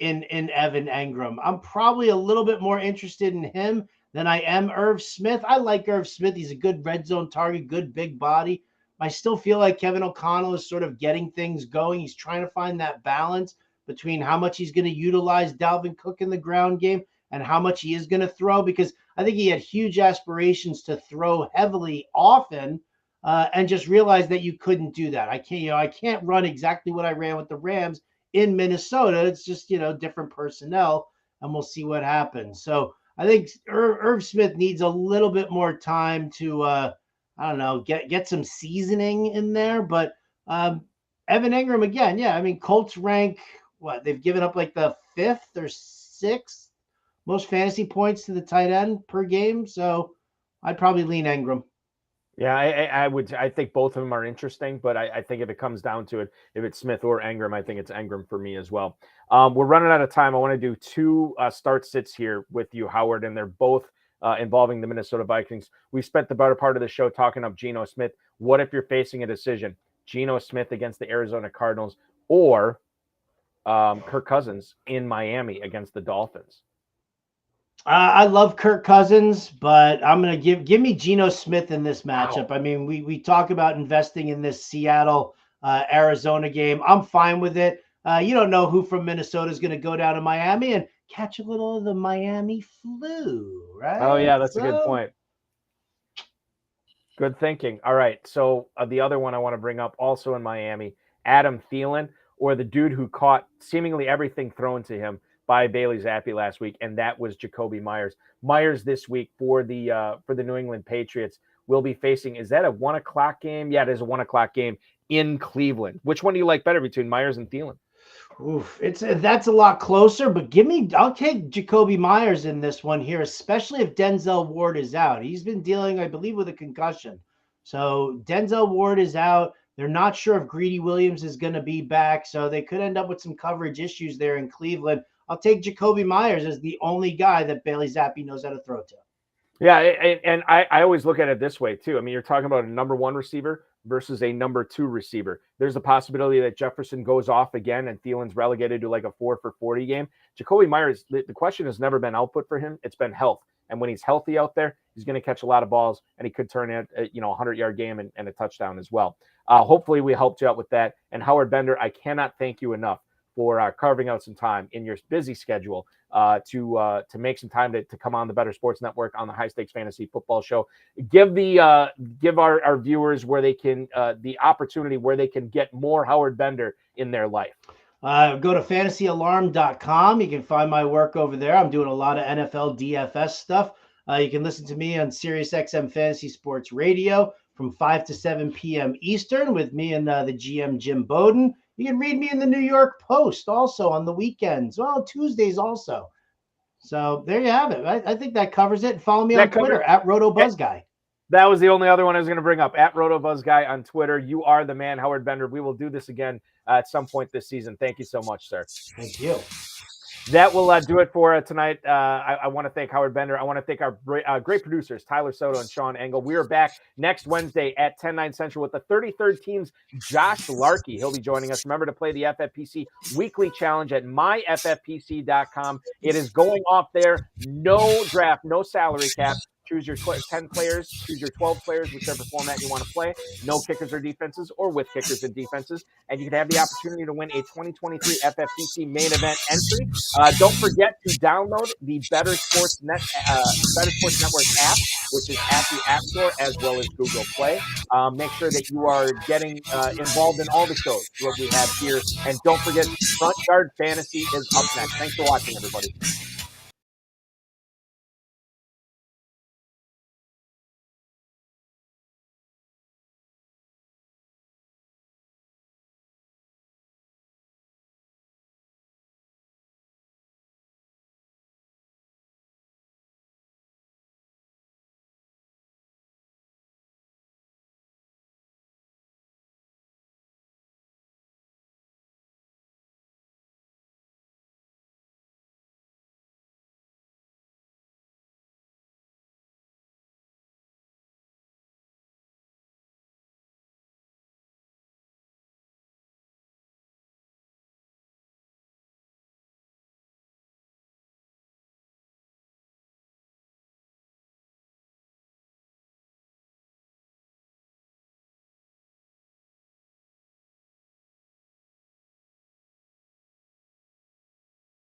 in Evan Engram. I'm probably a little bit more interested in him than I am Irv Smith. I like Irv Smith. He's a good red zone target, good big body. I still feel like Kevin O'Connell is sort of getting things going. He's trying to find that balance between how much he's going to utilize Dalvin Cook in the ground game and how much he is going to throw, because I think he had huge aspirations to throw heavily often and just realized that you couldn't do that. I can't run exactly what I ran with the Rams in Minnesota. It's just, different personnel, and we'll see what happens. So I think Irv Smith needs a little bit more time to I don't know, get some seasoning in there. But Evan Engram again, yeah. I mean, Colts rank what? They've given up like the 5th or 6th most fantasy points to the tight end per game. So I'd probably lean Engram.
Yeah, I think both of them are interesting, but I think if it comes down to it, if it's Smith or Engram, I think it's Engram for me as well. We're running out of time. I want to do 2 start sits here with you, Howard, and they're both involving the Minnesota Vikings. We spent the better part of the show talking up Geno Smith. What if you're facing a decision? Geno Smith against the Arizona Cardinals or Kirk Cousins in Miami against the Dolphins?
I love Kirk Cousins, but I'm going to give me Geno Smith in this matchup. Wow. I mean, we talk about investing in this Seattle Arizona game. I'm fine with it. You don't know who from Minnesota is going to go down to Miami and catch a little of the Miami flu, right?
Oh, yeah, that's a good point. Good thinking. All right, so the other one I want to bring up, also in Miami, Adam Thielen, or the dude who caught seemingly everything thrown to him by Bailey Zappi last week, and that was Jacoby Myers. Myers this week for the New England Patriots will be facing, is that a 1:00 game? Yeah, it is a 1:00 game in Cleveland. Which one do you like better between Myers and Thielen?
Oof, that's a lot closer, but I'll take Jacoby Myers in this one here, especially if Denzel Ward is out. He's been dealing, I believe, with a concussion. So Denzel Ward is out. They're not sure if Greedy Williams is going to be back, so they could end up with some coverage issues there in Cleveland. I'll take Jacoby Myers as the only guy that Bailey Zappi knows how to throw to.
Yeah, and I always look at it this way, too. I mean, you're talking about a number 1 receiver versus a number 2 receiver. There's a possibility that Jefferson goes off again and Thielen's relegated to like a 4 for 40 game. Jacoby Myers, the question has never been output for him. It's been health. And when he's healthy out there, he's going to catch a lot of balls, and he could turn in a 100-yard game and a touchdown as well. Hopefully we helped you out with that. And Howard Bender, I cannot thank you enough for carving out some time in your busy schedule to make some time to come on the Bettor Sports Network on the High Stakes Fantasy Football Show. Give our viewers where they can the opportunity where they can get more Howard Bender in their life.
Go to fantasyalarm.com. You can find my work over there. I'm doing a lot of NFL DFS stuff. You can listen to me on SiriusXM Fantasy Sports Radio from 5 to 7 p.m. Eastern with me and the GM Jim Bowden. You can read me in the New York Post also on the weekends. Well, Tuesdays also. So there you have it. I think that covers it. Follow me on Twitter at RotoBuzzGuy.
That was the only other one I was going to bring up, at RotoBuzzGuy on Twitter. You are the man, Howard Bender. We will do this again at some point this season. Thank you so much, sir.
Thank you.
That will do it for tonight. I want to thank Howard Bender. I want to thank our great producers, Tyler Soto and Sean Engel. We are back next Wednesday at 10/9 Central with the 33rd team's Josh Larkey. He'll be joining us. Remember to play the FFPC Weekly Challenge at myffpc.com. It is going off there. No draft, no salary cap. Choose your 10 players, choose your 12 players, whichever format you want to play. No kickers or defenses, or with kickers and defenses. And you can have the opportunity to win a 2023 FFPC main event entry. Don't forget to download the Bettor Sports Network app, which is at the App Store as well as Google Play. Make sure that you are getting involved in all the shows that we have here. And don't forget, Front Yard Fantasy is up next. Thanks for watching, everybody.